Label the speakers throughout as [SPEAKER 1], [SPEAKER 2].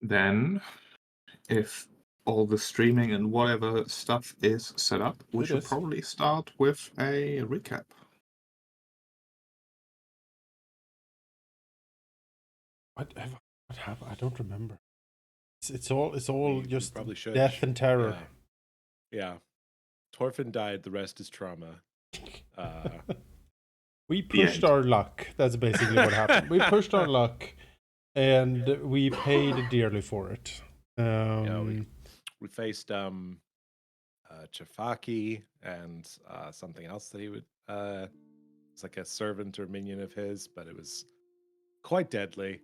[SPEAKER 1] Then, if all the streaming and whatever stuff is set up, we should probably start with a recap.
[SPEAKER 2] What happened? I don't remember. It's all just
[SPEAKER 3] probably should.
[SPEAKER 2] death and terror.
[SPEAKER 3] Yeah. Torfin died. The rest is trauma.
[SPEAKER 2] We pushed our luck. That's basically what happened. We pushed our luck, and we paid dearly for it.
[SPEAKER 3] We faced Chafaki and something else that he would. It's like a servant or minion of his, but it was quite deadly.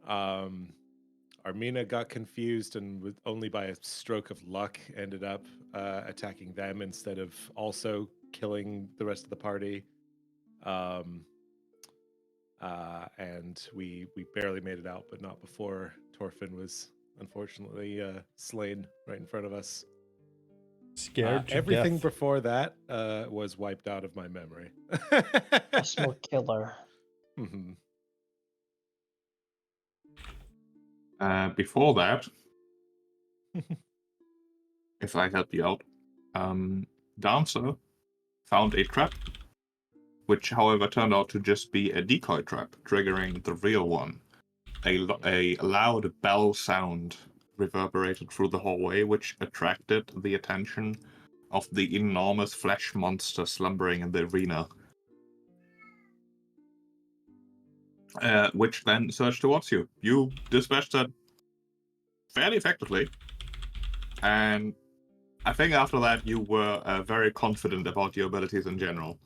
[SPEAKER 3] Armina got confused and only by a stroke of luck ended up attacking them instead of also killing the rest of the party. And we barely made it out, but not before Torfin was unfortunately slain right in front of us.
[SPEAKER 2] Scared to
[SPEAKER 3] everything
[SPEAKER 2] death.
[SPEAKER 3] before that was wiped out of my memory.
[SPEAKER 4] Cosmo killer.
[SPEAKER 3] Mm-hmm.
[SPEAKER 1] Before that, if I help you out, Dancer found a trap, which, however, turned out to just be a decoy trap, triggering the real one. A loud bell sound reverberated through the hallway, which attracted the attention of the enormous flesh monster slumbering in the arena, which then surged towards you. You dispatched it fairly effectively, and I think after that you were very confident about your abilities in general.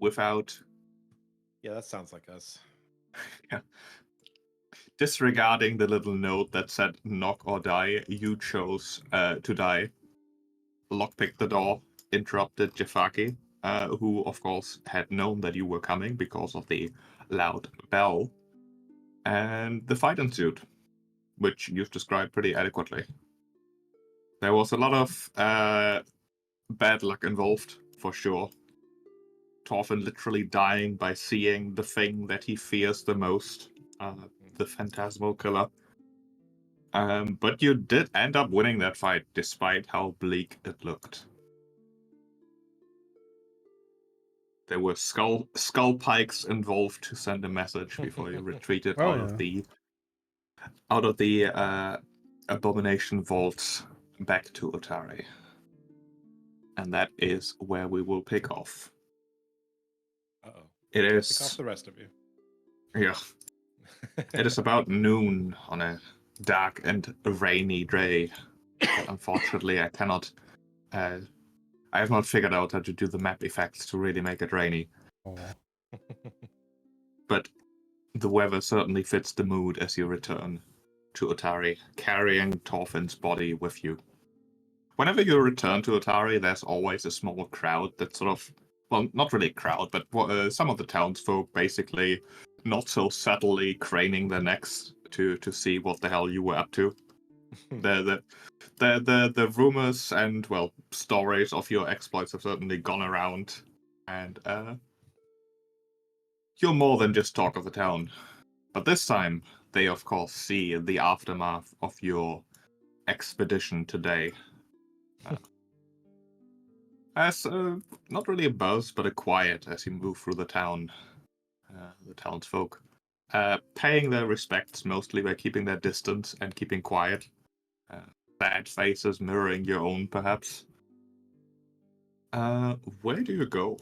[SPEAKER 1] Without...
[SPEAKER 3] Yeah, that sounds like us.
[SPEAKER 1] Yeah. Disregarding the little note that said knock or die, you chose to die. Lockpicked the door, interrupted Jafaki, who of course had known that you were coming because of the loud bell, and the fight ensued, which you've described pretty adequately. There was a lot of bad luck involved, for sure. Torfin literally dying by seeing the thing that he fears the most, the Phantasmal Killer. But you did end up winning that fight, despite how bleak it looked. There were skull pikes involved to send a message before you retreated out of the Abomination vaults back to Otari. And that is where we will pick off.
[SPEAKER 3] Uh-oh.
[SPEAKER 1] It is...
[SPEAKER 3] Pick off the rest of you.
[SPEAKER 1] Yeah. It is about noon on a dark and rainy day. But unfortunately, I cannot... I have not figured out how to do the map effects to really make it rainy. But the weather certainly fits the mood as you return to Otari, carrying Torfin's body with you. Whenever you return to Otari, there's always a small crowd that sort of... Well, not really a crowd, but some of the townsfolk basically not so subtly craning their necks to see what the hell you were up to. The rumors and, well, stories of your exploits have certainly gone around, and you're more than just talk of the town. But this time, they of course see the aftermath of your expedition today. As not really a buzz, but a quiet as you move through the town. The townsfolk paying their respects mostly by keeping their distance and keeping quiet. Bad faces mirroring your own, perhaps. Where do you go?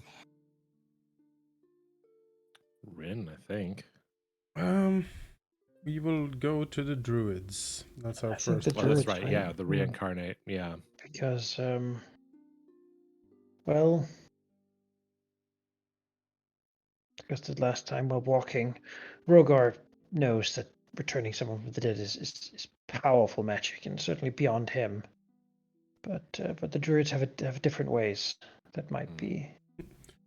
[SPEAKER 3] Rin, I think.
[SPEAKER 2] We will go to the druids. That's our first.
[SPEAKER 4] The druids,
[SPEAKER 3] that's right. Yeah, the reincarnate. Yeah.
[SPEAKER 4] Because, well, because the last time while walking, Rogar knows that returning someone from the dead is powerful magic and certainly beyond him. But the druids have different ways that might be.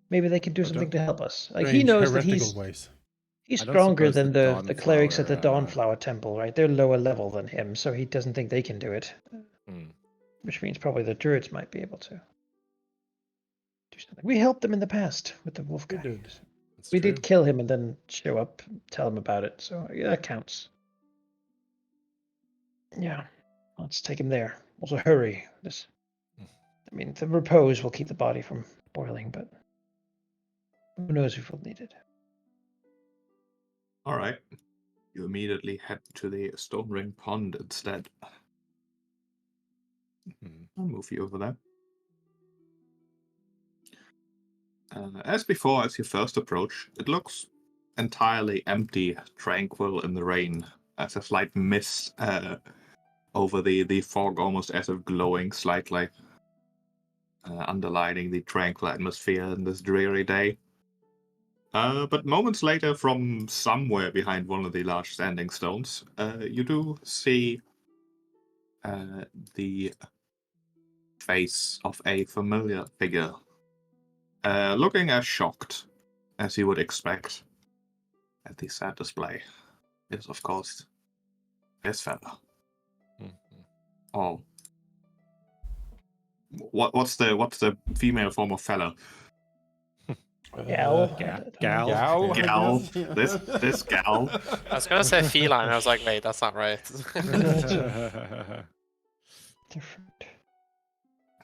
[SPEAKER 4] Maybe they can do something to help us. Like he knows that he's stronger than the clerics at the Dawnflower Temple, right? They're lower level than him, so he doesn't think they can do it. Which means probably the druids might be able to do something. We helped them in the past with the wolf guy. We
[SPEAKER 3] true.
[SPEAKER 4] did kill him and then show up, tell him about it, so yeah, that counts. Yeah, let's take him there. Also, hurry. I mean, the repose will keep the body from boiling, but who knows if we'll need it.
[SPEAKER 1] All right. You immediately head to the Stone Ring Pond instead.
[SPEAKER 3] Mhm.
[SPEAKER 1] I'll move you over there. As before, as you first approach, it looks entirely empty, tranquil in the rain, as a slight mist over the fog, almost as if glowing slightly, underlining the tranquil atmosphere in this dreary day. But moments later, from somewhere behind one of the large standing stones, you do see the face of a familiar figure, looking as shocked as you would expect at the sad display. Is, of course, this fella.
[SPEAKER 3] Mhm.
[SPEAKER 1] Oh, what's the female form of fella?
[SPEAKER 4] Gal?
[SPEAKER 3] Ga-
[SPEAKER 4] I don't
[SPEAKER 3] gal?
[SPEAKER 4] know.
[SPEAKER 2] Gal,
[SPEAKER 3] Yeah.
[SPEAKER 2] I
[SPEAKER 1] Gal.
[SPEAKER 2] guess, yeah.
[SPEAKER 1] This gal.
[SPEAKER 5] I was gonna say feline. I was like, wait, that's not right.
[SPEAKER 4] Different.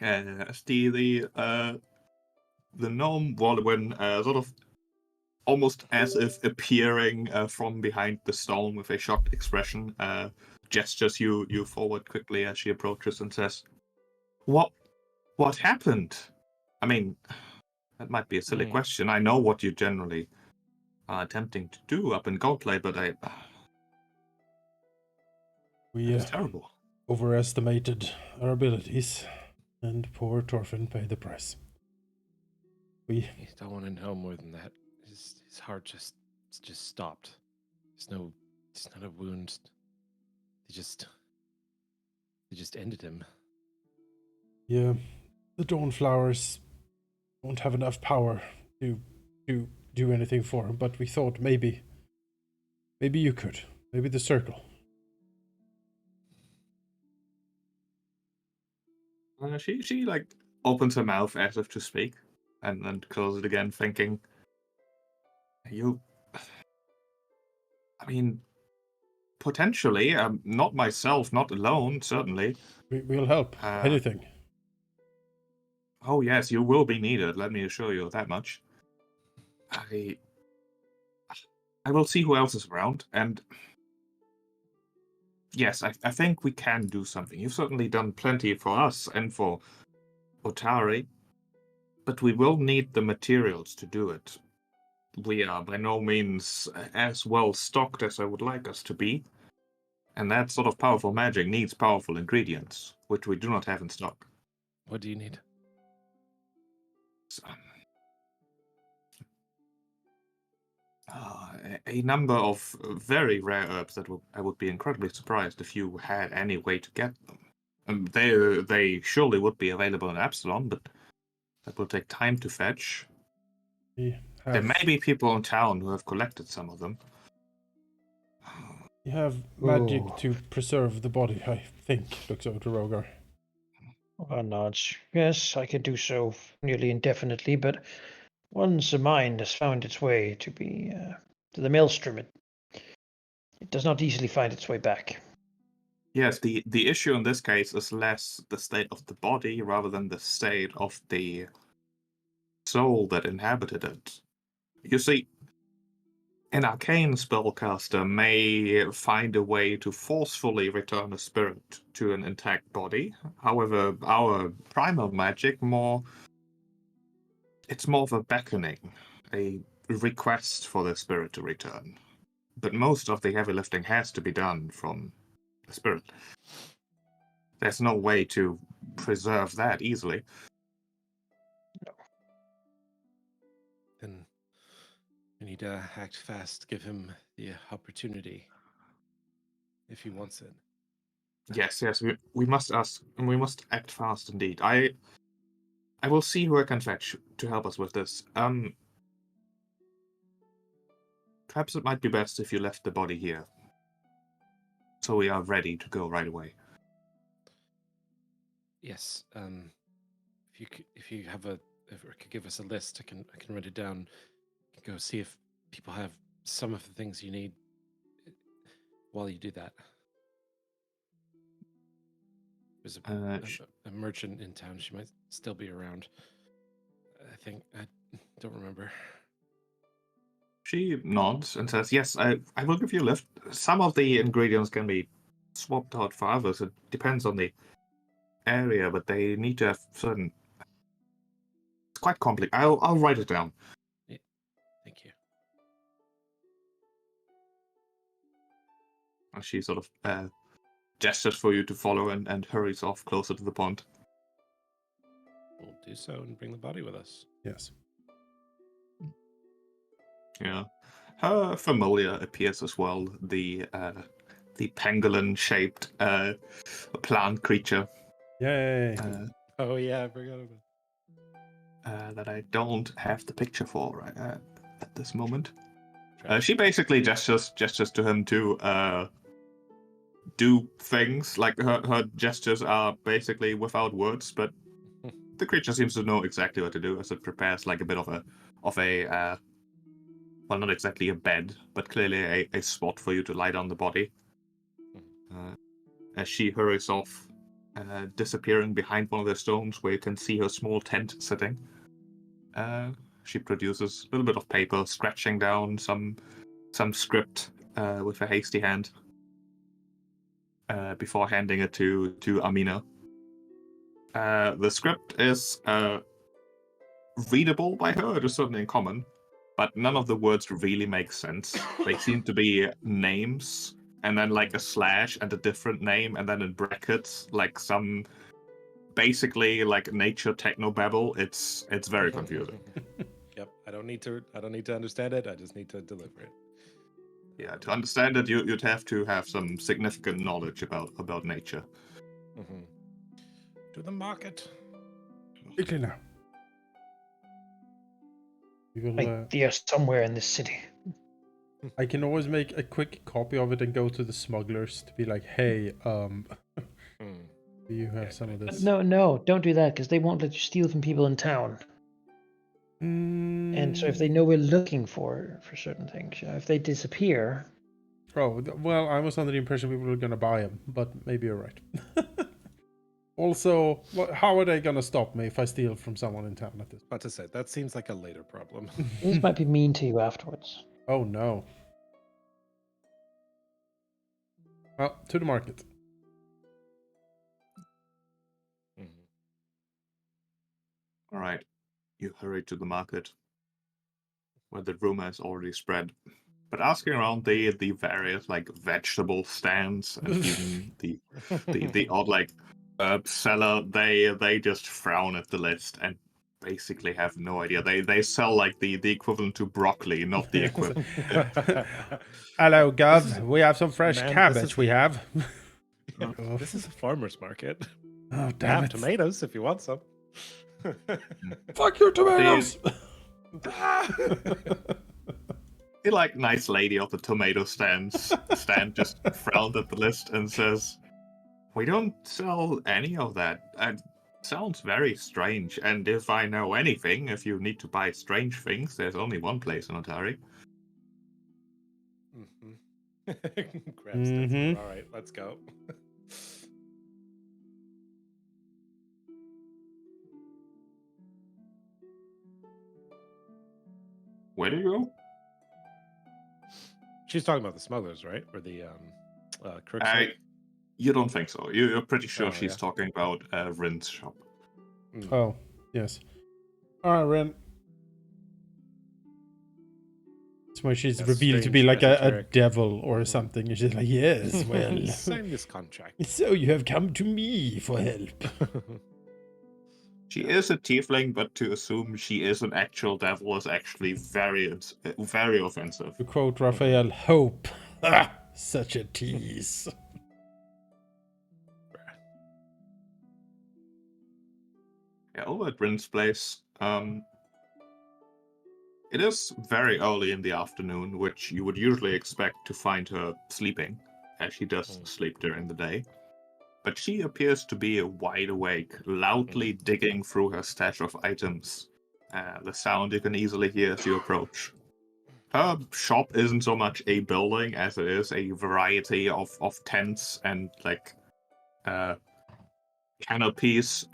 [SPEAKER 1] As the gnome Wallowin sort of almost as if appearing from behind the stone with a shocked expression, gestures you forward quickly as she approaches and says, What happened? I mean, that might be a silly question. I know what you generally are attempting to do up in Goldlay, but it
[SPEAKER 2] We
[SPEAKER 1] was terrible.
[SPEAKER 2] overestimated our abilities, and poor Torfin paid the price.
[SPEAKER 3] You don't want to know more than that. His heart just stopped. It's not a wound. They just ended him.
[SPEAKER 2] Yeah, the Dawn Flowers won't have enough power to do anything for him, but we thought maybe you could. Maybe the Circle.
[SPEAKER 1] She like opens her mouth as if to speak, and then closes it again, thinking, "You, I mean, potentially, not myself, not alone, certainly.
[SPEAKER 2] We'll help. Anything.
[SPEAKER 1] Oh yes, you will be needed. Let me assure you of that much. I will see who else is around, and yes, I think we can do something. You've certainly done plenty for us and for Otari, but we will need the materials to do it. We are by no means as well stocked as I would like us to be, and that sort of powerful magic needs powerful ingredients, which we do not have in stock.
[SPEAKER 3] What do you need?
[SPEAKER 1] So, a number of very rare herbs that I would be incredibly surprised if you had any way to get them. They surely would be available in Absalom, but that will take time to fetch. There may be people in town who have collected some of them.
[SPEAKER 2] You have magic
[SPEAKER 4] Ooh.
[SPEAKER 2] to preserve the body, I think. Looks over to Rogar.
[SPEAKER 4] Nods. Yes, I can do so nearly indefinitely, but once a mind has found its way to the maelstrom, it does not easily find its way back.
[SPEAKER 1] Yes, the issue in this case is less the state of the body rather than the state of the soul that inhabited it. You see, an arcane spellcaster may find a way to forcefully return a spirit to an intact body. However, our primal magic it's more of a beckoning, a request for the spirit to return. But most of the heavy lifting has to be done from the spirit. There's no way to preserve that easily.
[SPEAKER 3] Then we need to act fast. Give him the opportunity if he wants it.
[SPEAKER 1] Yes, we must ask, and we must act fast indeed. I will see who I can fetch to help us with this. Perhaps it might be best if you left the body here, so we are ready to go right away.
[SPEAKER 3] Yes. If you could give us a list, I can write it down. go see if people have some of the things you need while you do that. There's a merchant in town. She might still be around. I think. I don't remember.
[SPEAKER 1] She nods and says, yes, I will give you a lift. Some of the ingredients can be swapped out for others. It depends on the area, but they need to have certain... It's quite complicated. I'll write it down.
[SPEAKER 3] Yeah. Thank you.
[SPEAKER 1] And she sort of gestures for you to follow and hurries off closer to the pond.
[SPEAKER 3] We'll do so and bring the body with us.
[SPEAKER 2] Yes.
[SPEAKER 1] Yeah. Her familiar appears as well, the pangolin-shaped plant creature.
[SPEAKER 2] Yay.
[SPEAKER 3] Oh yeah, I forgot about
[SPEAKER 1] That I don't have the picture for at this moment. She basically gestures to him to do things. Like her gestures are basically without words, but the creature seems to know exactly what to do as it prepares like a bit of a well, not exactly a bed, but clearly a spot for you to lie down the body. As she hurries off, disappearing behind one of the stones where you can see her small tent sitting. She produces a little bit of paper, scratching down some script with a hasty hand before handing it to Amina. The script is readable by her. It is certainly in common, but none of the words really make sense. They seem to be names, and then like a slash and a different name, and then in brackets like some basically like nature technobabble. It's very confusing.
[SPEAKER 3] Yep. I don't need to understand it. I just need to deliver it.
[SPEAKER 1] Yeah, to understand it, you'd have to have some significant knowledge about nature.
[SPEAKER 3] Mm-hmm. To the market.
[SPEAKER 2] Quickly now. We will,
[SPEAKER 4] They are somewhere in this city.
[SPEAKER 2] I can always make a quick copy of it and go to the smugglers to be like, hey, do you have some of this?
[SPEAKER 4] No, don't do that, because they won't let you steal from people in town. And so if they know we're looking for certain things, if they disappear...
[SPEAKER 2] Oh, well, I was under the impression people were going to buy them, but maybe you're right. Also, how are they going to stop me if I steal from someone in town at this point?
[SPEAKER 3] About to say, that seems like a later problem.
[SPEAKER 4] These might be mean to you afterwards.
[SPEAKER 2] Oh, no. Well, to the market.
[SPEAKER 1] All right, you hurry to the market, where the rumor has already spread. But asking around the various like vegetable stands and even the odd like herb seller, they just frown at the list and basically have no idea. They sell like the equivalent to broccoli, not the equivalent.
[SPEAKER 2] Hello, Gov. We have some fresh cabbage. We have.
[SPEAKER 3] This is a farmer's market.
[SPEAKER 2] Oh,
[SPEAKER 3] I
[SPEAKER 2] damn
[SPEAKER 3] have
[SPEAKER 2] it!
[SPEAKER 3] tomatoes if you want some.
[SPEAKER 2] Fuck your tomatoes!
[SPEAKER 1] The like nice lady of the tomato stand just frowned at the list and says, "We don't sell any of that. It sounds very strange. And if I know anything, if you need to buy strange things, there's only one place in Otari."
[SPEAKER 3] Grab stencil. All right, let's go.
[SPEAKER 1] Where do you go?
[SPEAKER 3] She's talking about the smugglers, right? Or the crooks?
[SPEAKER 1] You don't think so. You're pretty sure
[SPEAKER 3] Oh,
[SPEAKER 1] she's
[SPEAKER 3] yeah.
[SPEAKER 1] talking about Rin's shop.
[SPEAKER 2] Oh, yes. Alright, Ren. It's where she's revealed to be like a devil or something. And she's like, yes, well.
[SPEAKER 3] Sign this contract.
[SPEAKER 2] So you have come to me for help.
[SPEAKER 1] She is a tiefling, but to assume she is an actual devil is actually very offensive.
[SPEAKER 2] To quote Raphael, hope. Ah, such a tease.
[SPEAKER 1] Yeah, over at Rin's place, it is very early in the afternoon, which you would usually expect to find her sleeping, as she does sleep during the day. But she appears to be wide awake, loudly digging through her stash of items. The sound you can easily hear as you approach. Her shop isn't so much a building as it is a variety of tents and like canopies,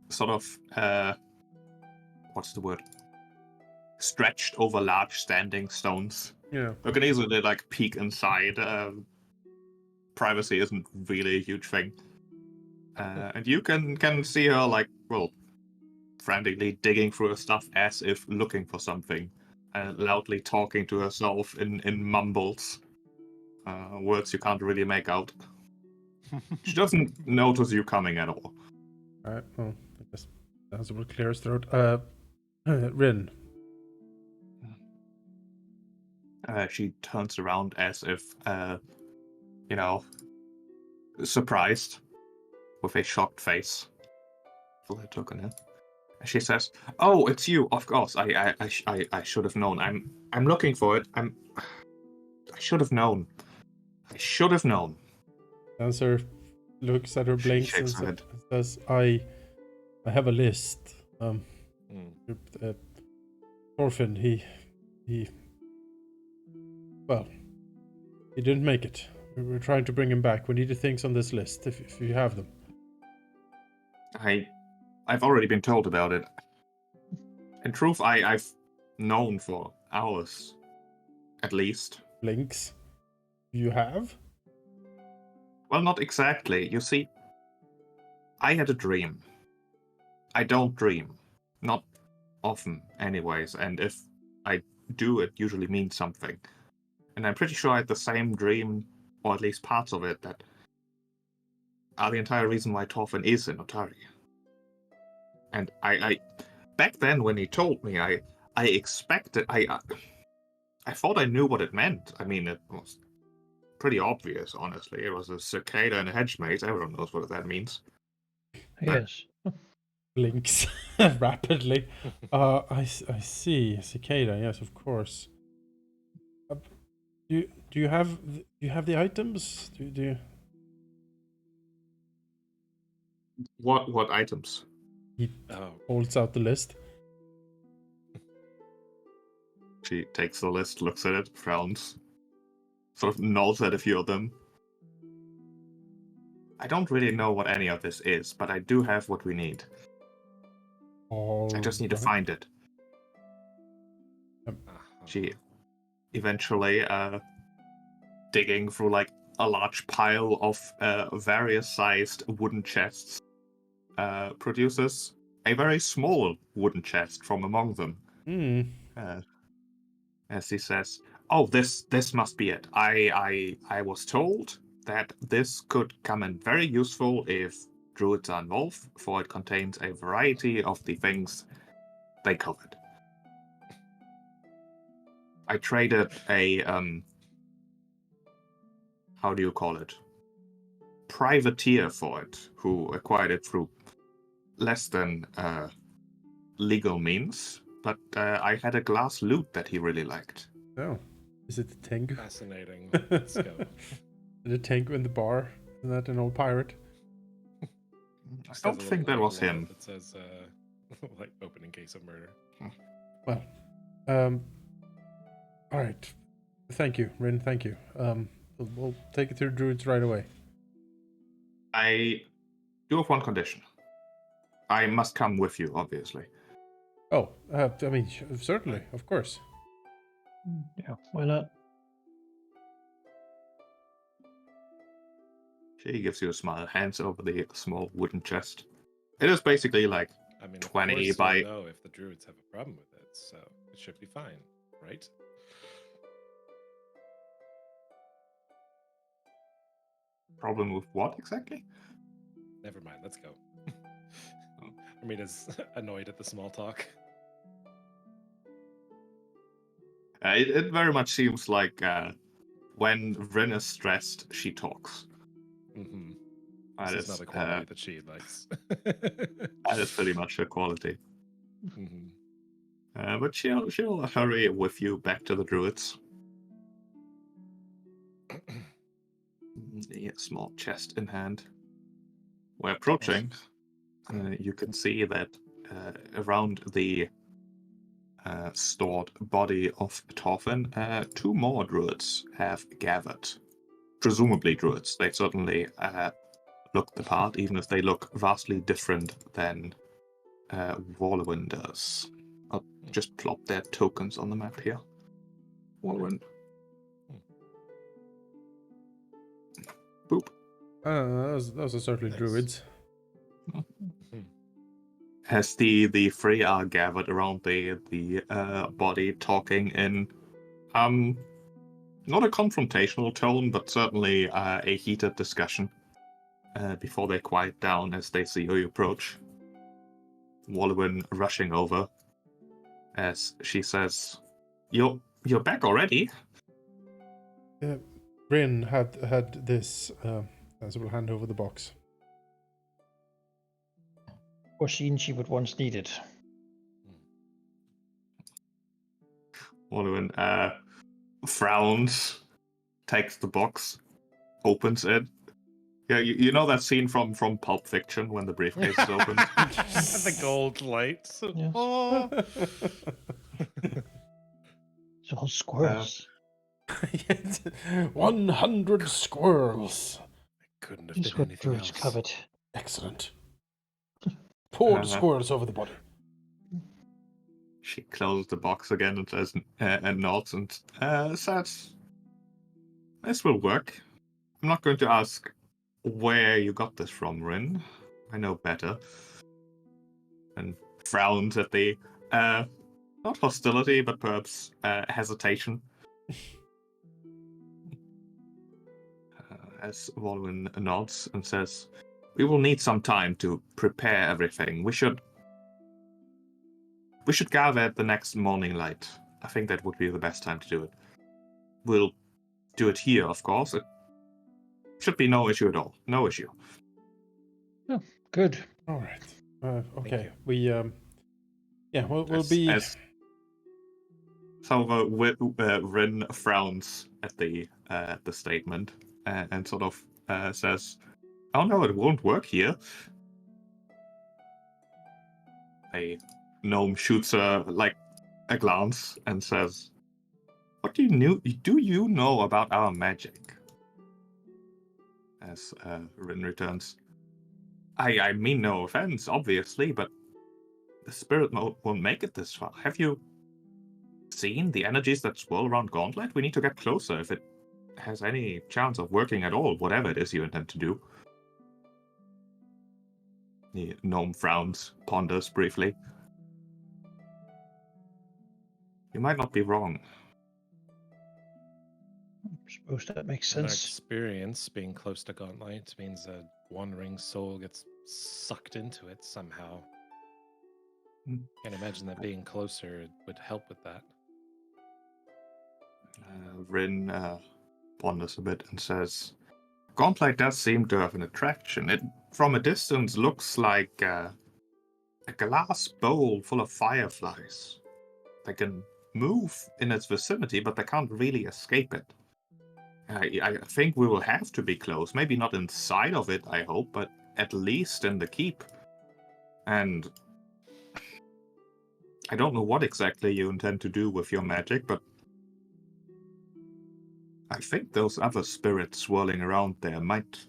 [SPEAKER 1] sort of what's the word? Stretched over large standing stones.
[SPEAKER 2] Yeah.
[SPEAKER 1] You can easily like peek inside. Privacy isn't really a huge thing, and you can see her like frantically digging through her stuff as if looking for something, loudly talking to herself in mumbles, words you can't really make out. She doesn't notice you coming at all.
[SPEAKER 2] Alright, well, I guess that's will clear his throat. Rin.
[SPEAKER 1] She turns around as if, surprised, with a shocked face. Full head took on it. She says, "Oh, it's you. Of course. I should have known. I'm looking for it. I should have known. I should have known."
[SPEAKER 2] Dancer looks at her,
[SPEAKER 1] She
[SPEAKER 2] blinks,
[SPEAKER 1] shakes
[SPEAKER 2] and
[SPEAKER 1] her head.
[SPEAKER 2] says, I have a list. Thorfinn, he didn't make it. We're trying to bring him back. We need the things on this list, if you have them.
[SPEAKER 1] I've already been told about it. In truth, I've known for hours, at least.
[SPEAKER 2] Blinks. You have?
[SPEAKER 1] Well, not exactly. You see, I had a dream. I don't dream. Not often, anyways, and if I do, it usually means something. And I'm pretty sure I had the same dream, or at least parts of it, that are the entire reason why Thorfinn is in Otari. And I back then when he told me, I expected, I thought I knew what it meant. I mean, it was pretty obvious, honestly. It was a cicada and a hedge maze. Everyone knows what that means.
[SPEAKER 4] Yes.
[SPEAKER 2] Blinks rapidly. I see. Cicada, yes, of course. Do you have the items? Do you...
[SPEAKER 1] What items?
[SPEAKER 2] He holds out the list.
[SPEAKER 1] She takes the list, looks at it, frowns, sort of nods at a few of them. I don't really know what any of this is, but I do have what we need. I just need to find it. She eventually, digging through like a large pile of various sized wooden chests, produces a very small wooden chest from among them. As he says, "Oh, this must be it. I was told that this could come in very useful if druids are involved, for it contains a variety of the things they covered. I traded a how do you call it? Privateer for it, who acquired it through less than legal means, but I had a glass lute that he really liked."
[SPEAKER 2] Oh, is it the Tengu?
[SPEAKER 3] Fascinating. Let's go.
[SPEAKER 2] The Tengu in the bar? Isn't that an old pirate?
[SPEAKER 1] I don't think that was him.
[SPEAKER 3] It says, like, open in case of murder.
[SPEAKER 2] Well, all right. Thank you, Rin. Thank you. We'll take it to the druids right away.
[SPEAKER 1] I do have one condition. I must come with you, obviously.
[SPEAKER 2] Oh, I mean, certainly, of course.
[SPEAKER 4] Yeah, why not?
[SPEAKER 1] She gives you a smile, hands over the small wooden chest. It is basically like 20
[SPEAKER 3] of course
[SPEAKER 1] by...
[SPEAKER 3] we'll know if the druids have a problem with it, so it should be fine, right?
[SPEAKER 1] Problem with what exactly?
[SPEAKER 3] Never mind, let's go. Armina's annoyed at the small talk.
[SPEAKER 1] It very much seems like when Rin is stressed, she talks.
[SPEAKER 3] Mm-hmm.
[SPEAKER 1] That
[SPEAKER 3] This
[SPEAKER 1] is
[SPEAKER 3] not a quality that she likes.
[SPEAKER 1] that is pretty much her quality.
[SPEAKER 3] Mm-hmm.
[SPEAKER 1] But she'll hurry with you back to the druids. The small chest in hand. We're approaching. You can see that around the stored body of Torfin, 2 more druids have gathered. Presumably druids. They certainly look the part, even if they look vastly different than Wallowin does. I'll just plop their tokens on the map here. Wallowin. Boop.
[SPEAKER 2] Those are certainly
[SPEAKER 3] Nice.
[SPEAKER 2] druids.
[SPEAKER 1] As the three are gathered around the body, talking in not a confrontational tone, but certainly a heated discussion before they quiet down as they see you approach. Wallowin rushing over as she says, "You're back already?"
[SPEAKER 2] Rin had this, as we'll hand over the box.
[SPEAKER 4] Machine she would once needed.
[SPEAKER 1] Wallowin frowns, takes the box, opens it. Yeah, you know that scene from Pulp Fiction when the briefcase is opened?
[SPEAKER 3] The gold lights.
[SPEAKER 4] Yes.
[SPEAKER 3] Oh.
[SPEAKER 4] It's all squirrels.
[SPEAKER 2] 100 squirrels.
[SPEAKER 3] Couldn't have
[SPEAKER 4] That's
[SPEAKER 3] been
[SPEAKER 4] what
[SPEAKER 3] anything
[SPEAKER 4] druids
[SPEAKER 3] else.
[SPEAKER 4] covet.
[SPEAKER 2] Excellent. Pour the squirrels over the body.
[SPEAKER 1] She closes the box again and says, and nods and says, "This will work. I'm not going to ask where you got this from, Rin. I know better." And frowns at the, not hostility, but perhaps hesitation. As Wallowin nods and says, "We will need some time to prepare everything. We should gather at the next morning light. I think that would be the best time to do it. We'll do it here, of course. It should be no issue at all. No issue."
[SPEAKER 4] Oh, good.
[SPEAKER 2] All right. Okay.
[SPEAKER 3] you.
[SPEAKER 2] We we'll be.
[SPEAKER 1] So Rin frowns at the statement and sort of says, "Oh no, it won't work here." A gnome shoots her like a glance and says, "What do you know about our magic?" As Rin returns, I mean no offense, obviously, but the spirit won't make it this far. Have you seen the energies that swirl around Gauntlet? We need to get closer if it has any chance of working at all, whatever it is you intend to do." The gnome frowns, ponders briefly. "You might not be wrong."
[SPEAKER 4] I suppose that makes
[SPEAKER 3] In our
[SPEAKER 4] sense.
[SPEAKER 3] experience, being close to Gauntlet means a wandering soul gets sucked into it somehow.
[SPEAKER 1] Hmm.
[SPEAKER 3] Can't imagine that being closer would help with that.
[SPEAKER 1] Rin ponders a bit and says, "Gauntlet does seem to have an attraction. It, from a distance, looks like a glass bowl full of fireflies. They can move in its vicinity, but they can't really escape it. I think we will have to be close. Maybe not inside of it, I hope, but at least in the keep. And I don't know what exactly you intend to do with your magic, but I think those other spirits swirling around there might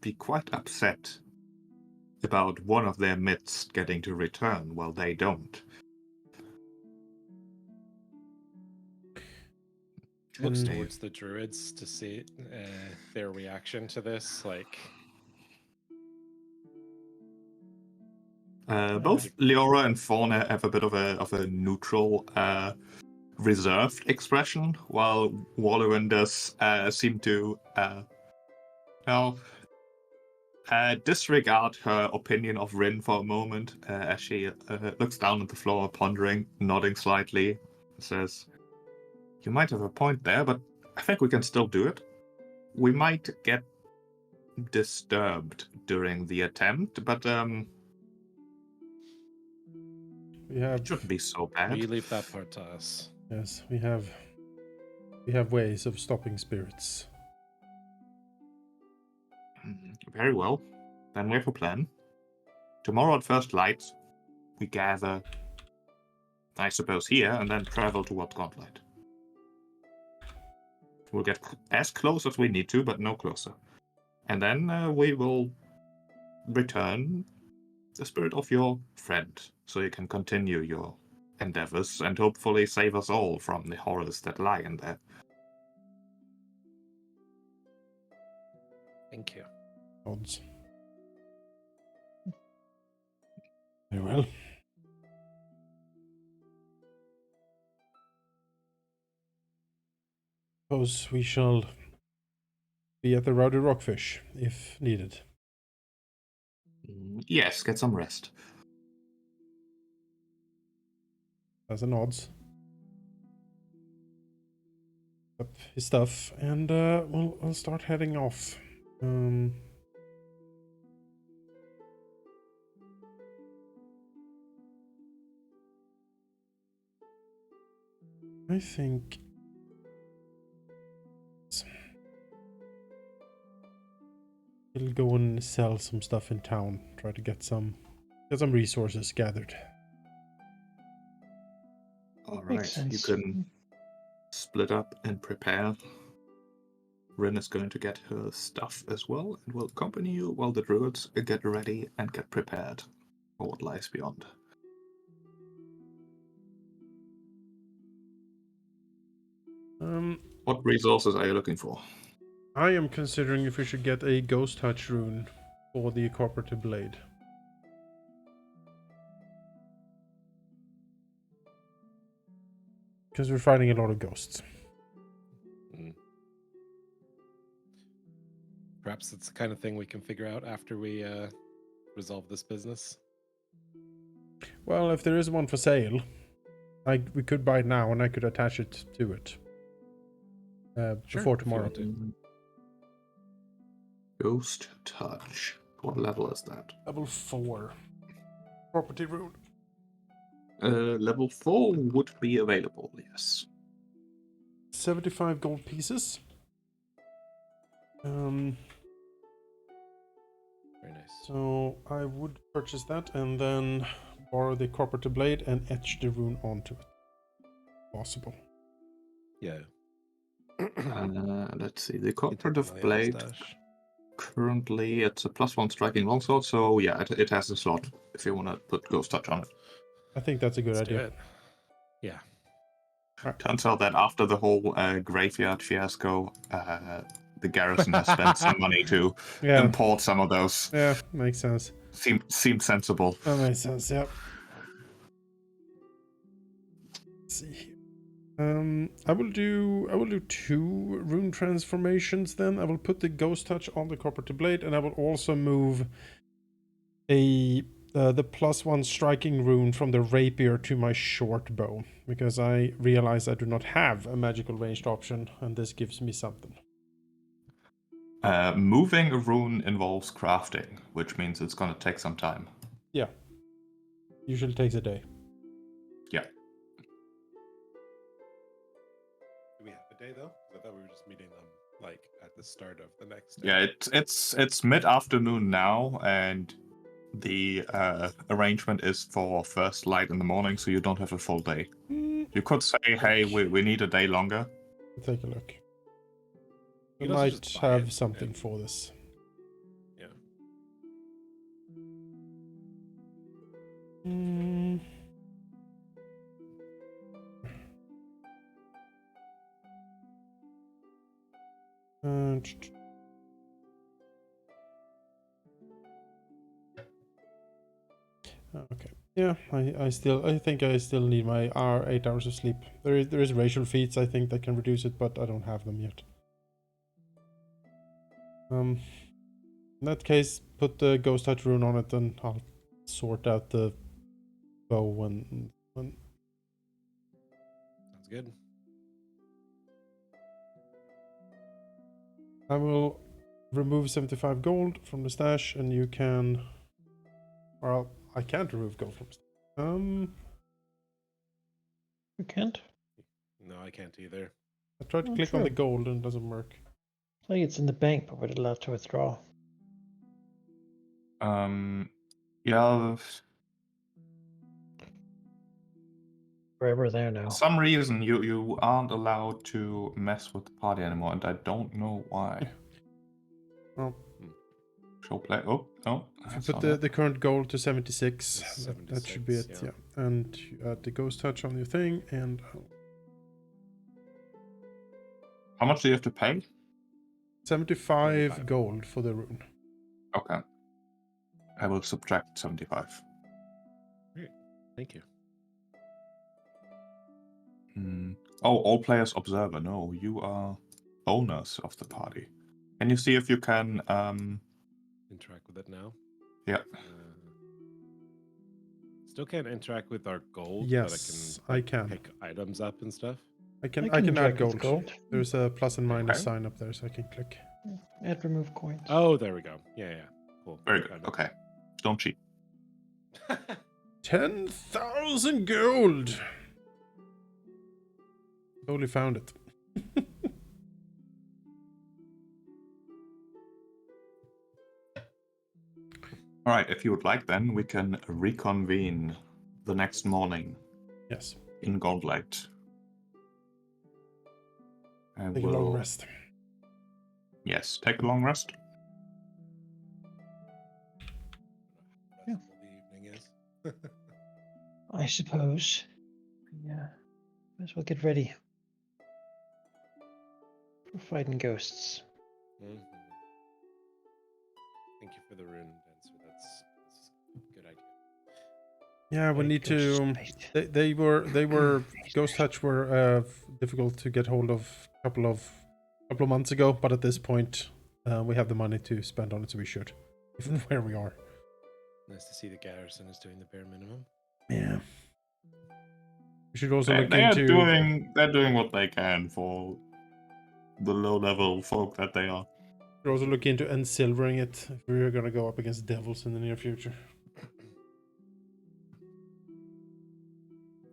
[SPEAKER 1] be quite upset about one of their midst getting to return while they don't."
[SPEAKER 3] Looks
[SPEAKER 2] And-
[SPEAKER 3] towards the druids to see their reaction to this. Like,
[SPEAKER 1] Both Leora and Fauna have a bit of a neutral, reserved expression, while Wallowin does seem to disregard her opinion of Rin for a moment as she looks down at the floor, pondering, nodding slightly, says, "You might have a point there, but I think we can still do it. We might get disturbed during the attempt, but
[SPEAKER 2] We have
[SPEAKER 1] it shouldn't be so bad."
[SPEAKER 3] we leave that part to us.
[SPEAKER 2] Yes, we have ways of stopping spirits.
[SPEAKER 1] Very well. Then we have a plan. Tomorrow at first light, we gather I suppose, here, and then travel towards Gauntlet. We'll get as close as we need to, but no closer. And then we will return the spirit of your friend, so you can continue your endeavors and hopefully save us all from the horrors that lie in there.
[SPEAKER 3] Thank you.
[SPEAKER 2] Odds. Very well. Suppose we shall be at the Rowdy Rockfish, if needed.
[SPEAKER 1] Yes, get some rest.
[SPEAKER 2] As an odds. Up his stuff, and we'll start heading off. I think we'll go and sell some stuff in town. Try to get some resources gathered.
[SPEAKER 1] All
[SPEAKER 4] Makes
[SPEAKER 1] right, you
[SPEAKER 4] sense.
[SPEAKER 1] can split up and prepare. Rin is going to get her stuff as well, and will accompany you while the druids get ready and get prepared for what lies beyond. What resources are you looking for?
[SPEAKER 2] I am considering if we should get a ghost touch rune for the cooperative blade. Because we're fighting a lot of ghosts.
[SPEAKER 3] Perhaps it's the kind of thing we can figure out after we resolve this business.
[SPEAKER 2] Well, if there is one for sale, we could buy it now and I could attach it to it. Before tomorrow.
[SPEAKER 1] Ghost Touch. What level is that?
[SPEAKER 2] Level 4. Property rune.
[SPEAKER 1] Level 4 would be available, yes.
[SPEAKER 2] 75 gold pieces.
[SPEAKER 3] Very nice.
[SPEAKER 2] So I would purchase that and then borrow the cooperative blade and etch the rune onto it. Possible.
[SPEAKER 3] Yeah.
[SPEAKER 1] Let's see. The
[SPEAKER 3] Can take
[SPEAKER 1] cooperative
[SPEAKER 3] money out of
[SPEAKER 1] blade.
[SPEAKER 3] stash.
[SPEAKER 1] Currently, it's a +1 striking longsword, so yeah, it has a slot if you want to put Ghost Touch on it.
[SPEAKER 2] I think that's a good
[SPEAKER 3] Let's do
[SPEAKER 2] idea.
[SPEAKER 3] it. Yeah.
[SPEAKER 1] Turns out that after the whole graveyard fiasco, the garrison has spent some money to
[SPEAKER 2] Yeah.
[SPEAKER 1] import some of those.
[SPEAKER 2] Yeah, makes sense.
[SPEAKER 1] Seems sensible.
[SPEAKER 2] That makes sense, yeah. Let's see here. I will do 2 rune transformations then. I will put the ghost touch on the cooperative blade, and I will also move the +1 striking rune from the rapier to my short bow, because I realize I do not have a magical ranged option, and this gives me something.
[SPEAKER 1] Moving a rune involves crafting, which means it's going to take some time.
[SPEAKER 2] Yeah. Usually takes a day.
[SPEAKER 1] Yeah.
[SPEAKER 3] Do we have a day though? 'Cause I thought we were just meeting them like at the start of the next day.
[SPEAKER 1] Yeah, it's mid-afternoon now, and the arrangement is for first light in the morning, so you don't have a full day. You could say, hey, we need a day longer.
[SPEAKER 2] Take a look. We
[SPEAKER 3] You can also
[SPEAKER 2] might
[SPEAKER 3] just buy
[SPEAKER 2] have
[SPEAKER 3] it
[SPEAKER 2] something
[SPEAKER 3] and-
[SPEAKER 2] for this.
[SPEAKER 3] Yeah.
[SPEAKER 2] Mm. Okay. Yeah, I think I still need my 8 hours of sleep. There is racial feats I think that can reduce it, but I don't have them yet. In that case, put the ghost touch rune on it, and I'll sort out the bow when.
[SPEAKER 3] Sounds good.
[SPEAKER 2] I will remove 75 gold from the stash, and you can. Well, I can't remove gold from the stash.
[SPEAKER 4] You can't?
[SPEAKER 3] No, I can't either.
[SPEAKER 2] I tried to
[SPEAKER 4] Oh,
[SPEAKER 2] click on the
[SPEAKER 4] true.
[SPEAKER 2] gold and it doesn't work.
[SPEAKER 4] I think it's in the bank, but we're allowed to withdraw.
[SPEAKER 1] Yeah.
[SPEAKER 4] forever there
[SPEAKER 1] For
[SPEAKER 4] now.
[SPEAKER 1] some reason, you aren't allowed to mess with the party anymore, and I don't know why.
[SPEAKER 2] Well,
[SPEAKER 1] Show play. Oh, no.
[SPEAKER 2] if you
[SPEAKER 1] that's
[SPEAKER 2] put
[SPEAKER 1] not it.
[SPEAKER 2] the current goal to 76,
[SPEAKER 3] It's
[SPEAKER 2] that should be
[SPEAKER 3] 76,
[SPEAKER 2] it, yeah. And you add the ghost touch on your thing, and
[SPEAKER 1] How much do you have to pay?
[SPEAKER 2] 75
[SPEAKER 3] 75.
[SPEAKER 2] gold for the rune.
[SPEAKER 1] Okay. I will subtract 75.
[SPEAKER 3] Thank you.
[SPEAKER 1] Oh, all players observer. No, you are owners of the party. Can you see if you can
[SPEAKER 3] Interact with it now.
[SPEAKER 1] yeah.
[SPEAKER 3] Still can't interact with our gold,
[SPEAKER 2] Yes,
[SPEAKER 3] but I
[SPEAKER 2] I
[SPEAKER 3] can
[SPEAKER 2] can.
[SPEAKER 3] pick items up and stuff.
[SPEAKER 2] I can
[SPEAKER 4] I can
[SPEAKER 2] add
[SPEAKER 4] interact with
[SPEAKER 2] gold.
[SPEAKER 4] gold.
[SPEAKER 2] There's a plus and minus
[SPEAKER 1] Okay.
[SPEAKER 2] sign up there, so I can click.
[SPEAKER 4] Add remove coins.
[SPEAKER 3] Oh, there we go. Yeah. Cool.
[SPEAKER 1] Very good.
[SPEAKER 3] Found it.
[SPEAKER 1] Okay. Don't cheat.
[SPEAKER 2] 10,000 gold! Totally found it.
[SPEAKER 1] All right, if you would like, then we can reconvene the next morning
[SPEAKER 2] Yes.
[SPEAKER 1] in Gauntlet. And
[SPEAKER 2] Take a long rest.
[SPEAKER 1] Yes, take a long rest.
[SPEAKER 4] Yeah.
[SPEAKER 3] The evening is.
[SPEAKER 4] I suppose. Yeah. Might as well get ready for fighting ghosts.
[SPEAKER 3] Mhm. Thank you for the rune, Dancer. That's a good idea.
[SPEAKER 2] Yeah, we
[SPEAKER 4] Fight
[SPEAKER 2] need
[SPEAKER 4] ghosts
[SPEAKER 2] to.
[SPEAKER 4] fight.
[SPEAKER 2] They were Ghost Touch were difficult to get hold of a couple of months ago, but at this point, we have the money to spend on it, so we should, even where we are.
[SPEAKER 3] Nice to see the garrison is doing the bare minimum.
[SPEAKER 2] Yeah. We should also look
[SPEAKER 1] They are
[SPEAKER 2] into.
[SPEAKER 1] they're doing what they can for the low-level folk that they are.
[SPEAKER 2] We should also look into ensilvering it if we're gonna go up against devils in the near future.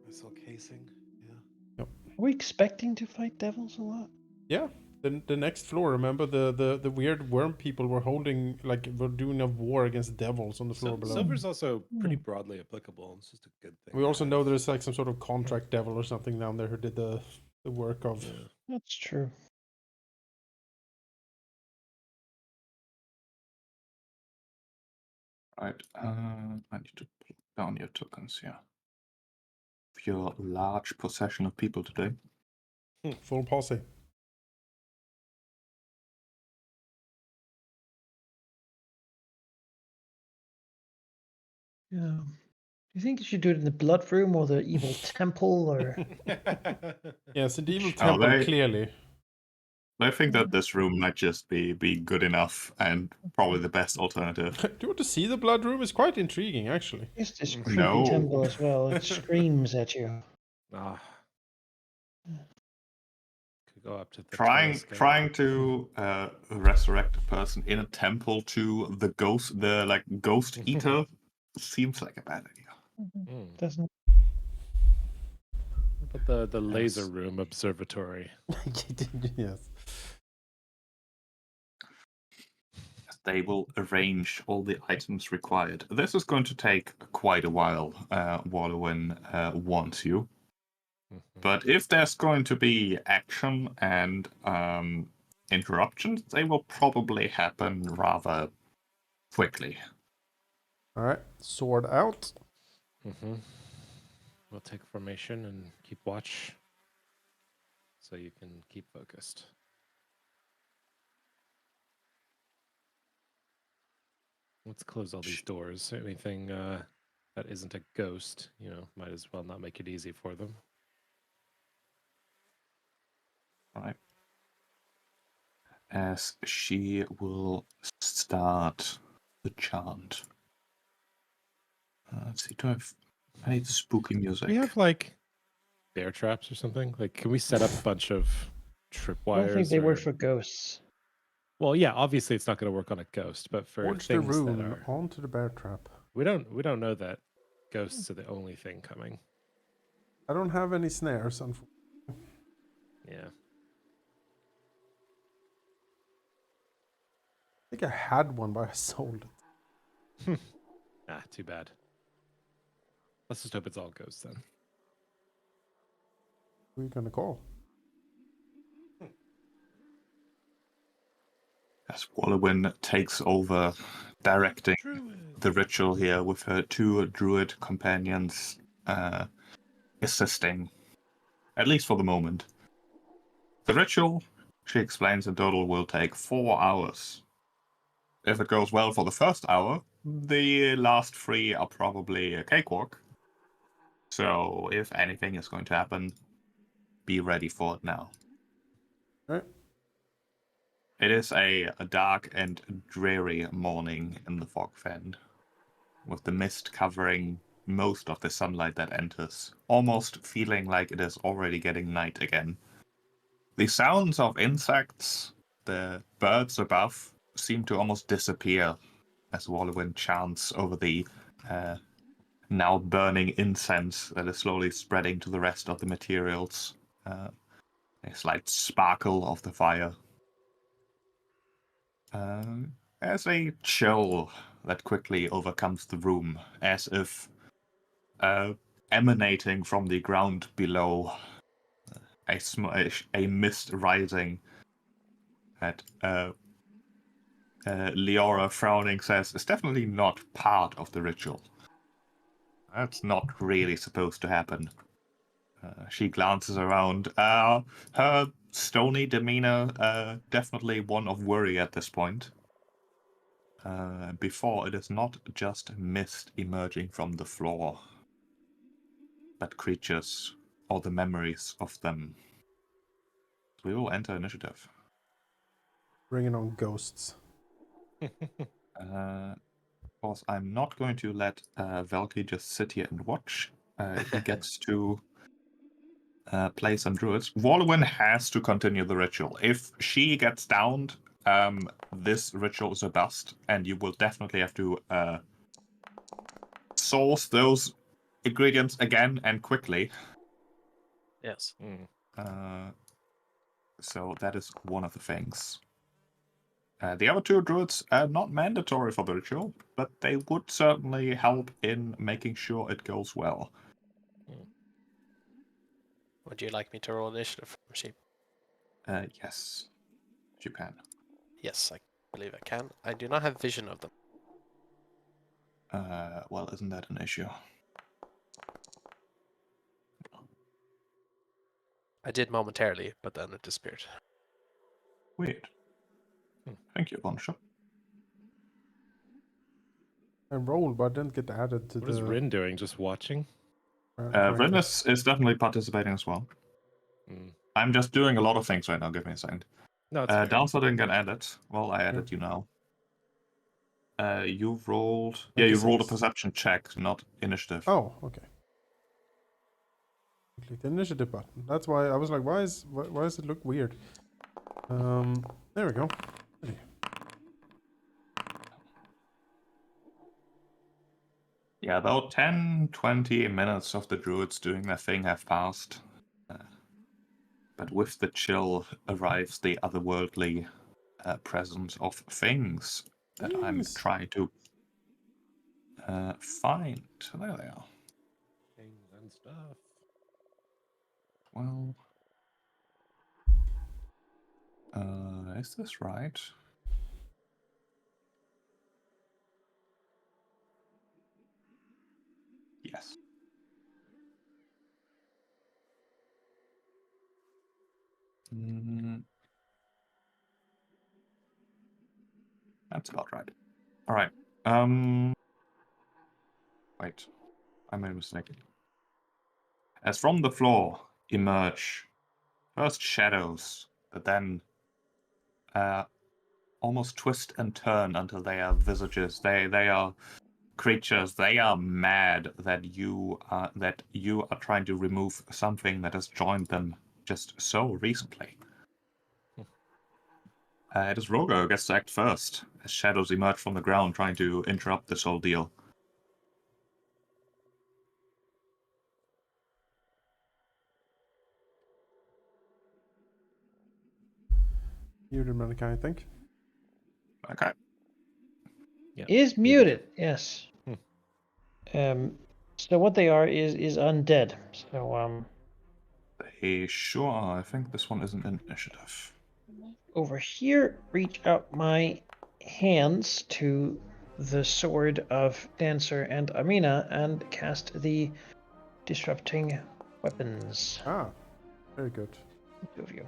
[SPEAKER 3] Missile casing. Yeah.
[SPEAKER 4] Are we expecting to fight devils a lot?
[SPEAKER 2] Yeah. The next floor, remember the weird worm people were holding, like, were doing a war against devils on the floor below.
[SPEAKER 3] Silver's also pretty broadly applicable. It's just a good thing.
[SPEAKER 2] We
[SPEAKER 3] to
[SPEAKER 2] also
[SPEAKER 3] have.
[SPEAKER 2] know there's like some sort of contract devil or something down there who did the work of.
[SPEAKER 3] Yeah.
[SPEAKER 4] That's true.
[SPEAKER 1] Right. I need to pull down your tokens here. Your large possession of people today.
[SPEAKER 2] Full posse.
[SPEAKER 4] Yeah. Do you think you should do it in the blood room or the evil temple or
[SPEAKER 2] Yes, in the evil
[SPEAKER 4] Which-
[SPEAKER 2] temple,
[SPEAKER 1] they-
[SPEAKER 2] clearly.
[SPEAKER 1] I think that this room might just be good enough and probably the best alternative.
[SPEAKER 2] Do you want to see the blood room? It's quite intriguing, actually.
[SPEAKER 4] it's this creepy
[SPEAKER 1] No.
[SPEAKER 4] temple as well? It screams at you.
[SPEAKER 3] Ah. Could go up to the
[SPEAKER 1] Trying to resurrect a person in a temple to the ghost eater seems like a bad idea.
[SPEAKER 4] Doesn't
[SPEAKER 3] But the laser
[SPEAKER 1] Yes.
[SPEAKER 3] room observatory.
[SPEAKER 2] Yes.
[SPEAKER 1] They will arrange all the items required. This is going to take quite a while, Wallowin wants you.
[SPEAKER 3] Mhm.
[SPEAKER 1] But if there's going to be action and interruptions, they will probably happen rather quickly.
[SPEAKER 2] All right, sword out.
[SPEAKER 3] Mm-hmm. We'll take formation and keep watch, so you can keep focused. Let's close all these doors. Anything that isn't a ghost, might as well not make it easy for them.
[SPEAKER 1] Right. As she will start the chant. Let's see, I need spooky music.
[SPEAKER 3] We have like bear traps or something. Like, can we set up a bunch of
[SPEAKER 4] I
[SPEAKER 3] tripwires?
[SPEAKER 4] don't think they
[SPEAKER 3] or...
[SPEAKER 4] work for ghosts.
[SPEAKER 3] Well, yeah, obviously it's not going to work on a ghost, but for
[SPEAKER 2] Forge the
[SPEAKER 3] things that
[SPEAKER 2] rune
[SPEAKER 3] are,
[SPEAKER 2] onto the bear trap.
[SPEAKER 3] we don't know that ghosts are the only thing coming.
[SPEAKER 2] I don't have any snares, unfortunately.
[SPEAKER 3] Yeah.
[SPEAKER 2] I think I had one, but I sold it.
[SPEAKER 3] Ah, too bad. Let's just hope it's all ghosts then.
[SPEAKER 2] Who are you gonna call?
[SPEAKER 1] As Wallowin takes over directing the ritual here with her two druid companions assisting, at least for the moment. The ritual, she explains, in total will take 4 hours. If it goes well for the first hour, the last 3 are probably a cakewalk. So if anything is going to happen, be ready for it now.
[SPEAKER 2] Alright.
[SPEAKER 1] It is a dark and dreary morning in the Fogfen, with the mist covering most of the sunlight that enters, almost feeling like it is already getting night again. The sounds of insects, the birds above, seem to almost disappear as Wallowin chants over the now burning incense that is slowly spreading to the rest of the materials. A slight sparkle of the fire. There's a chill that quickly overcomes the room, as if emanating from the ground below, a mist rising that Leora, frowning, says is definitely not part of the ritual. That's not really supposed to happen. She glances around. Her stony demeanor, definitely one of worry at this point. Before, it is not just mist emerging from the floor, but creatures, or the memories of them. We will enter initiative.
[SPEAKER 2] Bringing on ghosts.
[SPEAKER 1] Of course, I'm not going to let Valky just sit here and watch. He gets to play some druids. Wallowin has to continue the ritual. If she gets downed, this ritual is a bust, and you will definitely have to source those ingredients again and quickly.
[SPEAKER 5] Yes.
[SPEAKER 1] So that is one of the things. The other two druids are not mandatory for the ritual, but they would certainly help in making sure it goes well.
[SPEAKER 5] Would you like me to roll initiative for sheep?
[SPEAKER 1] Yes, if you can.
[SPEAKER 5] Yes, I believe I can. I do not have vision of them.
[SPEAKER 1] Well, isn't that an issue?
[SPEAKER 5] I did momentarily, but then it disappeared.
[SPEAKER 1] Weird. Thank you, Bonsha.
[SPEAKER 2] I rolled, but I didn't get added to
[SPEAKER 3] What is Rin doing? Just watching?
[SPEAKER 1] Rin is definitely participating as well. I'm just doing a lot of things right now. Give me a second.
[SPEAKER 3] No, it's fair.
[SPEAKER 1] Downside didn't get added. Well, I added you now. You rolled... Yeah, you
[SPEAKER 2] 26.
[SPEAKER 1] rolled a perception check, not initiative.
[SPEAKER 2] Oh, okay. Click the initiative button. That's why I was like, why does it look weird? There we go. Ready.
[SPEAKER 1] Yeah, about 10-20 minutes of the druids doing their thing have passed. But with the chill arrives the otherworldly presence of things that I'm trying to find. There they are.
[SPEAKER 3] Things and stuff.
[SPEAKER 1] Well, is this right? Yes. That's about right. All right. Wait. I made a mistake. As from the floor emerge first shadows, but then almost twist and turn until they are visages. They are creatures. They are mad that you are trying to remove something that has joined them just so recently. It is Rogo who gets to act first, as shadows emerge from the ground trying to interrupt this whole deal.
[SPEAKER 2] Muted Mankind, I think.
[SPEAKER 1] Okay.
[SPEAKER 3] Yeah.
[SPEAKER 4] Is muted, yes. So what they are is undead. So
[SPEAKER 1] They sure are. I think this one is an initiative.
[SPEAKER 4] Over here, reach out my hands to the sword of Dancer and Amina and cast the disrupting weapons.
[SPEAKER 2] Ah, very good.
[SPEAKER 4] Two of you.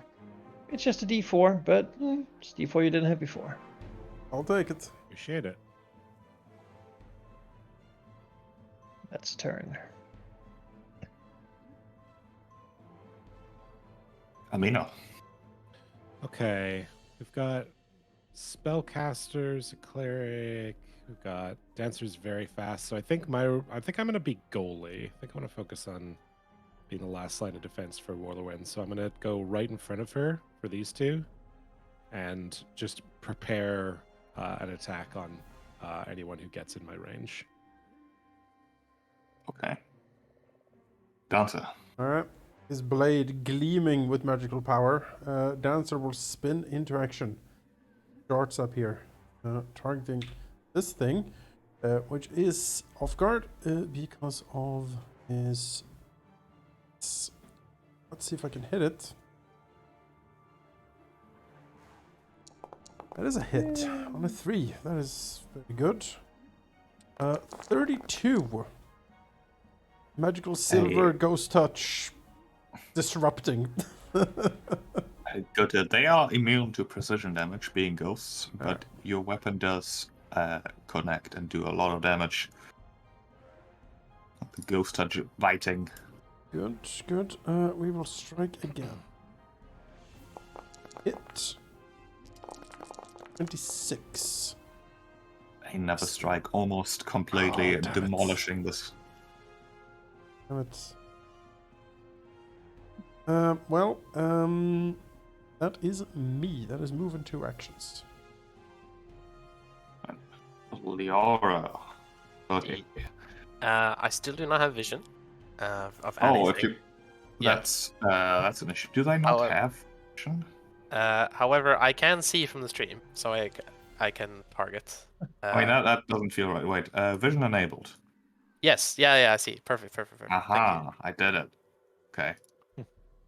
[SPEAKER 4] It's just a D4, but it's a D4 you didn't have before.
[SPEAKER 2] I'll take it.
[SPEAKER 3] Appreciate it.
[SPEAKER 4] That's turn.
[SPEAKER 1] Amina.
[SPEAKER 3] Okay, we've got spellcasters, a cleric. We've got dancers very fast. So I think I'm gonna be goalie. I think I want to focus on being the last line of defense for Warlorwind. So I'm gonna go right in front of her for these two, and just prepare an attack on anyone who gets in my range.
[SPEAKER 1] Okay. Dancer.
[SPEAKER 2] Alright. His blade gleaming with magical power. Dancer will spin into action. Darts up here. Targeting this thing, which is off guard because of his... Let's see if I can hit it. That is a hit on a 3. That is very good. 32. Magical silver ghost touch. Disrupting.
[SPEAKER 1] Good. They are immune to precision damage, being ghosts, but your weapon does connect and do a lot of damage. The ghost touch biting.
[SPEAKER 2] Good, good. We will strike again. Hit. 26.
[SPEAKER 1] They never strike, almost completely
[SPEAKER 2] damn it.
[SPEAKER 1] demolishing this.
[SPEAKER 2] Damn it. That is me. That is moving 2 actions.
[SPEAKER 1] Liara. Okay.
[SPEAKER 5] I still do not have vision of anything.
[SPEAKER 1] Oh, if you...
[SPEAKER 5] Yeah.
[SPEAKER 1] That's an issue. Do they not
[SPEAKER 5] Oh,
[SPEAKER 1] have vision?
[SPEAKER 5] However, I can see from the stream, so I can target.
[SPEAKER 1] I mean, that doesn't feel right. Wait, vision enabled.
[SPEAKER 5] Yes, yeah, I see. Perfect. Thank you.
[SPEAKER 1] Aha, I did it. Okay.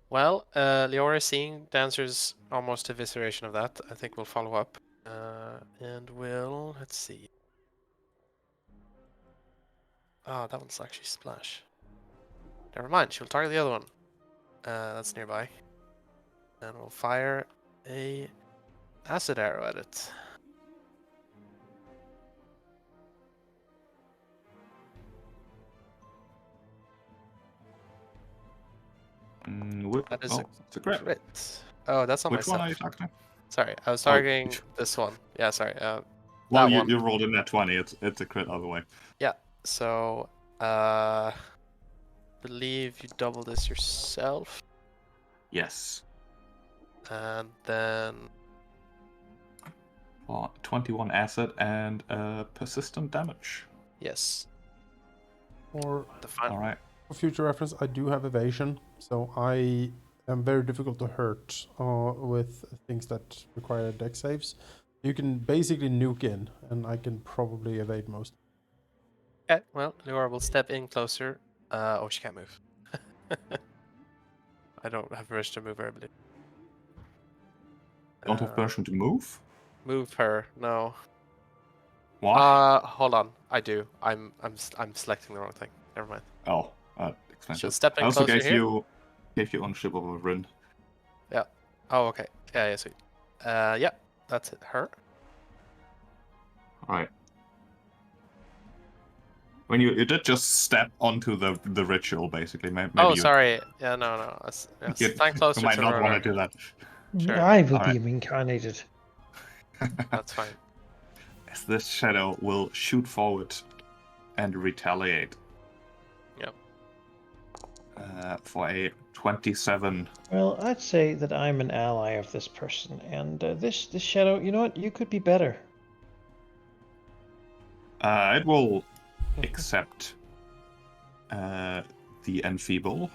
[SPEAKER 5] Well, Leora seeing Dancer's almost evisceration of that, I think we'll follow up. And we'll... Let's see. Oh, that one's actually Splash. Never mind, she'll target the other one. That's nearby. And we'll fire a acid arrow at it. That is
[SPEAKER 1] it's a crit.
[SPEAKER 5] crit. Oh, that's not
[SPEAKER 1] Which
[SPEAKER 5] myself.
[SPEAKER 1] one are you talking?
[SPEAKER 5] Sorry, I was targeting this one. Yeah, sorry.
[SPEAKER 1] Well,
[SPEAKER 5] that
[SPEAKER 1] you,
[SPEAKER 5] one.
[SPEAKER 1] you rolled in that 20. It's a crit other way.
[SPEAKER 5] Yeah. So, believe you double this yourself,
[SPEAKER 1] Yes.
[SPEAKER 5] and then
[SPEAKER 1] 21 acid and persistent damage.
[SPEAKER 5] yes.
[SPEAKER 2] For
[SPEAKER 5] The final.
[SPEAKER 1] All right.
[SPEAKER 2] future reference, I do have evasion, so I am very difficult to hurt with things that require dex saves. You can basically nuke in, and I can probably evade most.
[SPEAKER 5] Okay. Well, Leora will step in closer. Oh, she can't move. I don't have permission to move her, I believe.
[SPEAKER 1] Don't have permission to move?
[SPEAKER 5] Move her. No.
[SPEAKER 1] Why?
[SPEAKER 5] Hold on. I do. I'm selecting the wrong thing. Never mind.
[SPEAKER 1] Oh, expensive.
[SPEAKER 5] She'll step in
[SPEAKER 1] I also
[SPEAKER 5] closer
[SPEAKER 1] gave
[SPEAKER 5] here.
[SPEAKER 1] you ownership over Rin.
[SPEAKER 5] Yeah. Oh, okay. Yeah, sweet. Yeah, that's it. Her.
[SPEAKER 1] All right. When you did just step onto the ritual, basically. Maybe
[SPEAKER 5] Oh, sorry. Yeah, no. Yes, stand closer
[SPEAKER 1] you might
[SPEAKER 5] to
[SPEAKER 1] not
[SPEAKER 5] her.
[SPEAKER 1] want to do that.
[SPEAKER 5] Sure.
[SPEAKER 4] I will
[SPEAKER 1] Alright.
[SPEAKER 4] be incarnated.
[SPEAKER 5] That's fine.
[SPEAKER 1] As this shadow will shoot forward and retaliate.
[SPEAKER 5] Yep.
[SPEAKER 1] For a 27.
[SPEAKER 4] Well, I'd say that I'm an ally of this person, and this shadow. You know what? You could be better.
[SPEAKER 1] It will accept the enfeeble.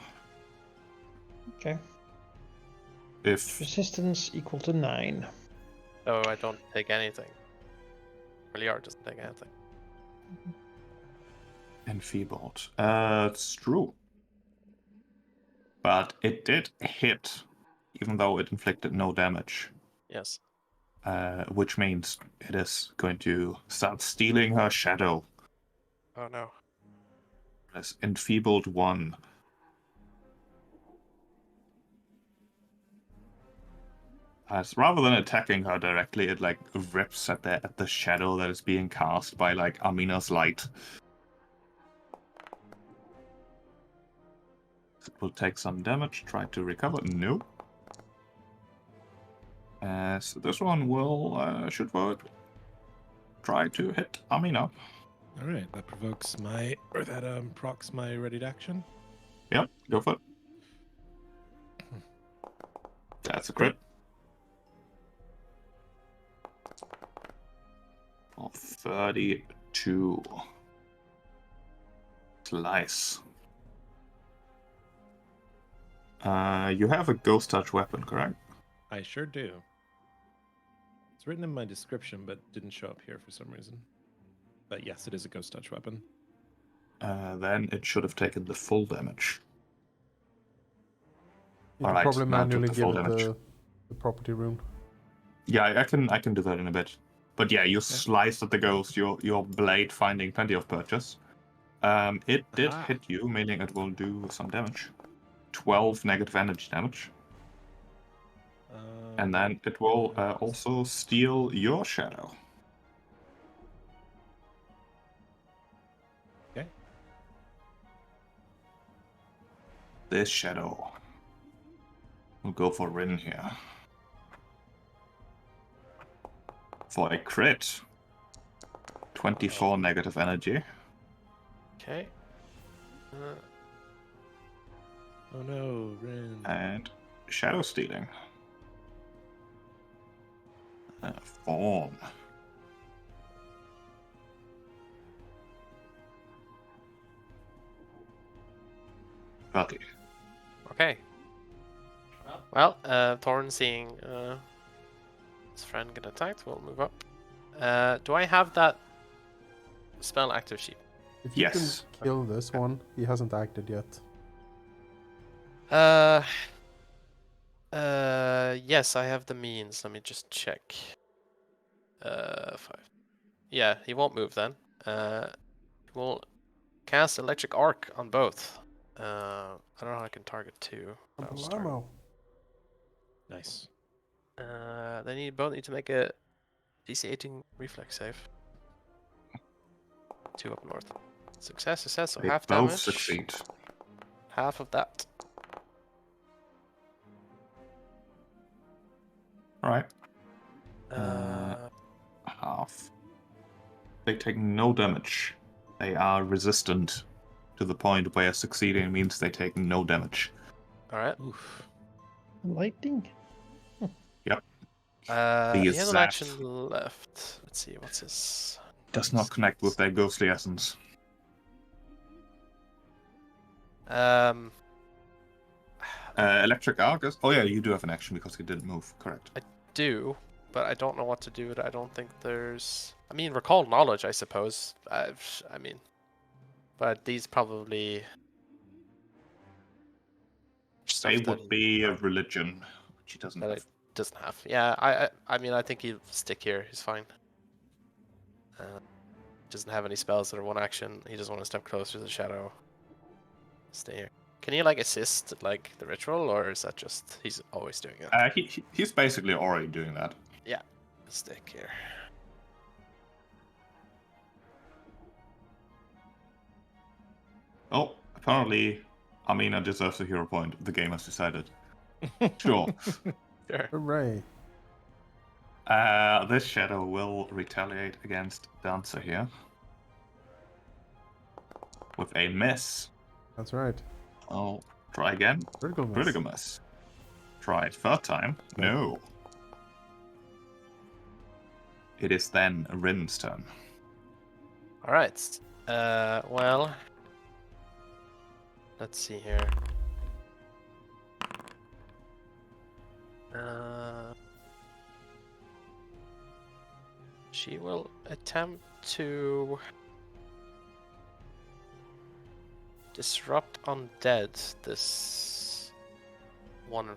[SPEAKER 4] Okay.
[SPEAKER 1] If
[SPEAKER 4] Resistance equal to 9.
[SPEAKER 5] So I don't take anything. Liara doesn't take anything.
[SPEAKER 1] enfeebled. It's true. But it did hit, even though it inflicted no damage.
[SPEAKER 5] Yes.
[SPEAKER 1] Which means it is going to start stealing her shadow.
[SPEAKER 5] Oh no.
[SPEAKER 1] As enfeebled one. As rather than attacking her directly, it like rips at the shadow that is being cast by like Amina's light. It will take some damage. Try to recover. No. So this one will should work. Try to hit Amina.
[SPEAKER 3] All right, that provokes my, or that procs my ready to action.
[SPEAKER 1] Yep, go for it. That's a crit. Of 32. Slice. You have a ghost touch weapon, correct?
[SPEAKER 3] I sure do. It's written in my description, but didn't show up here for some reason. But yes, it is a ghost touch weapon.
[SPEAKER 1] Then it should have taken the full damage.
[SPEAKER 2] You
[SPEAKER 1] All
[SPEAKER 2] can
[SPEAKER 1] right,
[SPEAKER 2] probably
[SPEAKER 1] now it took
[SPEAKER 2] manually
[SPEAKER 1] the
[SPEAKER 2] give
[SPEAKER 1] full
[SPEAKER 2] it
[SPEAKER 1] damage.
[SPEAKER 2] the property rune.
[SPEAKER 1] Yeah, I can do that in a bit. But yeah, you sliced at the ghost, your blade finding plenty of purchase. It did
[SPEAKER 3] Aha.
[SPEAKER 1] hit you, meaning it will do some damage. 12 negative energy damage. And then it will also steal your shadow.
[SPEAKER 3] Okay.
[SPEAKER 1] This shadow. We'll go for Rin here. For a crit. 24 negative energy.
[SPEAKER 5] Okay.
[SPEAKER 3] Oh no, Rin.
[SPEAKER 1] And shadow stealing. Fawn. Okay.
[SPEAKER 5] Okay. Well, Thorn seeing his friend get attacked will move up. Do I have that spell active sheet?
[SPEAKER 2] If you
[SPEAKER 1] Yes.
[SPEAKER 2] can kill this one, he hasn't acted yet.
[SPEAKER 5] Yes, I have the means. Let me just check. 5. Yeah, he won't move then. We'll cast electric arc on both. I don't know how I can target 2. I'll just target.
[SPEAKER 2] Blammo.
[SPEAKER 3] Nice.
[SPEAKER 5] They both need to make a DC 18 reflex save. 2 up north. Success, so
[SPEAKER 1] They
[SPEAKER 5] half
[SPEAKER 1] both
[SPEAKER 5] damage.
[SPEAKER 1] succeed.
[SPEAKER 5] Half of that.
[SPEAKER 1] Alright.
[SPEAKER 5] Uh,
[SPEAKER 1] Half. They take no damage. They are resistant to the point where succeeding means they take no damage.
[SPEAKER 5] Alright.
[SPEAKER 3] Oof.
[SPEAKER 4] Lightning?
[SPEAKER 1] Yep.
[SPEAKER 5] He
[SPEAKER 1] The
[SPEAKER 5] has an
[SPEAKER 1] zap
[SPEAKER 5] action left. Let's see, what's his...
[SPEAKER 1] does not connect with their ghostly essence. Electric arc is... Oh yeah, you do have an action because he didn't move. Correct.
[SPEAKER 5] I do, but I don't know what to do with it. I don't think there's... I mean, recall knowledge, I suppose. I mean... But these probably...
[SPEAKER 1] They
[SPEAKER 5] stuff that
[SPEAKER 1] would be a religion, which he doesn't
[SPEAKER 5] that
[SPEAKER 1] have.
[SPEAKER 5] it doesn't have. Yeah, I mean, I think he'll stick here. He's fine. Doesn't have any spells that are one action. He doesn't want to step closer to the shadow. Stay here. Can he like assist like the ritual, or is that just he's always doing it?
[SPEAKER 1] He's basically already doing that.
[SPEAKER 5] Yeah, stick here.
[SPEAKER 1] Oh, apparently Amina deserves a hero point. The game has decided. Sure.
[SPEAKER 5] Sure.
[SPEAKER 2] Hooray.
[SPEAKER 1] This shadow will retaliate against Dancer here. With a miss.
[SPEAKER 2] That's right.
[SPEAKER 1] Oh, try again.
[SPEAKER 2] Critical miss.
[SPEAKER 1] Critical miss. Try it third time. No. It is then Rin's turn.
[SPEAKER 5] All right. Well, let's see here. She will attempt to disrupt undead this 1 and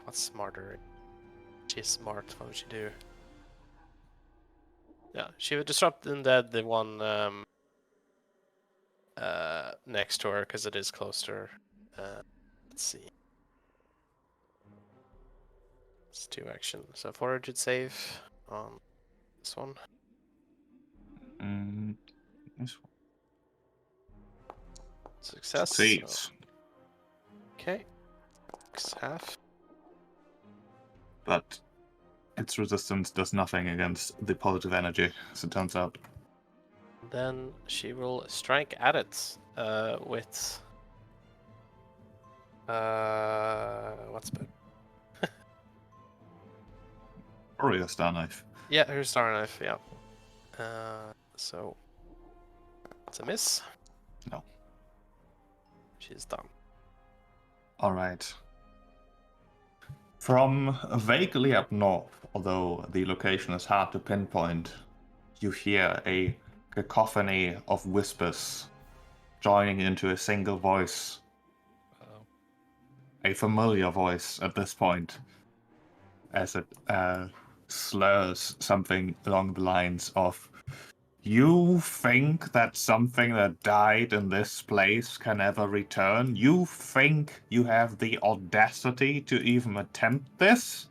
[SPEAKER 5] what's smarter? She's smart. What would she do? Yeah, she would disrupt undead, the one next to her, because it is closer. Let's see. It's 2 action. So fortitude save on this one.
[SPEAKER 1] This one
[SPEAKER 5] Success.
[SPEAKER 1] succeeds.
[SPEAKER 5] Okay. It's half.
[SPEAKER 1] But its resistance does nothing against the positive energy, as it turns out.
[SPEAKER 5] Then she will strike at it with what's better?
[SPEAKER 1] Or a star knife.
[SPEAKER 5] Yeah, her star knife. Yeah. So it's a miss.
[SPEAKER 1] No.
[SPEAKER 5] She's done.
[SPEAKER 1] Alright. From vaguely up north, although the location is hard to pinpoint, you hear a cacophony of whispers joining into a single voice.
[SPEAKER 3] Uh-oh.
[SPEAKER 1] A familiar voice at this point, as it slurs something along the lines of, "You think that something that died in this place can ever return? You think you have the audacity to even attempt this?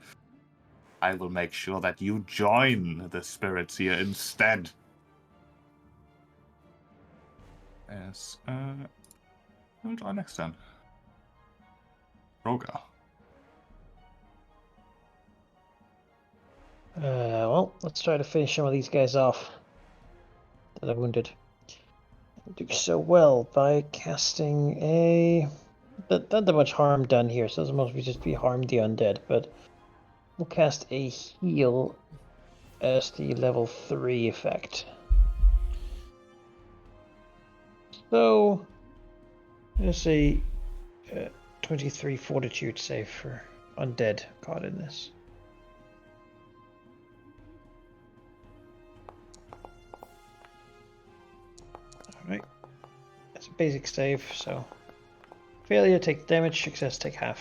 [SPEAKER 1] I will make sure that you join the spirits here instead." Yes, we'll try next time. Rogar.
[SPEAKER 4] Well, let's try to finish some of these guys off that are wounded. I'll do so well by casting a. Not that much harm done here, so it's mostly just be harm the undead, but we'll cast a heal as the level 3 effect. So, there's a 23 fortitude save for undead caught in this. Alright. That's a basic save, so failure take damage, success take half.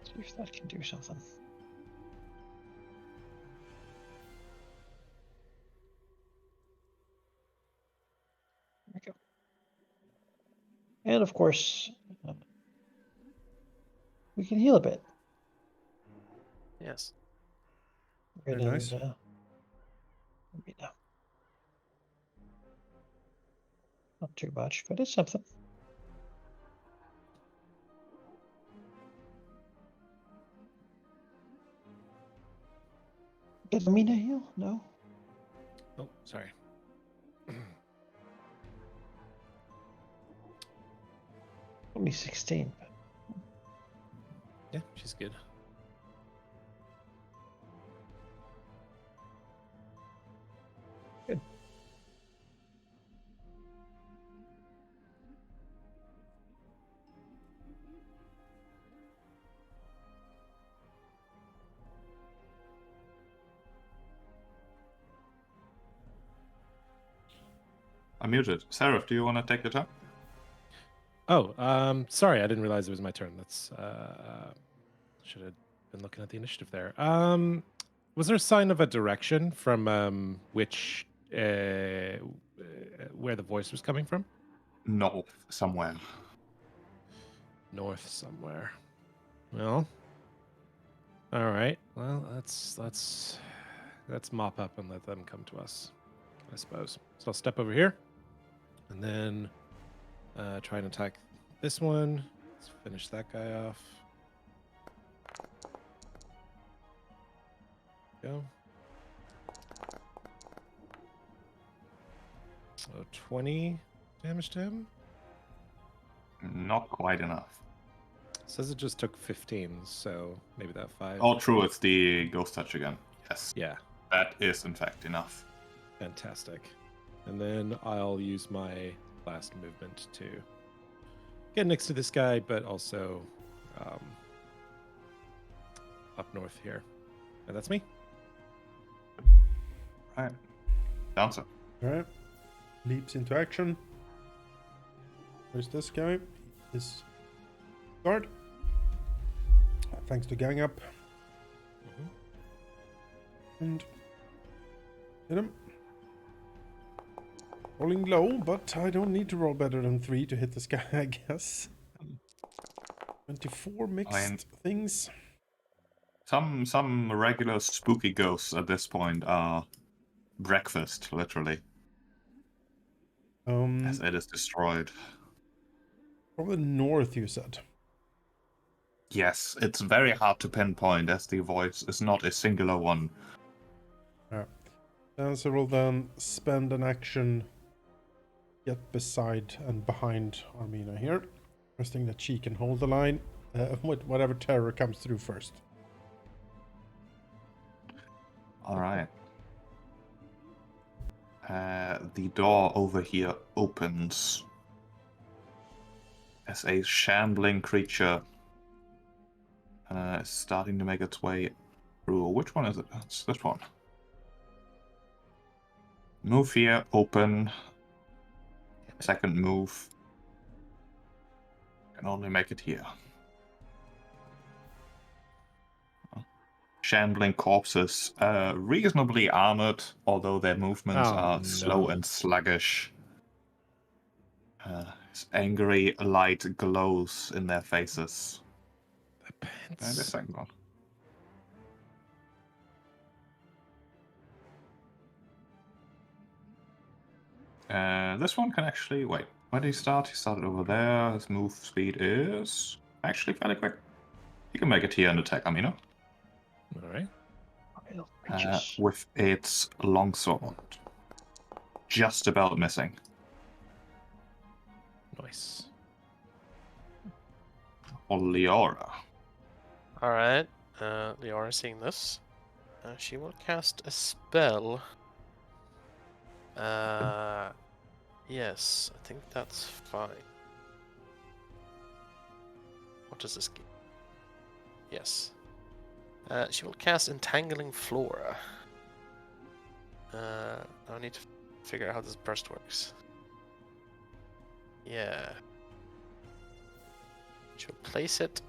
[SPEAKER 4] See if that can do something. There we go. And of course, we can heal a bit.
[SPEAKER 5] Yes.
[SPEAKER 2] Very nice.
[SPEAKER 4] Maybe no. Not too much, but it's something. Did Amina heal? No.
[SPEAKER 3] Oh, sorry.
[SPEAKER 4] Only 16. But
[SPEAKER 3] Yeah, she's good.
[SPEAKER 4] good.
[SPEAKER 1] I'm muted. Seraph, do you want to take the turn?
[SPEAKER 3] Oh, sorry, I didn't realize it was my turn. That's should have been looking at the initiative there. Was there a sign of a direction from which where the voice was coming from?
[SPEAKER 1] North, somewhere.
[SPEAKER 3] North somewhere. Well, all right. Well, let's mop up and let them come to us, I suppose. So I'll step over here, and then try and attack this one. Let's finish that guy off. Go. So 20 damage to him.
[SPEAKER 1] Not quite enough.
[SPEAKER 3] Says it just took 15, so maybe that 5.
[SPEAKER 1] Oh, true, it's the ghost touch again. Yes.
[SPEAKER 3] Yeah,
[SPEAKER 1] That is, in fact, enough.
[SPEAKER 3] fantastic. And then I'll use my last movement to get next to this guy, but also up north here. And that's me.
[SPEAKER 1] Dancer.
[SPEAKER 2] Alright. Leaps into action. Where's this guy? This guard. Thanks to gang up. And hit him. Rolling low, but I don't need to roll better than 3 to hit this guy, I guess. 24 mixed things.
[SPEAKER 1] Some regular spooky ghosts at this point are breakfast, literally, as it is destroyed.
[SPEAKER 2] From the north, you said.
[SPEAKER 1] Yes, it's very hard to pinpoint as the voice is not a singular one.
[SPEAKER 2] Dancer will then spend an action, get beside and behind Armina here, trusting that she can hold the line with whatever terror comes through first.
[SPEAKER 1] Alright. The door over here opens as a shambling creature is starting to make its way through. Which one is it? It's this one. Move here, open. Second move. Can only make it here. Shambling corpses, reasonably armored, although their movements are slow and sluggish. Angry light glows in their faces.
[SPEAKER 3] The pants.
[SPEAKER 1] And the second one. This one can actually wait. Where did he start? He started over there. His move speed is actually fairly quick. He can make it here and attack Amino.
[SPEAKER 3] Alright.
[SPEAKER 1] With its longsword. Just about missing.
[SPEAKER 3] Nice.
[SPEAKER 1] Or Leora.
[SPEAKER 5] Alright. Leora seeing this. She will cast a spell. Yes, I think that's fine. What does this give? Yes. She will cast Entangling Flora. I need to figure out how this burst works. Yeah. She'll place it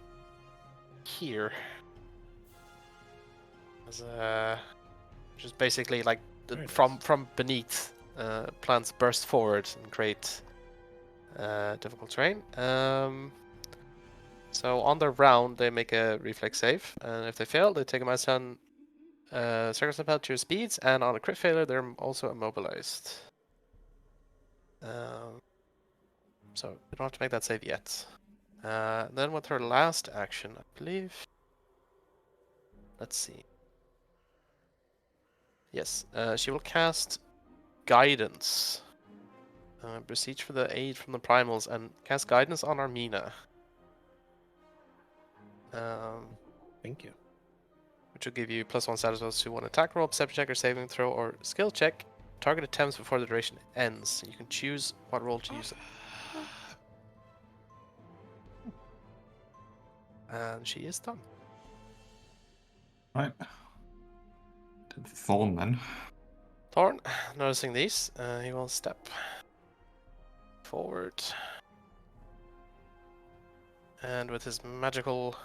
[SPEAKER 5] here. As a... Just basically like from beneath. Plants burst forward and create difficult terrain. So on their round, they make a reflex save, and if they fail, they take a -10 circumstance penalty to your speeds, and on a crit failure, they're also immobilized. So you don't have to make that save yet. Then with her last action, I believe. Let's see. Yes, she will cast Guidance. Beseech for the aid from the primals and cast Guidance on Armina.
[SPEAKER 3] Thank you.
[SPEAKER 5] Which will give you +1 status bonus to one attack roll, perception check, or saving throw, or skill check. Target attempts before the duration ends. You can choose what roll to use it. And she is done.
[SPEAKER 1] Right. Thorn then.
[SPEAKER 5] Thorn, noticing these, he will step forward. And with his magical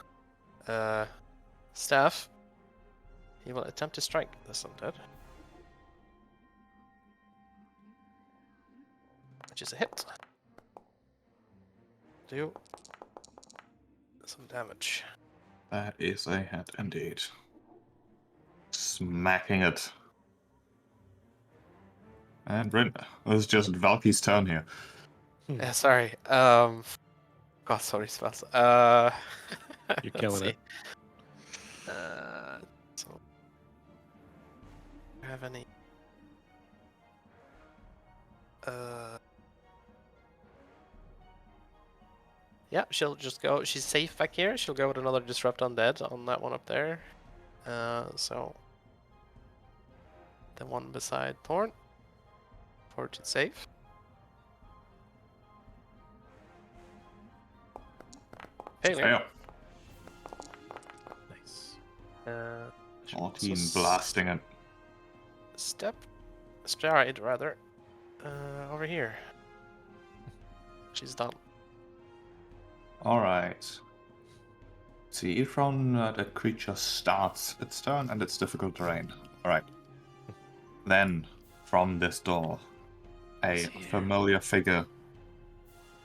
[SPEAKER 5] staff, he will attempt to strike this undead. Which is a hit. Do some damage.
[SPEAKER 1] That is a hit indeed. Smacking it. And it's just Valky's turn here.
[SPEAKER 5] Yeah, sorry. God, sorry, spells. You're
[SPEAKER 3] killing it.
[SPEAKER 5] So, do you have any? Yeah, she'll just go. She's safe back here. She'll go with another Disrupt Undead on that one up there. So the one beside Thorn. Fortune safe. Failure.
[SPEAKER 3] Nice.
[SPEAKER 1] 14 blasting it.
[SPEAKER 5] Stride rather. Over here. She's done.
[SPEAKER 1] All right. See, each round that creature starts its turn and it's difficult terrain. All right. Then, from this door, a
[SPEAKER 3] It's here.
[SPEAKER 1] familiar figure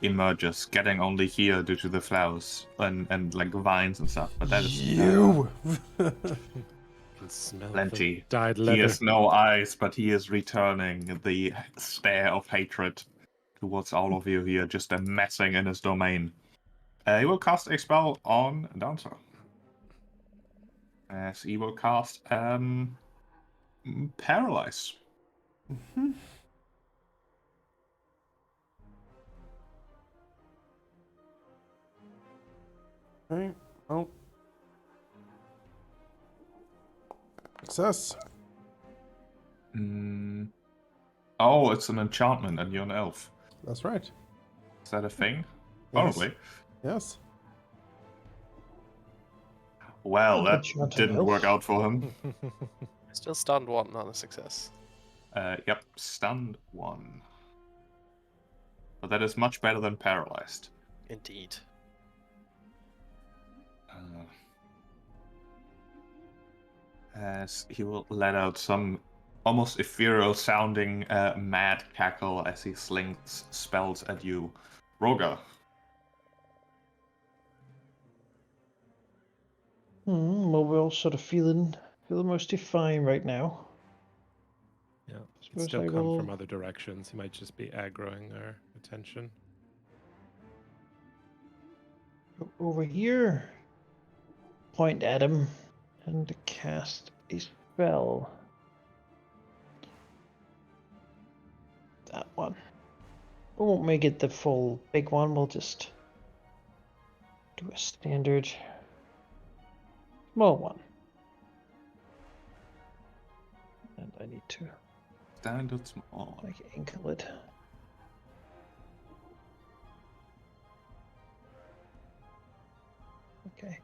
[SPEAKER 1] emerges, getting only here due to the flowers and like vines and stuff. But that is
[SPEAKER 2] You!
[SPEAKER 3] Can smell
[SPEAKER 1] plenty.
[SPEAKER 3] the dyed
[SPEAKER 1] He
[SPEAKER 3] leather.
[SPEAKER 1] has no eyes, but he is returning the stare of hatred towards all of you here, just amassing in his domain. He will cast a spell on Dancer. As he will cast Paralyze.
[SPEAKER 2] Okay, well. Success.
[SPEAKER 1] Oh, it's an enchantment and you're an elf.
[SPEAKER 2] That's right.
[SPEAKER 1] Is that a thing?
[SPEAKER 2] Yes.
[SPEAKER 1] Probably.
[SPEAKER 2] Yes.
[SPEAKER 1] Well, that
[SPEAKER 4] Enchant an
[SPEAKER 1] didn't
[SPEAKER 4] elf?
[SPEAKER 1] work out for him.
[SPEAKER 5] Still stunned one, not a success.
[SPEAKER 1] Yep, stunned 1. But that is much better than paralyzed.
[SPEAKER 5] Indeed.
[SPEAKER 1] As he will let out some almost ethereal sounding mad cackle as he slings spells at you. Rogar.
[SPEAKER 4] Well, we're all sort of feeling mostly fine right now.
[SPEAKER 3] Yeah, could
[SPEAKER 4] Suppose
[SPEAKER 3] still
[SPEAKER 4] I
[SPEAKER 3] come
[SPEAKER 4] will
[SPEAKER 3] from other directions. He might just be aggroing our attention.
[SPEAKER 4] go over here, point at him, and cast a spell. That one. We won't make it the full big one. We'll just do a standard small one. And I need to
[SPEAKER 1] Standard small.
[SPEAKER 4] like ankle it. Okay.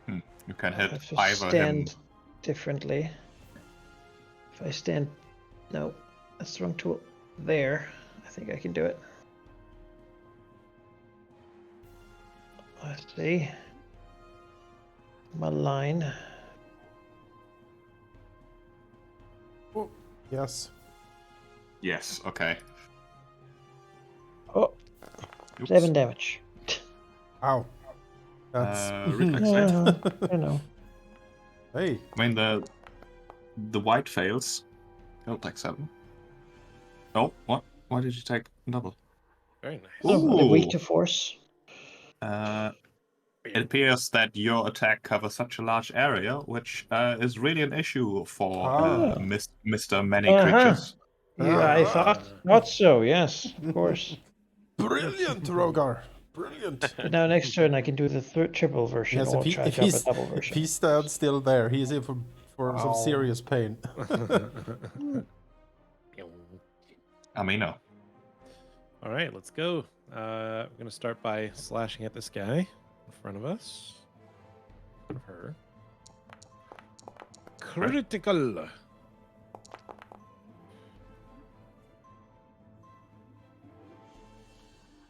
[SPEAKER 1] You can
[SPEAKER 4] I
[SPEAKER 1] hit
[SPEAKER 4] have to
[SPEAKER 1] either him.
[SPEAKER 4] stand differently. If I stand, no, that's the wrong tool. There, I think I can do it. Let's see. My line.
[SPEAKER 2] Oh, yes.
[SPEAKER 1] Yes, okay.
[SPEAKER 4] Oh,
[SPEAKER 1] Oops.
[SPEAKER 4] 7 damage.
[SPEAKER 2] Ow. That's.
[SPEAKER 1] Reflex save.
[SPEAKER 4] I know.
[SPEAKER 2] Hey.
[SPEAKER 1] I mean, the white fails. He'll take 7. Oh, what? Why did you take double?
[SPEAKER 3] Very nice.
[SPEAKER 4] Oh, are they weak
[SPEAKER 1] Ooh.
[SPEAKER 4] to force?
[SPEAKER 1] It appears that your attack covers such a large area, which is really an issue for Mr. Many Creatures.
[SPEAKER 4] Yeah, I thought so. Yes, of course.
[SPEAKER 2] Brilliant, Rogar. Brilliant.
[SPEAKER 4] But now next turn I can do the triple version,
[SPEAKER 2] Yes,
[SPEAKER 4] or try to drop a double
[SPEAKER 2] if
[SPEAKER 4] version.
[SPEAKER 2] he stands still there, he's in for some serious pain.
[SPEAKER 1] Amino.
[SPEAKER 3] All right, let's go. We're going to start by slashing at this guy in front of us. In front of her. Critical.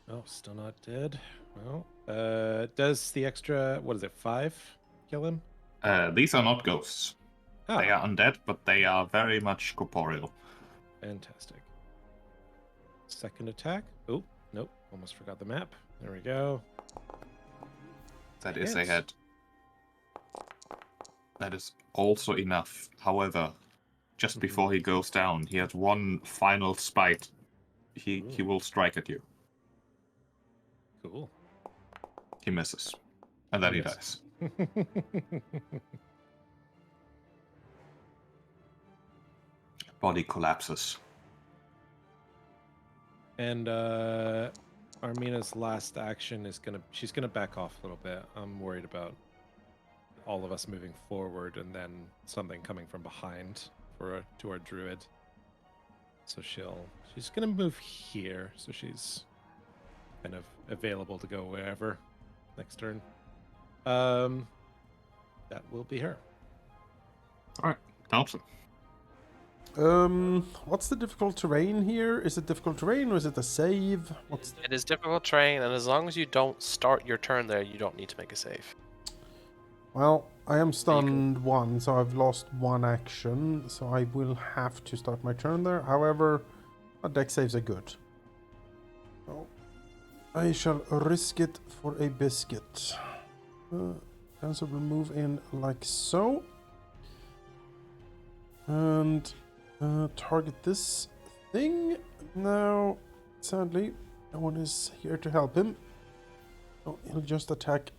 [SPEAKER 3] Oh, still not dead. Well, does the extra, what is it, 5 kill him?
[SPEAKER 1] These are not ghosts.
[SPEAKER 3] Ah,
[SPEAKER 1] They are undead, but they are very much corporeal.
[SPEAKER 3] fantastic. Second attack. Oh, nope. Almost forgot the map. There we go.
[SPEAKER 1] That is a
[SPEAKER 3] Hits.
[SPEAKER 1] head. That is also enough. However, just before he goes down, he has one final spite. He will strike at you.
[SPEAKER 3] Cool.
[SPEAKER 1] He misses. And then he dies. Body collapses.
[SPEAKER 3] And Armina's last action is she's gonna back off a little bit. I'm worried about all of us moving forward and then something coming from behind to our druid. So she's gonna move here, so she's kind of available to go wherever next turn. That will be her.
[SPEAKER 1] Alright, Thompson.
[SPEAKER 2] What's the difficult terrain here? Is it difficult terrain or is it a save?
[SPEAKER 5] It is difficult terrain, and as long as you don't start your turn there, you don't need to make a save.
[SPEAKER 2] Well, I am
[SPEAKER 5] you can-
[SPEAKER 2] stunned 1, so I've lost 1 action, so I will have to start my turn there. However, my deck saves are good. So I shall risk it for a biscuit. Dancer will move in like so. And target this thing. Now, sadly, no one is here to help him. So he'll just attack.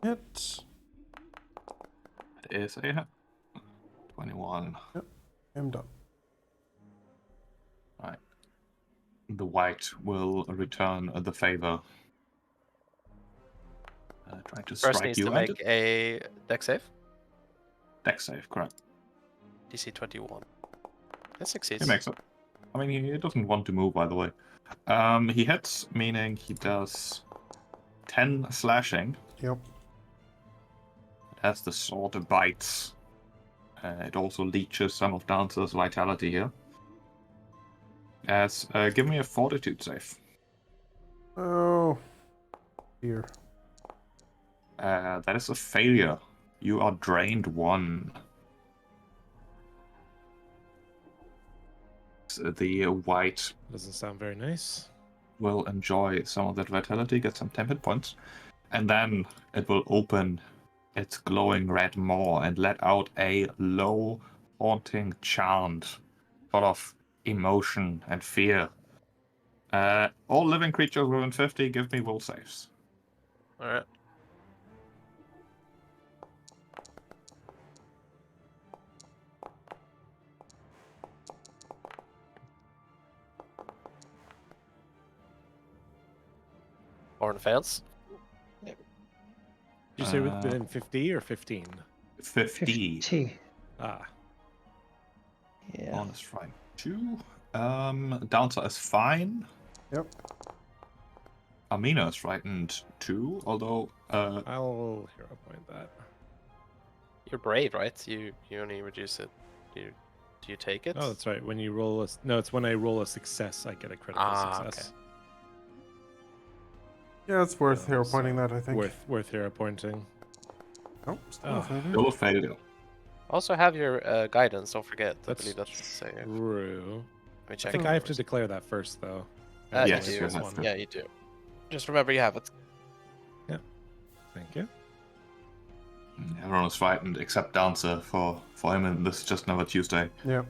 [SPEAKER 2] Hit.
[SPEAKER 1] It is a hit. 21.
[SPEAKER 2] I'm done.
[SPEAKER 1] Right. The white will return the favor. Trying to
[SPEAKER 5] First
[SPEAKER 1] strike
[SPEAKER 5] needs
[SPEAKER 1] you
[SPEAKER 5] to
[SPEAKER 1] and
[SPEAKER 5] make a deck save.
[SPEAKER 1] deck save, correct.
[SPEAKER 5] DC 21. That
[SPEAKER 1] He
[SPEAKER 5] succeeds.
[SPEAKER 1] makes it. I mean, he doesn't want to move, by the way. He hits, meaning he does 10 slashing.
[SPEAKER 2] Yep.
[SPEAKER 1] It has the sword of bites. It also leeches some of Dancer's vitality here. Give me a fortitude save.
[SPEAKER 2] Oh, dear.
[SPEAKER 1] That is a failure. You are drained 1. The white
[SPEAKER 3] Doesn't sound very nice.
[SPEAKER 1] will enjoy some of that vitality, get some tempered points, and then it will open its glowing red maw and let out a low, haunting chant, full of emotion and fear. All living creatures within 50, give me will saves.
[SPEAKER 5] Alright. Orn fails.
[SPEAKER 3] Did you say within 50 or 15?
[SPEAKER 1] 50.
[SPEAKER 4] 50.
[SPEAKER 3] Ah.
[SPEAKER 4] Yeah.
[SPEAKER 1] On is frightened 2. Dancer is fine.
[SPEAKER 2] Yep.
[SPEAKER 1] Amina is frightened 2, although
[SPEAKER 3] I'll hero point that.
[SPEAKER 5] You're brave, right? You only reduce it. Do you take it?
[SPEAKER 3] Oh, that's right. When you roll a... No, it's when I roll a success, I get a critical success.
[SPEAKER 5] Okay.
[SPEAKER 2] Yeah, it's worth
[SPEAKER 3] So-
[SPEAKER 2] hero pointing that, I think.
[SPEAKER 3] Worth hero pointing.
[SPEAKER 2] Oh, still
[SPEAKER 3] Ah.
[SPEAKER 2] a failure.
[SPEAKER 1] still a failure.
[SPEAKER 5] Also have your guidance, don't forget. I
[SPEAKER 3] That's
[SPEAKER 5] believe that's the save.
[SPEAKER 3] true.
[SPEAKER 5] Let me
[SPEAKER 3] I
[SPEAKER 5] check.
[SPEAKER 3] think
[SPEAKER 5] it
[SPEAKER 3] I have to
[SPEAKER 5] first.
[SPEAKER 3] declare that first, though.
[SPEAKER 5] You
[SPEAKER 1] Yes,
[SPEAKER 5] do.
[SPEAKER 1] you have to.
[SPEAKER 5] Yeah, you do. Just remember you have it.
[SPEAKER 3] Thank you.
[SPEAKER 1] Everyone is frightened except Dancer for him, and this is just another Tuesday.
[SPEAKER 2] Yeah.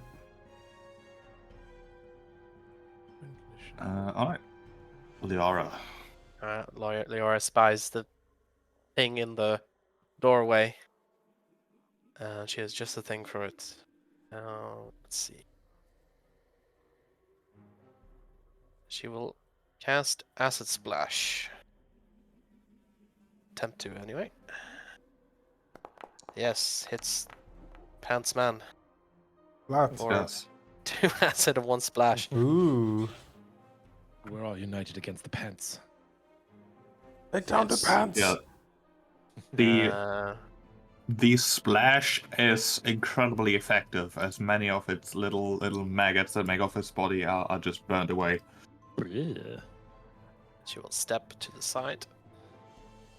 [SPEAKER 1] Alright. Liara.
[SPEAKER 5] Leora spies the thing in the doorway. She has just a thing for it. Let's see. She will cast Acid Splash. Attempt to, anyway. Yes, hits Pants Man.
[SPEAKER 2] Flat.
[SPEAKER 5] Or
[SPEAKER 1] Yes.
[SPEAKER 5] 2 acid and 1 splash.
[SPEAKER 2] Ooh.
[SPEAKER 3] We're all united against the pants.
[SPEAKER 2] Take down the
[SPEAKER 5] Yes.
[SPEAKER 2] pants.
[SPEAKER 1] Yeah. The splash is incredibly effective, as many of its little maggots that make off his body are just burned away.
[SPEAKER 5] She will step to the side.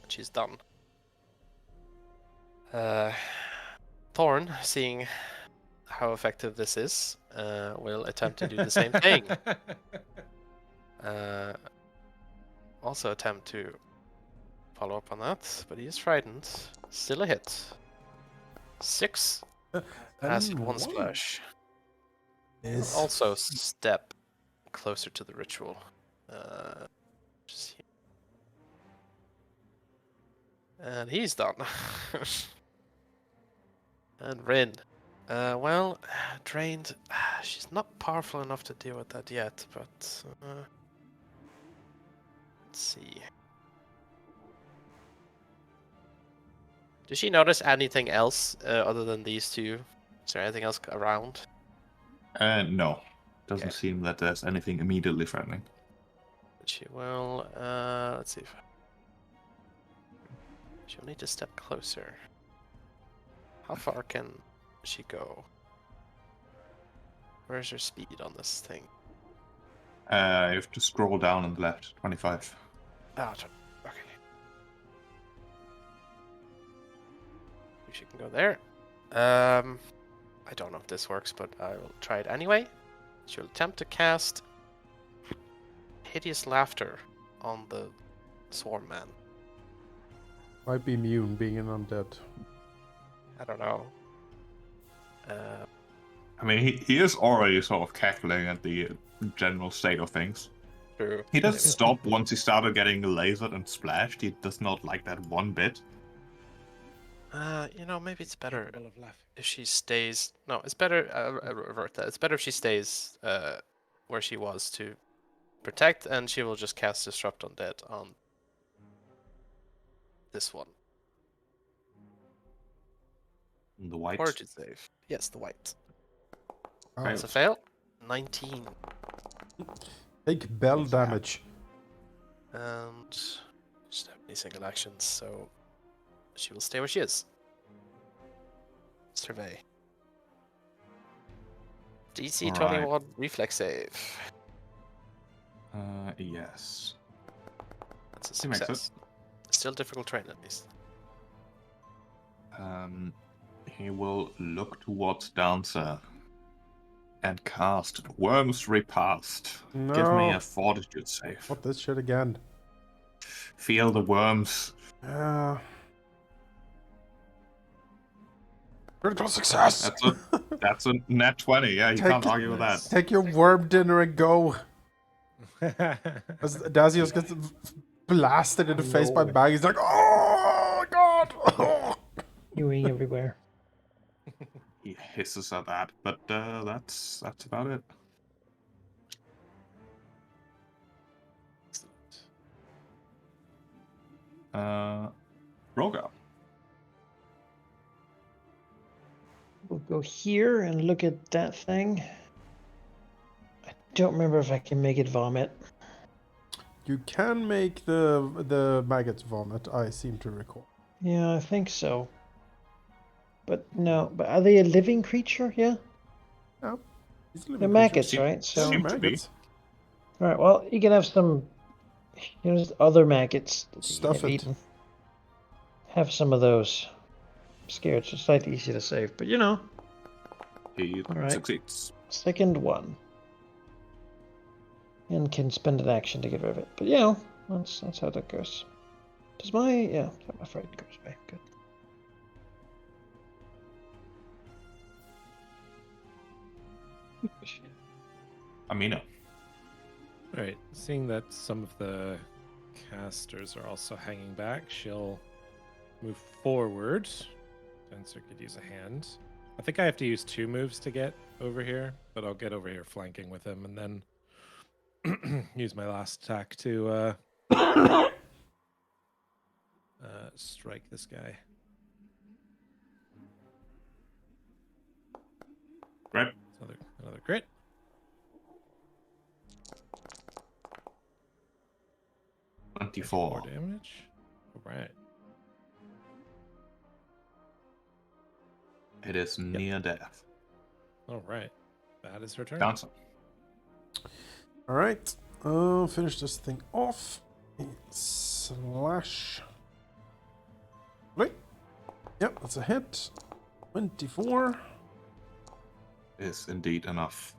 [SPEAKER 5] And she's done. Thorn, seeing how effective this is, will attempt to do the same thing. Also attempt to follow up on that, but he is frightened. Still a hit. 6 acid, 1 splash.
[SPEAKER 2] Yes.
[SPEAKER 5] Also step closer to the ritual. Just here. And he's done. And Rin. Well, drained. She's not powerful enough to deal with that yet, but let's see. Does she notice anything else other than these two? Is there anything else around?
[SPEAKER 1] No. Doesn't
[SPEAKER 5] Okay.
[SPEAKER 1] seem that there's anything immediately threatening.
[SPEAKER 5] She will. Let's see. She'll need to step closer. How far can she go? Where's her speed on this thing?
[SPEAKER 1] You have to scroll down on the left. 25.
[SPEAKER 5] Ah, okay. She can go there. I don't know if this works, but I will try it anyway. She'll attempt to cast Hideous Laughter on the Swarm Man.
[SPEAKER 2] Might be immune being an undead.
[SPEAKER 5] I don't know.
[SPEAKER 1] I mean, he is already sort of cackling at the general state of things.
[SPEAKER 5] True.
[SPEAKER 1] He does stop once he started getting lasered and splashed. He does not like that one bit.
[SPEAKER 5] Maybe it's better if she stays. No, it's better. I'll revert that. It's better if she stays where she was to protect, and she will just cast Disrupt Undead on this one.
[SPEAKER 1] The white.
[SPEAKER 5] Origin save. Yes, the white.
[SPEAKER 2] Oh,
[SPEAKER 5] That's a fail. 19.
[SPEAKER 2] take bell damage.
[SPEAKER 5] And she doesn't have any single actions, so she will stay where she is. Survey. DC
[SPEAKER 1] Right.
[SPEAKER 5] 21 reflex save.
[SPEAKER 1] Yes.
[SPEAKER 5] That's a
[SPEAKER 1] He makes it.
[SPEAKER 5] success. Still difficult terrain at least.
[SPEAKER 1] He will look towards Dancer and cast Worm's Repast. Give me
[SPEAKER 2] No.
[SPEAKER 1] a fortitude save.
[SPEAKER 2] What this shit again?
[SPEAKER 1] Feel the worms.
[SPEAKER 2] Critical success.
[SPEAKER 1] That's a nat 20. Yeah, you can't argue with that.
[SPEAKER 2] Take your worm dinner and go. As Dazios gets blasted in the face by Bag, he's like, oh my god!
[SPEAKER 4] Ewing everywhere.
[SPEAKER 1] He hisses at that, but that's about it. Rogar.
[SPEAKER 4] We'll go here and look at that thing. I don't remember if I can make it vomit.
[SPEAKER 2] You can make the maggots vomit, I seem to recall.
[SPEAKER 4] Yeah, I think so. But no, but are they a living creature? Yeah?
[SPEAKER 2] Yeah. He's a living
[SPEAKER 4] They're
[SPEAKER 2] creature.
[SPEAKER 4] maggots, right? So,
[SPEAKER 1] Seem to be.
[SPEAKER 2] Maggots.
[SPEAKER 4] alright, well, you can have some, just other maggots that you
[SPEAKER 2] Stuff
[SPEAKER 4] have
[SPEAKER 2] it.
[SPEAKER 4] eaten. Have some of those. I'm scared, it's slightly easy to save, but
[SPEAKER 1] He
[SPEAKER 4] Alright.
[SPEAKER 1] succeeds.
[SPEAKER 4] Second one. And can spend an action to get rid of it. But that's how that goes. Does my friend goes away. Good.
[SPEAKER 1] Amina.
[SPEAKER 3] Alright, seeing that some of the casters are also hanging back, she'll move forward. Dancer could use a hand. I think I have to use 2 moves to get over here, but I'll get over here flanking with him and then use my last attack to strike this guy.
[SPEAKER 1] Right.
[SPEAKER 3] Another crit.
[SPEAKER 1] Twenty-four.
[SPEAKER 3] 4 damage. All right.
[SPEAKER 1] It is near death.
[SPEAKER 3] All right. That is her turn.
[SPEAKER 1] Dancer.
[SPEAKER 2] Alright. Finish this thing off. Slash. Wait. Yep, that's a hit. 24.
[SPEAKER 1] Is indeed enough.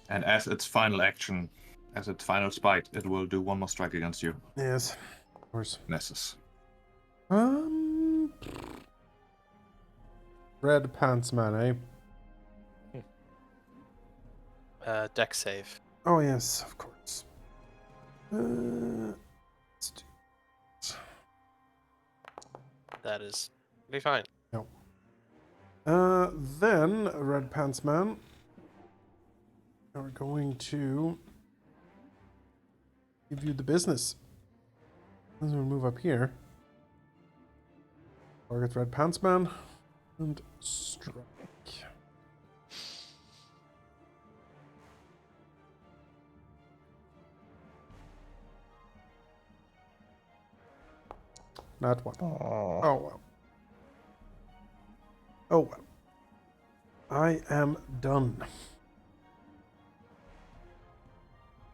[SPEAKER 1] And as its final action, as its final spite, it will do 1 more strike against you.
[SPEAKER 2] Yes. Of course.
[SPEAKER 1] Nessus.
[SPEAKER 2] Red pants man, eh?
[SPEAKER 5] Deck save.
[SPEAKER 2] Oh yes, of course. Let's do
[SPEAKER 5] That is be fine.
[SPEAKER 2] then Red Pants Man. We're going to give you the business. As we move up here. Target Red Pants Man and strike. Not one.
[SPEAKER 4] Oh.
[SPEAKER 2] Oh well. Oh well. I am done.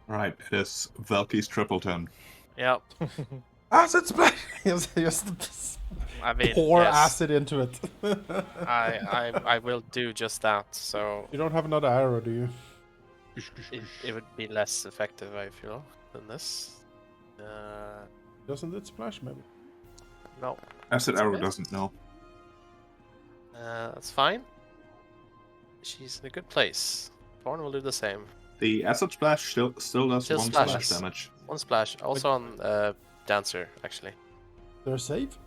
[SPEAKER 1] Right, it is Valky's triple turn.
[SPEAKER 5] Yep.
[SPEAKER 2] Acid splash! Just
[SPEAKER 5] I mean,
[SPEAKER 2] pour
[SPEAKER 5] yes,
[SPEAKER 2] acid into it.
[SPEAKER 5] I will do just that. So
[SPEAKER 2] You don't have another arrow, do you?
[SPEAKER 5] it would be less effective, I feel, than this.
[SPEAKER 2] Doesn't it splash, maybe?
[SPEAKER 5] No,
[SPEAKER 1] Acid
[SPEAKER 5] it's a
[SPEAKER 1] arrow
[SPEAKER 5] miss.
[SPEAKER 1] doesn't know.
[SPEAKER 5] That's fine. She's in a good place. Thorn will do the same.
[SPEAKER 1] The acid splash still does
[SPEAKER 5] Still
[SPEAKER 1] one splash
[SPEAKER 5] splashes.
[SPEAKER 1] damage.
[SPEAKER 5] One splash. Also on Dancer, actually.
[SPEAKER 2] They're safe?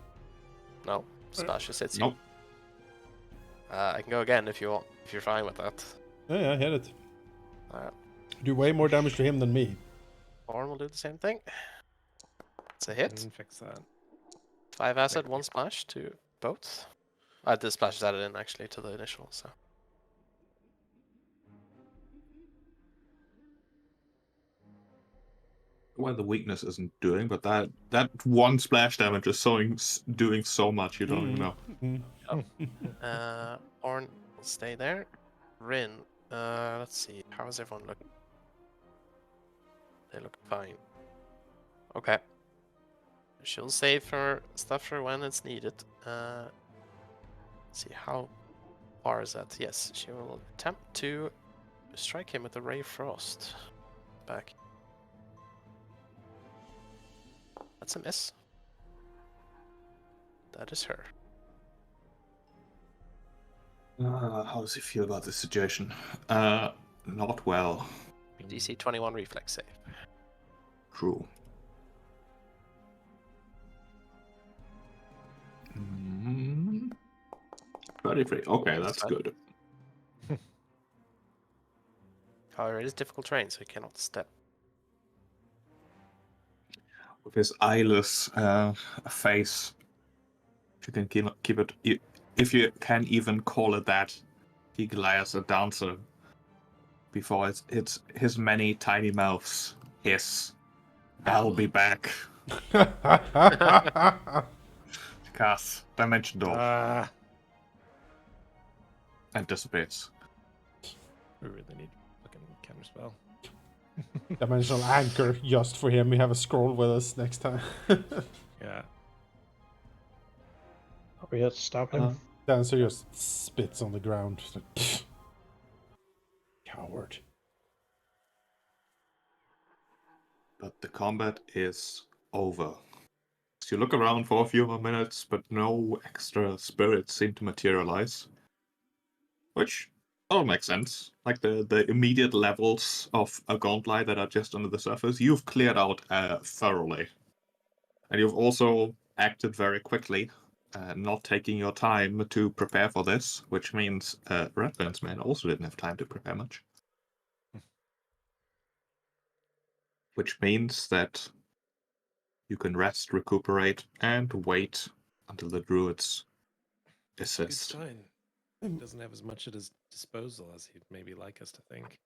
[SPEAKER 5] No, splashes hits you.
[SPEAKER 1] Nope.
[SPEAKER 5] I can go again if you want. If you're fine with that.
[SPEAKER 2] Yeah, hit it.
[SPEAKER 5] Alright.
[SPEAKER 2] Do way more damage to him than me.
[SPEAKER 5] Thorn will do the same thing. It's a hit.
[SPEAKER 3] Can fix that.
[SPEAKER 5] 5 acid, 1 splash to both. The splash is added in actually to the initial, so.
[SPEAKER 1] Well, the weakness isn't doing, but that one splash damage is doing so much you don't even know.
[SPEAKER 5] Orn will stay there. Rin, let's see. How is everyone looking? They look fine. Okay. She'll save her stuff for when it's needed. Let's see, how far is that? Yes, she will attempt to strike him with a Ray of Frost. Back. That's a miss. That is her.
[SPEAKER 1] How does he feel about this situation? Not well.
[SPEAKER 5] DC 21 reflex save.
[SPEAKER 1] True. 33. Okay, that's
[SPEAKER 5] fine.
[SPEAKER 1] good.
[SPEAKER 5] However, it is difficult terrain, so he cannot step.
[SPEAKER 1] With his eyeless face, if you can keep it, if you can even call it that, he glares at Dancer before it's his many tiny mouths hiss. I'll be back. Cast Dimension Door and dissipates.
[SPEAKER 3] We really need fucking counterspell.
[SPEAKER 2] Dimensional anchor just for him. We have a scroll with us next time.
[SPEAKER 3] Yeah.
[SPEAKER 4] Are we have to stop him?
[SPEAKER 2] Dancer just spits on the ground. It's like, pfft. Coward.
[SPEAKER 1] But the combat is over. So you look around for a few more minutes, but no extra spirits seem to materialize. Which all makes sense. Like the immediate levels of a gauntlet that are just under the surface, you've cleared out thoroughly. And you've also acted very quickly, not taking your time to prepare for this, which means Redburns man also didn't have time to prepare much. Which means that you can rest, recuperate, and wait until the druids
[SPEAKER 3] It's a good
[SPEAKER 1] assist.
[SPEAKER 3] sign. He doesn't have as much at his disposal as he'd maybe like us to think.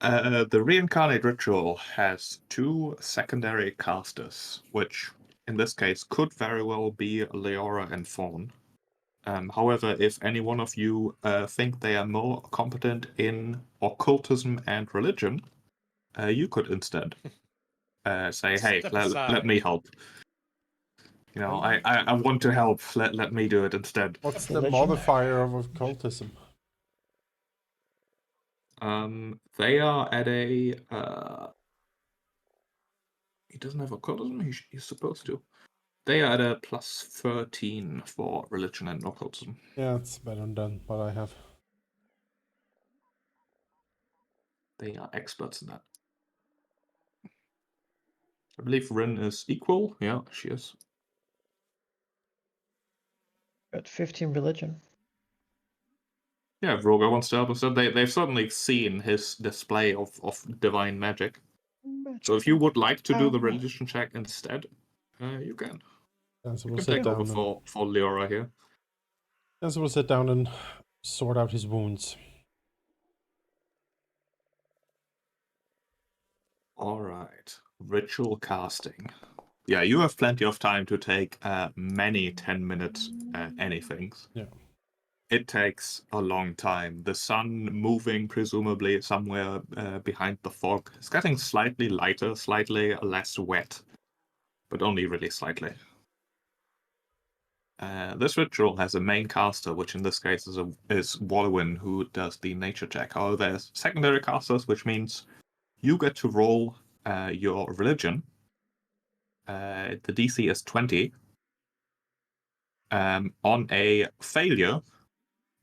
[SPEAKER 1] The reincarnate ritual has 2 secondary casters, which in this case could very well be Leora and Fawn. However, if any one of you think they are more competent in occultism and religion, you could instead say, hey,
[SPEAKER 3] Step
[SPEAKER 1] let
[SPEAKER 3] aside.
[SPEAKER 1] me help. You know, I want to help. Let me do it instead.
[SPEAKER 2] What's the
[SPEAKER 4] Religion?
[SPEAKER 2] modifier of occultism?
[SPEAKER 1] They are at a. He doesn't have occultism. He's supposed to. They are at a plus 13 for religion and occultism.
[SPEAKER 2] Yeah, it's better than what I have.
[SPEAKER 1] They are experts in that. I believe Rin is equal. Yeah, she is.
[SPEAKER 4] Got 15 religion.
[SPEAKER 1] Yeah, if Roger wants to help us, they've certainly seen his display of divine magic. So if you would like to do the religion check instead, you can.
[SPEAKER 2] Dancer
[SPEAKER 1] You
[SPEAKER 2] will
[SPEAKER 1] can
[SPEAKER 2] sit
[SPEAKER 1] take over
[SPEAKER 2] down
[SPEAKER 1] for Leora here.
[SPEAKER 2] Dancer will sit down and sort out his wounds.
[SPEAKER 1] All right. Ritual casting. Yeah, you have plenty of time to take many 10-minute anythings.
[SPEAKER 2] Yeah.
[SPEAKER 1] It takes a long time. The sun moving, presumably somewhere behind the fog. It's getting slightly lighter, slightly less wet, but only really slightly. This ritual has a main caster, which in this case is Wallowin, who does the nature check. However, there's secondary casters, which means you get to roll your religion. The DC is 20. On a failure,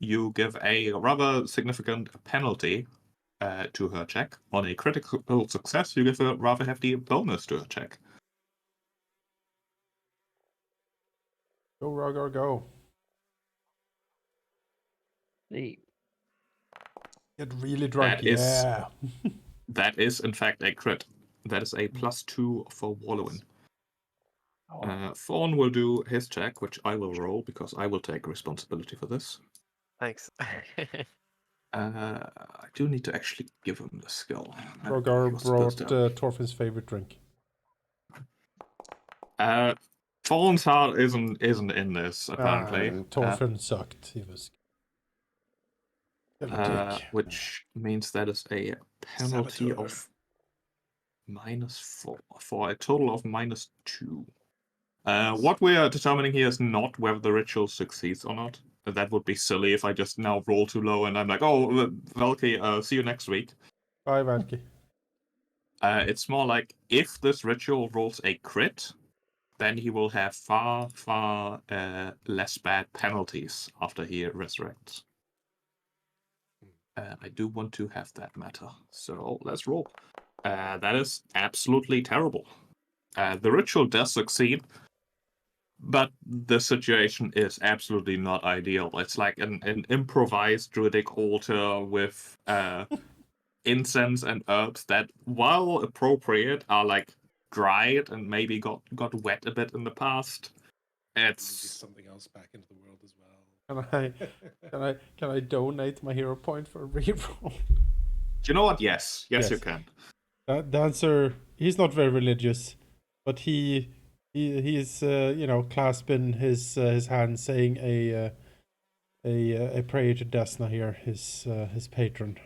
[SPEAKER 1] you give a rather significant penalty to her check. On a critical success, you give a rather hefty bonus to her check.
[SPEAKER 2] Go, Rogar, go.
[SPEAKER 4] The
[SPEAKER 2] Get really drunk.
[SPEAKER 1] That is, in fact, a crit. That is a +2 for Wallowin. Fawn will do his check, which I will roll because I will take responsibility for this.
[SPEAKER 5] Thanks.
[SPEAKER 1] I do need to actually give him the skill.
[SPEAKER 2] Rogar brought Torfin's favorite drink.
[SPEAKER 1] Fawn's heart isn't in this, apparently.
[SPEAKER 2] Torfin sucked. He was
[SPEAKER 1] which means that is a penalty of -4 for a total of -2. What we are determining here is not whether the ritual succeeds or not. That would be silly if I just now roll too low and I'm like, oh, Valky, see you next week.
[SPEAKER 2] Bye, Valky.
[SPEAKER 1] It's more like if this ritual rolls a crit, then he will have far, far less bad penalties after he resurrects. I do want to have that matter. So let's roll. That is absolutely terrible. The ritual does succeed, but the situation is absolutely not ideal. It's like an improvised druidic altar with incense and herbs that, while appropriate, are like dried and maybe got wet a bit in the past. It's
[SPEAKER 3] something else back into the world as well.
[SPEAKER 2] Can I donate my hero point for a reroll?
[SPEAKER 1] Do you know what? Yes, you can.
[SPEAKER 2] Dancer, he's not very religious, but he's clasping his hand, saying a prayer to Desna here, his patron.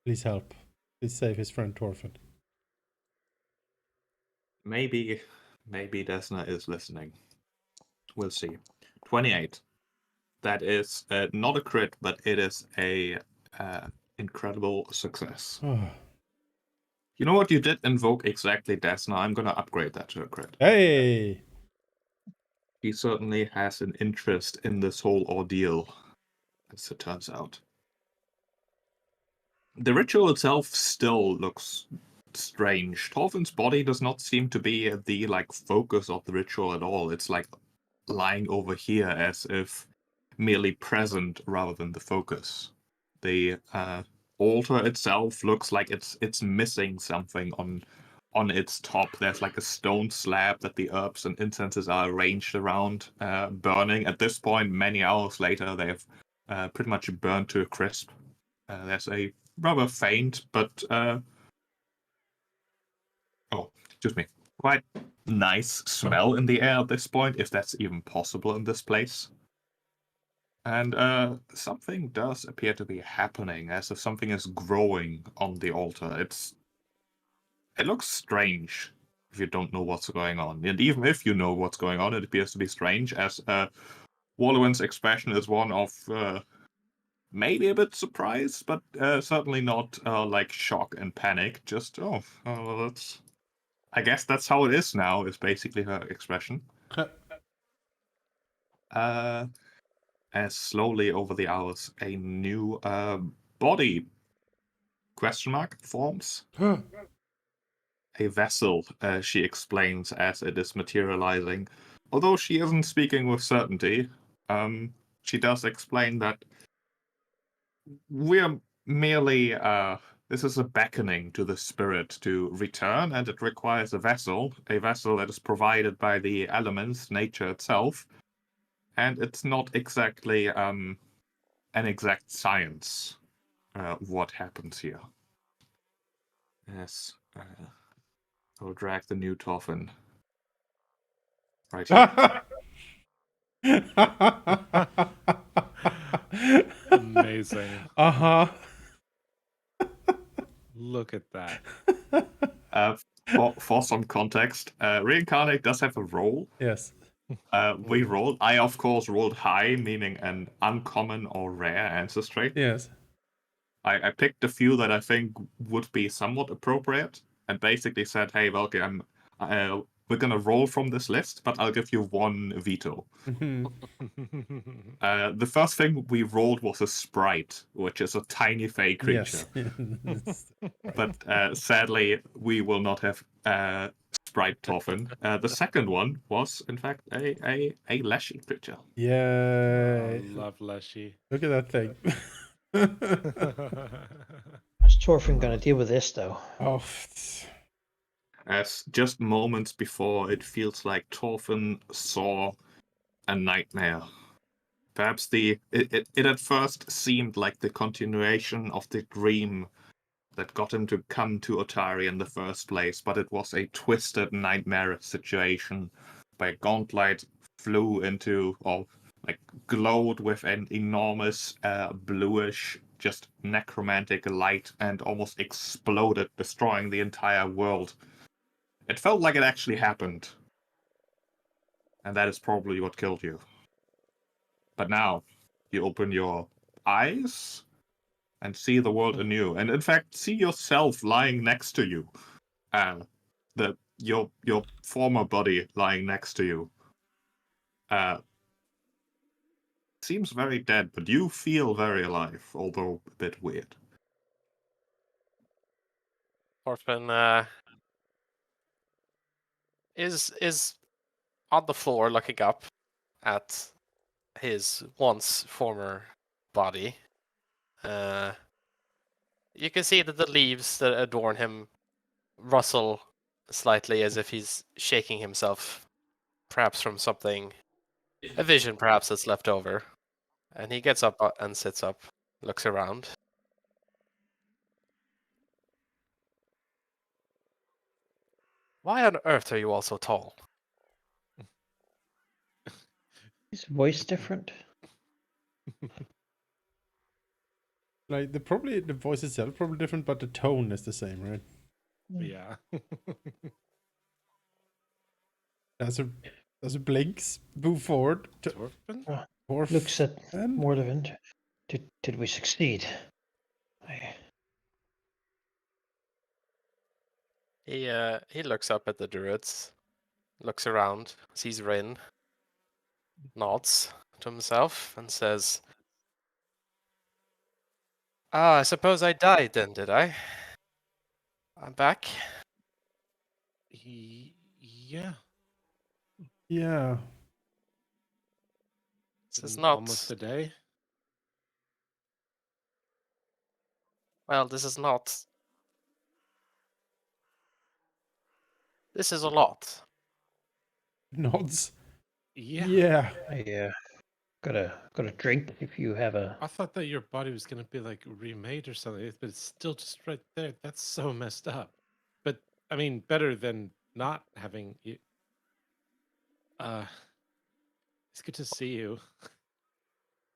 [SPEAKER 2] Please help. Please save his friend Torfin.
[SPEAKER 1] Maybe Desna is listening. We'll see. 28. That is not a crit, but it is a incredible success. You know what? You did invoke exactly Desna. I'm going to upgrade that to a crit.
[SPEAKER 2] Hey!
[SPEAKER 1] He certainly has an interest in this whole ordeal, as it turns out. The ritual itself still looks strange. Torfin's body does not seem to be the focus of the ritual at all. It's like lying over here as if merely present rather than the focus. The altar itself looks like it's missing something on its top. There's like a stone slab that the herbs and incenses are arranged around, burning. At this point, many hours later, they have pretty much burned to a crisp. There's a rather faint, but quite nice smell in the air at this point, if that's even possible in this place. And something does appear to be happening, as if something is growing on the altar. It looks strange if you don't know what's going on. And even if you know what's going on, it appears to be strange, as Wallowin's expression is one of maybe a bit surprised, but certainly not like shock and panic. Just, I guess that's how it is now, is basically her expression. As slowly over the hours, a new body forms. A vessel, she explains as it is materializing. Although she isn't speaking with certainty, she does explain that we're merely, this is a beckoning to the spirit to return, and it requires a vessel that is provided by the elements, nature itself. And it's not exactly an exact science what happens here. Yes. I'll drag the new Toffin. Right here.
[SPEAKER 3] Amazing.
[SPEAKER 2] Uh-huh.
[SPEAKER 3] Look at that.
[SPEAKER 1] For some context, Reincarnate does have a roll.
[SPEAKER 2] Yes.
[SPEAKER 1] We rolled. I, of course, rolled high, meaning an uncommon or rare ancestry.
[SPEAKER 2] Yes.
[SPEAKER 1] I picked a few that I think would be somewhat appropriate and basically said, hey, Velke, we're going to roll from this list, but I'll give you one veto.
[SPEAKER 2] Mhm.
[SPEAKER 1] The first thing we rolled was a sprite, which is a tiny fey creature.
[SPEAKER 2] Yes.
[SPEAKER 1] But sadly, we will not have sprite Toffin. The second one was, in fact, a Lashy creature.
[SPEAKER 2] Yeah.
[SPEAKER 3] I love Leshy.
[SPEAKER 2] Look at that thing.
[SPEAKER 4] How's Torfin gonna deal with this though?
[SPEAKER 2] Oh.
[SPEAKER 1] As just moments before, it feels like Torfin saw a nightmare. Perhaps it at first seemed like the continuation of the dream that got him to come to Otari in the first place, but it was a twisted nightmare situation where Gauntlet flew into, or like glowed with an enormous bluish, just necromantic light and almost exploded, destroying the entire world. It felt like it actually happened. And that is probably what killed you. But now, you open your eyes and see the world anew, and in fact, see yourself lying next to you. Your former body lying next to you. Seems very dead, but you feel very alive, although a bit weird.
[SPEAKER 5] Thorfinn is on the floor looking up at his once former body. You can see that the leaves that adorn him rustle slightly as if he's shaking himself, perhaps from something, a vision perhaps that's left over. And he gets up and sits up, looks around. Why on earth are you all so tall?
[SPEAKER 4] Is voice different?
[SPEAKER 2] Like the voice itself probably different, but the tone is the same, right?
[SPEAKER 3] Yeah.
[SPEAKER 2] As a blinks, move forward.
[SPEAKER 3] Torfin?
[SPEAKER 2] Orf,
[SPEAKER 4] Looks at
[SPEAKER 2] and
[SPEAKER 4] Mordevin. Did we succeed?
[SPEAKER 5] He looks up at the druids, looks around, sees Rin, nods to himself, and says, "Ah, I suppose I died then, did I? I'm back."
[SPEAKER 3] Yeah.
[SPEAKER 2] yeah.
[SPEAKER 5] This is
[SPEAKER 3] Been
[SPEAKER 5] not
[SPEAKER 3] almost a day.
[SPEAKER 5] well. This is not. This is a lot.
[SPEAKER 2] Nods.
[SPEAKER 3] Yeah.
[SPEAKER 2] Yeah.
[SPEAKER 4] I got a drink if you have a.
[SPEAKER 3] I thought that your body was gonna be like remade or something, but it's still just right there. That's so messed up. But I mean, better than not having you. It's good to see you.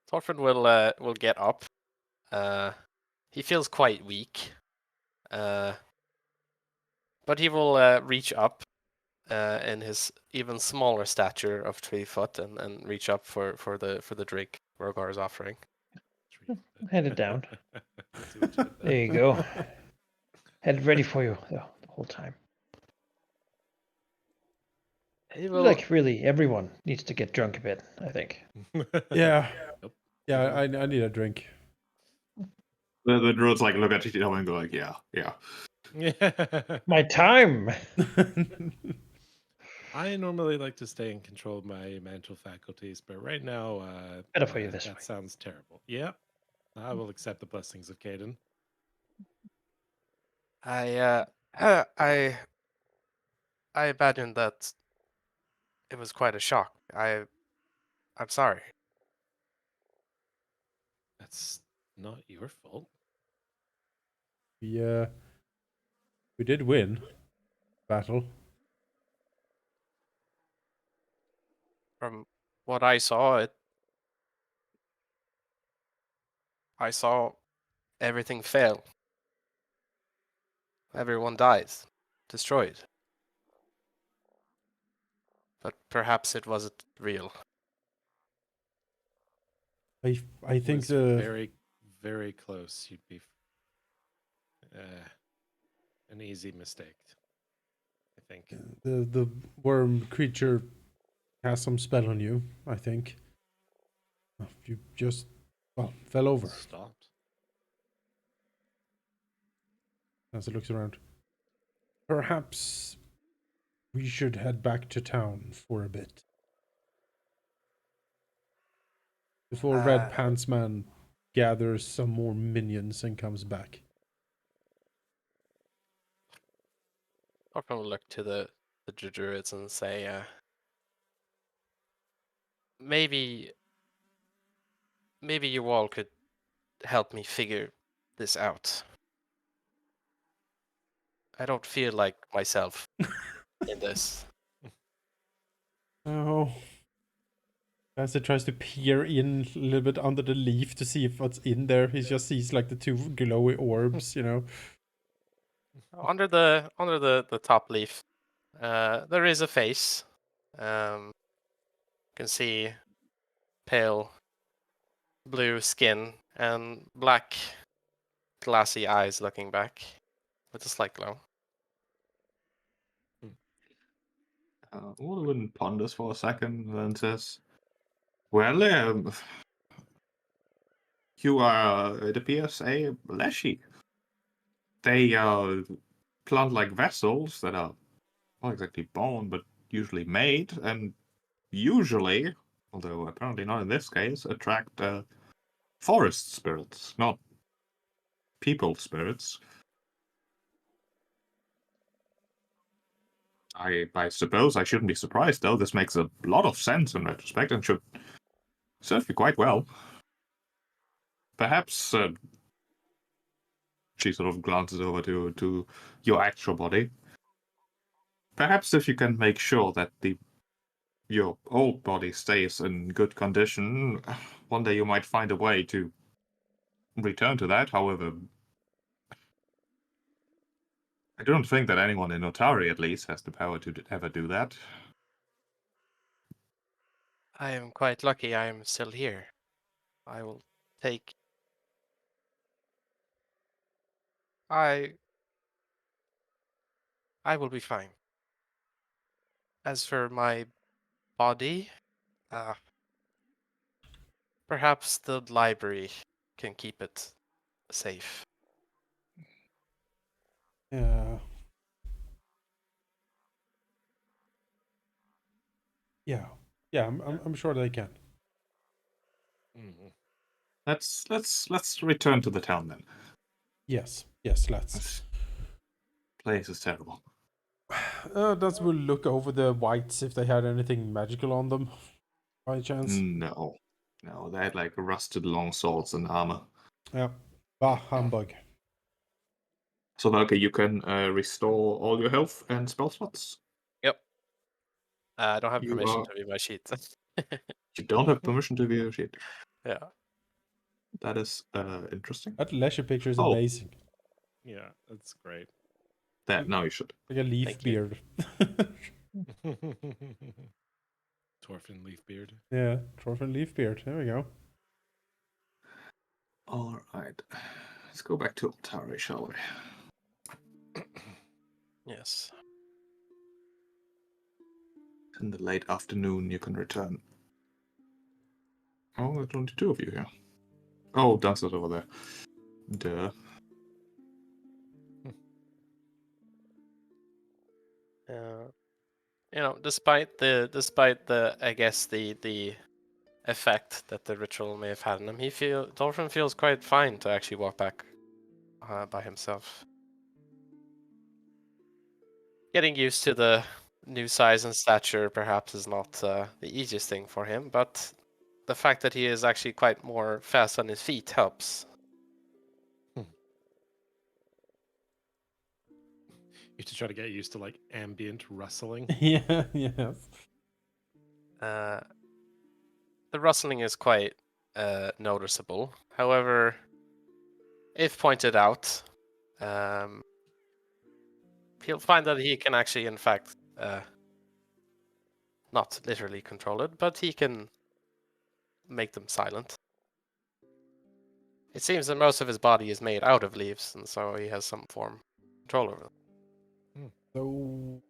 [SPEAKER 5] Thorfinn will get up. He feels quite weak. But he will reach up in his even smaller stature of 3 foot and reach up for the drink Rogar is offering.
[SPEAKER 4] Hand it down.
[SPEAKER 3] See what you did
[SPEAKER 4] There you go. Had it ready for you the whole time.
[SPEAKER 5] He will.
[SPEAKER 4] Like really, everyone needs to get drunk a bit. I think.
[SPEAKER 3] there.
[SPEAKER 2] Yeah.
[SPEAKER 3] Nope.
[SPEAKER 2] Yeah, I need a drink.
[SPEAKER 1] The druids like look at each other and go like, yeah.
[SPEAKER 3] Yeah.
[SPEAKER 4] My time.
[SPEAKER 3] I normally like to stay in control of my mental faculties, but right now,
[SPEAKER 4] Better for you this
[SPEAKER 3] that
[SPEAKER 4] way.
[SPEAKER 3] sounds terrible. Yeah, I will accept the blessings of Caden.
[SPEAKER 5] I imagine that it was quite a shock. I'm sorry.
[SPEAKER 3] That's not your fault.
[SPEAKER 2] we did win. battle.
[SPEAKER 5] From what I saw, I saw everything fail. Everyone dies, destroyed. But perhaps it wasn't real.
[SPEAKER 2] I think
[SPEAKER 3] Was
[SPEAKER 2] the
[SPEAKER 3] very, very close. You'd be an easy mistake, I think.
[SPEAKER 2] the worm creature has some spell on you. I think you just fell over
[SPEAKER 3] Stopped.
[SPEAKER 2] as it looks around. Perhaps we should head back to town for a bit before Red Pants Man gathers some more minions and comes back.
[SPEAKER 5] I'll probably look to the druids and say, maybe you all could help me figure this out. I don't feel like myself in this.
[SPEAKER 2] Oh. As he tries to peer in a little bit under the leaf to see if what's in there, he just sees like the two glowy orbs, you know.
[SPEAKER 5] Under the top leaf, there is a face. You can see pale blue skin and black glassy eyes looking back with a slight glow.
[SPEAKER 1] Wooden ponders for a second and then says, well, you are, it appears, a Leshy. They plant like vessels that are not exactly born, but usually made, and usually, although apparently not in this case, attract forest spirits, not people spirits. I suppose I shouldn't be surprised, though. This makes a lot of sense in retrospect and should serve you quite well. Perhaps she sort of glances over to your actual body. Perhaps if you can make sure that your old body stays in good condition, one day you might find a way to return to that. However, I don't think that anyone in Otari, at least, has the power to ever do that.
[SPEAKER 5] I am quite lucky I am still here. I will take... I will be fine. As for my body, perhaps the library can keep it safe.
[SPEAKER 2] Yeah. Yeah. Yeah, I'm sure they can.
[SPEAKER 3] Mm-hmm.
[SPEAKER 1] Let's return to the town then.
[SPEAKER 2] Yes, let's.
[SPEAKER 1] This place is terrible.
[SPEAKER 2] Does we'll look over the whites if they had anything magical on them, by chance?
[SPEAKER 1] No, they had like rusted long swords and armor.
[SPEAKER 2] Yeah. Bah, humbug.
[SPEAKER 1] So, Valka, you can restore all your health and spell slots.
[SPEAKER 5] Yep. I don't have
[SPEAKER 1] You
[SPEAKER 5] permission
[SPEAKER 1] are-
[SPEAKER 5] to view my sheet.
[SPEAKER 1] You don't have permission to view your sheet.
[SPEAKER 5] Yeah.
[SPEAKER 1] That is interesting.
[SPEAKER 2] That leisure picture is
[SPEAKER 1] Oh.
[SPEAKER 2] amazing.
[SPEAKER 3] Yeah, that's great.
[SPEAKER 1] That now you should.
[SPEAKER 2] Like a leaf
[SPEAKER 5] Thank you.
[SPEAKER 2] beard.
[SPEAKER 3] Torfin Leafbeard.
[SPEAKER 2] Yeah, Torfin leaf beard. There we go.
[SPEAKER 1] All right, let's go back to Altari, shall we?
[SPEAKER 5] Yes.
[SPEAKER 1] In the late afternoon, you can return. Oh, there's only two of you here. Oh, Dunster's over there. Duh.
[SPEAKER 5] You know, despite the I guess the effect that the ritual may have had on him, Dolphin feels quite fine to actually walk back by himself. Getting used to the new size and stature perhaps is not the easiest thing for him, but the fact that he is actually quite more fast on his feet helps.
[SPEAKER 3] You have to try to get used to like ambient rustling.
[SPEAKER 2] Yeah, yes.
[SPEAKER 5] The rustling is quite noticeable. However, if pointed out, he'll find that he can actually, in fact, not literally control it, but he can make them silent. It seems that most of his body is made out of leaves, and so he has some form of control over them.
[SPEAKER 2] So,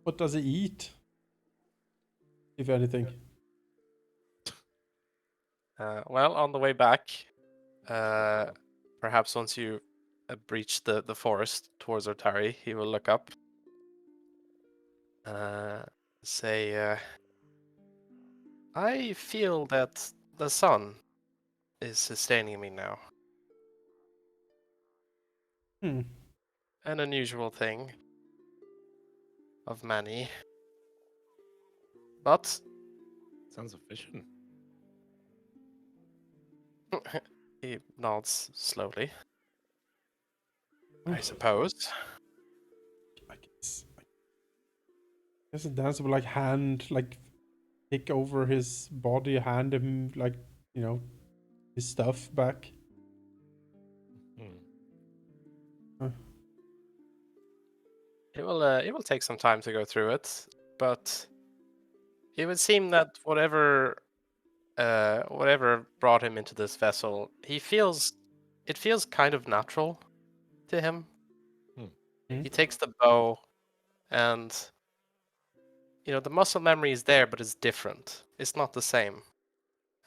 [SPEAKER 2] what does he eat? If anything.
[SPEAKER 5] Well, on the way back, perhaps once you breach the forest towards Otari, he will look up, say, I feel that the sun is sustaining me now.
[SPEAKER 2] Hmm.
[SPEAKER 5] An unusual thing of many. But
[SPEAKER 3] Sounds efficient.
[SPEAKER 5] he nods slowly.
[SPEAKER 2] Oh,
[SPEAKER 5] I suppose.
[SPEAKER 2] I guess a dancer would like hand, like take over his body, hand him like, his stuff back. Huh.
[SPEAKER 5] It will take some time to go through it, but it would seem that whatever brought him into this vessel, it feels kind of natural to him.
[SPEAKER 2] Hmm.
[SPEAKER 5] He takes the bow, and the muscle memory is there, but it's different. It's not the same.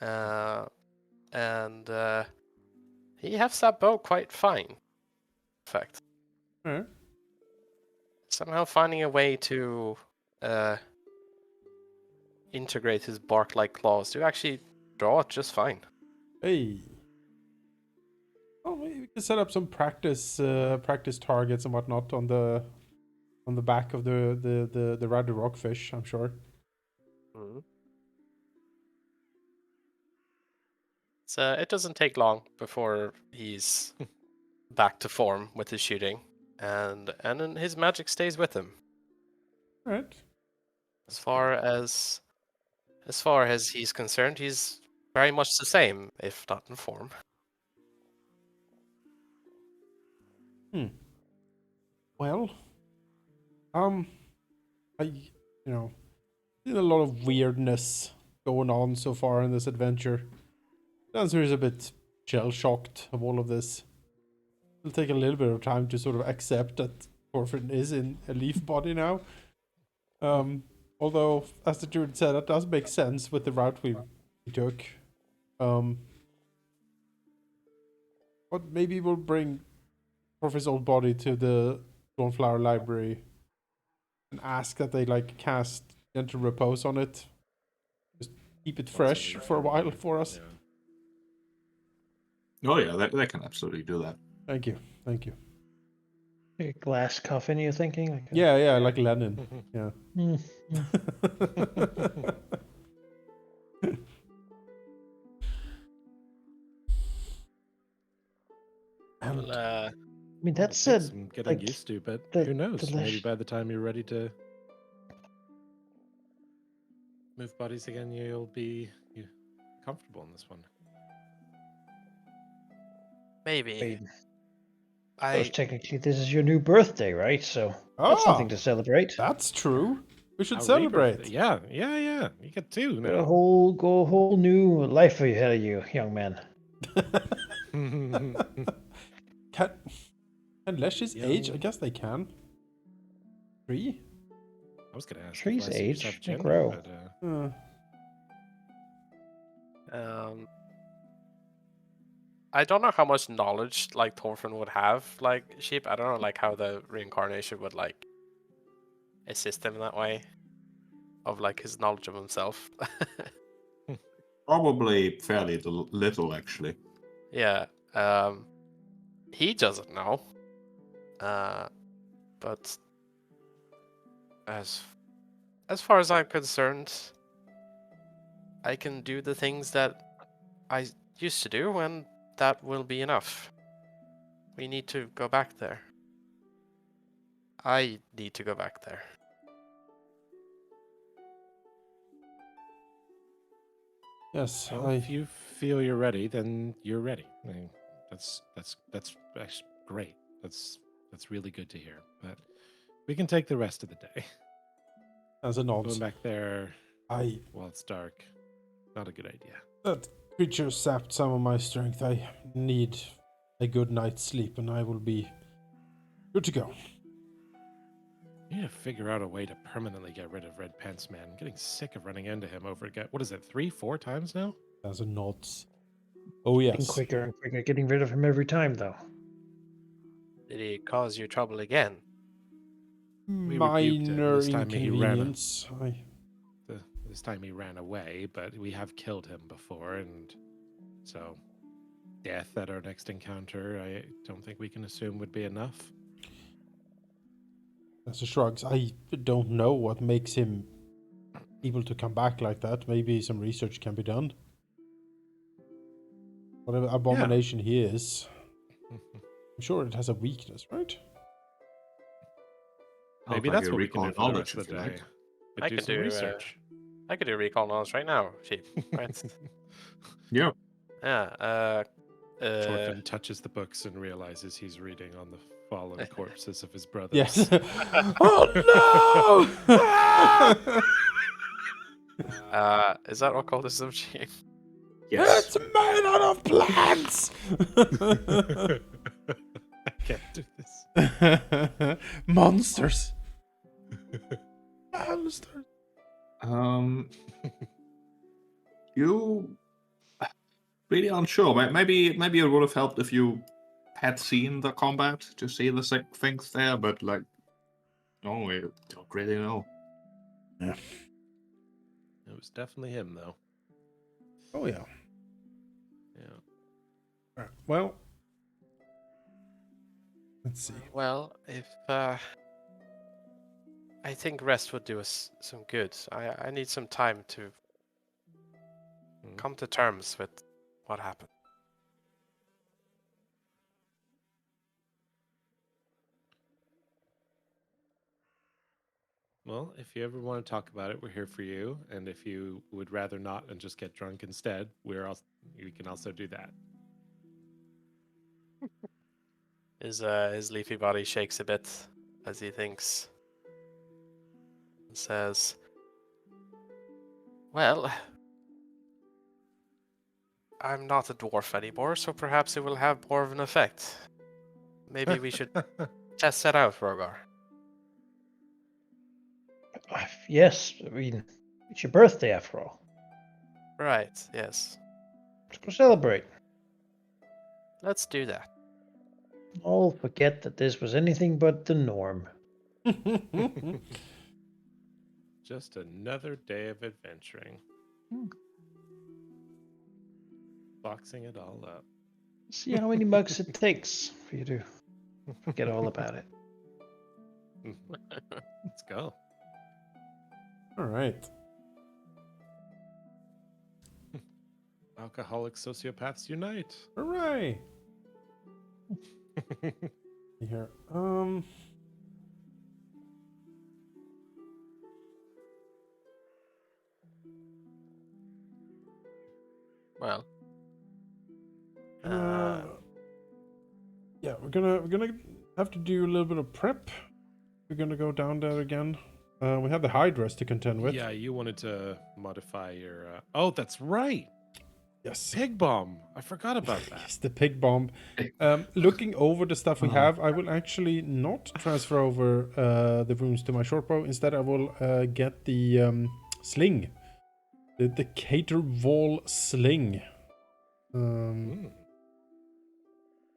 [SPEAKER 5] And he has that bow quite fine. In fact,
[SPEAKER 2] Alright.
[SPEAKER 5] somehow finding a way to integrate his bark-like claws to actually draw it just fine.
[SPEAKER 2] Hey. Oh, maybe we can set up some practice targets and whatnot on the back of the ruddy rockfish, I'm sure.
[SPEAKER 5] Mm-hmm. So it doesn't take long before he's back to form with his shooting, and then his magic stays with him.
[SPEAKER 2] Alright.
[SPEAKER 5] As far as he's concerned, he's very much the same, if not in form.
[SPEAKER 2] Well, I, seen a lot of weirdness going on so far in this adventure. Dancer is a bit shell shocked of all of this. It'll take a little bit of time to sort of accept that Thorfinn is in a leaf body now. Although, as the druid said, that does make sense with the route we took. But maybe we'll bring Thorfinn's old body to the Dawnflower Library and ask that they like cast gentle repose on it. Just keep it fresh for a while for us.
[SPEAKER 1] Oh yeah, they can absolutely do that.
[SPEAKER 2] Thank you. Thank you.
[SPEAKER 4] Like a glass coffin, you're thinking? Like a...
[SPEAKER 2] Yeah, like Lenin. Yeah.
[SPEAKER 4] Mm,
[SPEAKER 2] And
[SPEAKER 5] Well,
[SPEAKER 4] I mean,
[SPEAKER 3] Well,
[SPEAKER 4] that's
[SPEAKER 3] it takes some getting
[SPEAKER 4] like
[SPEAKER 3] used to, but
[SPEAKER 4] the
[SPEAKER 3] who knows? Maybe
[SPEAKER 4] delish-
[SPEAKER 3] by the time you're ready to move bodies again, you'll be comfortable in this one.
[SPEAKER 5] maybe.
[SPEAKER 4] I suppose
[SPEAKER 5] I
[SPEAKER 4] technically this is your new birthday, right? So that's something to celebrate.
[SPEAKER 2] that's true. We should
[SPEAKER 3] A
[SPEAKER 2] celebrate.
[SPEAKER 3] rebirth. Yeah. You get two
[SPEAKER 4] Got a
[SPEAKER 3] now.
[SPEAKER 4] whole new life ahead of you, young man.
[SPEAKER 2] Can Lesh's age? I
[SPEAKER 3] Young.
[SPEAKER 2] guess they can. 3?
[SPEAKER 3] I was gonna ask
[SPEAKER 4] Trees
[SPEAKER 3] if I see
[SPEAKER 4] age,
[SPEAKER 3] yourself
[SPEAKER 4] they
[SPEAKER 3] gender,
[SPEAKER 4] grow.
[SPEAKER 3] but
[SPEAKER 5] I don't know how much knowledge like Thorfinn would have like sheep. I don't know like how the reincarnation would like assist him in that way of like his knowledge of himself.
[SPEAKER 1] Probably fairly little, actually.
[SPEAKER 5] Yeah. He doesn't know. But as far as I'm concerned, I can do the things that I used to do, and that will be enough. We need to go back there. I need to go back there.
[SPEAKER 2] Yes,
[SPEAKER 3] Well, if you feel you're ready, then you're ready. I mean, that's actually great. That's really good to hear. But we can take the rest of the day.
[SPEAKER 2] as a nod,
[SPEAKER 3] Going back there
[SPEAKER 2] I
[SPEAKER 3] while it's dark, not a good idea.
[SPEAKER 2] that creature sapped some of my strength. I need a good night's sleep, and I will be good to go.
[SPEAKER 3] You need to figure out a way to permanently get rid of Red Pants Man. I'm getting sick of running into him over again. What is it, 3-4 times now?
[SPEAKER 2] As a nod. Oh
[SPEAKER 4] Getting
[SPEAKER 2] yes.
[SPEAKER 4] quicker and quicker, getting rid of him every time, though.
[SPEAKER 5] Did he cause you trouble again?
[SPEAKER 3] We rebuked it.
[SPEAKER 2] Minor
[SPEAKER 3] This time he ran.
[SPEAKER 2] inconvenience.
[SPEAKER 3] This time he ran away, but we have killed him before, and so death at our next encounter, I don't think we can assume would be enough.
[SPEAKER 2] As a shrugs, I don't know what makes him able to come back like that. Maybe some research can be done. Whatever abomination he is, I'm sure it has a weakness, right?
[SPEAKER 3] Maybe
[SPEAKER 1] I'll take
[SPEAKER 3] that's
[SPEAKER 1] a
[SPEAKER 3] what we can
[SPEAKER 1] recall
[SPEAKER 3] do for the
[SPEAKER 1] knowledge
[SPEAKER 3] rest of
[SPEAKER 1] if
[SPEAKER 3] the
[SPEAKER 1] you
[SPEAKER 3] day.
[SPEAKER 1] like.
[SPEAKER 3] But
[SPEAKER 5] I
[SPEAKER 3] do
[SPEAKER 5] can
[SPEAKER 3] some
[SPEAKER 5] do,
[SPEAKER 3] research.
[SPEAKER 5] I could do recall knowledge right now, Chief. Right?
[SPEAKER 1] Yeah.
[SPEAKER 5] Yeah.
[SPEAKER 3] Thorfinn touches the books and realizes he's reading on the fallen corpses of his brothers.
[SPEAKER 2] Yes. Oh no!
[SPEAKER 5] Is that occultism, Chief?
[SPEAKER 1] Yes.
[SPEAKER 2] It's made out of plants.
[SPEAKER 3] I can't do this.
[SPEAKER 2] Monsters. Monsters.
[SPEAKER 1] You really unsure. Maybe it would have helped if you had seen the combat to see the things there, but like, no, we don't really know.
[SPEAKER 2] Yeah.
[SPEAKER 3] It was definitely him, though.
[SPEAKER 2] Oh yeah.
[SPEAKER 3] Yeah.
[SPEAKER 2] Well, let's see.
[SPEAKER 5] Well, if I think rest would do us some good. I need some time to come to terms with what happened.
[SPEAKER 3] Well, if you ever want to talk about it, we're here for you. And if you would rather not and just get drunk instead, we can also do that.
[SPEAKER 5] His leafy body shakes a bit as he thinks and says, "Well, I'm not a dwarf anymore, so perhaps it will have more of an effect. Maybe we should test that out, Rogar."
[SPEAKER 4] Yes, I mean, it's your birthday after all.
[SPEAKER 5] Right, yes.
[SPEAKER 4] Let's go celebrate.
[SPEAKER 5] Let's do that.
[SPEAKER 4] All forget that this was anything but the norm.
[SPEAKER 3] Just another day of adventuring. Boxing it all up.
[SPEAKER 4] See how many mugs it takes for you to forget all about it.
[SPEAKER 3] Let's go.
[SPEAKER 2] All right.
[SPEAKER 3] Alcoholic sociopaths unite.
[SPEAKER 2] Hooray! Here.
[SPEAKER 5] Well.
[SPEAKER 2] Yeah, we're gonna have to do a little bit of prep. We're gonna go down there again. We have the Hydras to contend with.
[SPEAKER 3] Yeah, you wanted to modify your. Oh, that's right.
[SPEAKER 2] Yes.
[SPEAKER 3] Pig bomb. I forgot about that.
[SPEAKER 2] Yes, the pig bomb. Looking over the stuff we have, I will actually not transfer over the runes to my short bow. Instead, I will get the sling, the Cater Wall sling.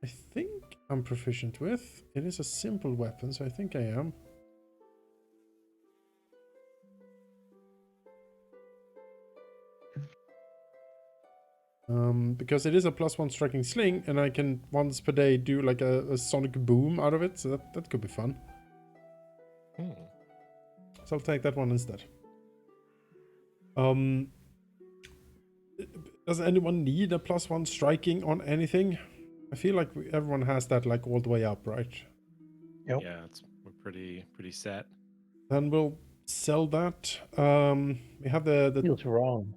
[SPEAKER 2] I think I'm proficient with. It is a simple weapon, so I think I am. Because it is a +1 striking sling, and I can once per day do like a sonic boom out of it, so that could be fun. So I'll take that one instead. Does anyone need a +1 striking on anything? I feel like everyone has that like all the way up, right?
[SPEAKER 4] Yep.
[SPEAKER 3] Yeah, we're pretty set.
[SPEAKER 2] Then we'll sell that. We have the
[SPEAKER 4] Feels wrong.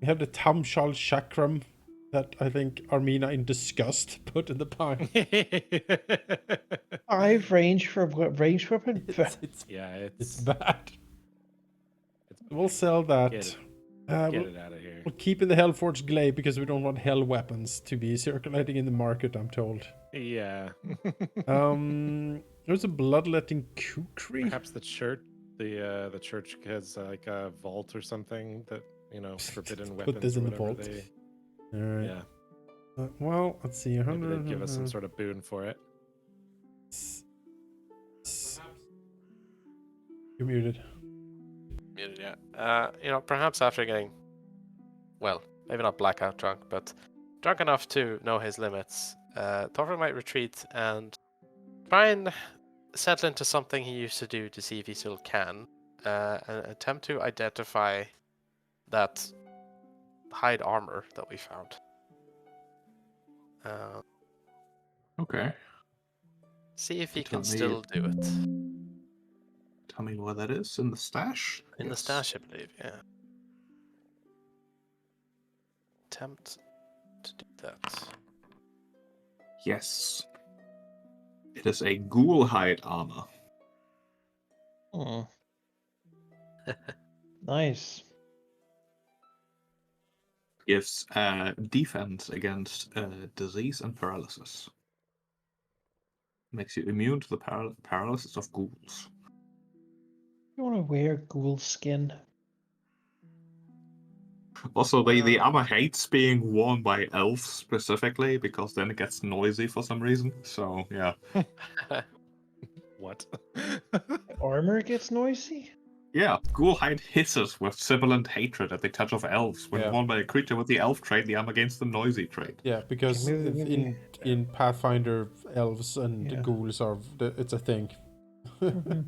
[SPEAKER 2] we have the Tamshal Chakram that I think Armina in disgust put in the pile.
[SPEAKER 4] 5 range for range weapon?
[SPEAKER 2] It's
[SPEAKER 3] Yeah,
[SPEAKER 2] it's bad.
[SPEAKER 3] it's
[SPEAKER 2] We'll sell that.
[SPEAKER 3] Get it.
[SPEAKER 2] We'll,
[SPEAKER 3] Get it out of here.
[SPEAKER 2] we'll keep in the Hellforge Glaive because we don't want hell weapons to be circulating in the market, I'm told.
[SPEAKER 3] Yeah.
[SPEAKER 2] There's a bloodletting kukri.
[SPEAKER 3] Perhaps the church has like a vault or something that, forbidden weapons.
[SPEAKER 2] Put this
[SPEAKER 3] or
[SPEAKER 2] in the
[SPEAKER 3] whatever
[SPEAKER 2] vault.
[SPEAKER 3] they-
[SPEAKER 2] Alright.
[SPEAKER 3] Yeah.
[SPEAKER 2] Well, let's see.
[SPEAKER 3] Maybe
[SPEAKER 2] 100.
[SPEAKER 3] they'd give us some sort of boon for it.
[SPEAKER 2] You're muted.
[SPEAKER 5] Muted, yeah. Perhaps after getting, well, maybe not blackout drunk, but drunk enough to know his limits, Thorfinn might retreat and try and settle into something he used to do to see if he still can, and attempt to identify that hide armor that we found.
[SPEAKER 1] Okay.
[SPEAKER 5] See if he
[SPEAKER 1] Tell
[SPEAKER 5] can
[SPEAKER 1] me-
[SPEAKER 5] still do it.
[SPEAKER 1] Tell me where that is. In the stash?
[SPEAKER 5] In the
[SPEAKER 1] Yes.
[SPEAKER 5] stash, I believe, yeah. Attempt to do that.
[SPEAKER 1] Yes. It is a ghoul hide armor.
[SPEAKER 4] Hmm. Nice.
[SPEAKER 1] Gives defense against disease and paralysis. Makes you immune to the paralysis of ghouls.
[SPEAKER 4] You want to wear ghoul skin?
[SPEAKER 1] Also, the armor hates being worn by elves specifically because then it gets noisy for some reason. So, yeah.
[SPEAKER 3] What?
[SPEAKER 4] Armor gets noisy?
[SPEAKER 1] Yeah, ghoul hide hisses with sibilant hatred at the touch of elves. When
[SPEAKER 2] Yeah.
[SPEAKER 1] worn by a creature with the elf trait, the armor gains the noisy trait.
[SPEAKER 2] Yeah, because in Pathfinder, elves and
[SPEAKER 4] Yeah.
[SPEAKER 2] ghouls it's a thing.
[SPEAKER 4] Mhm.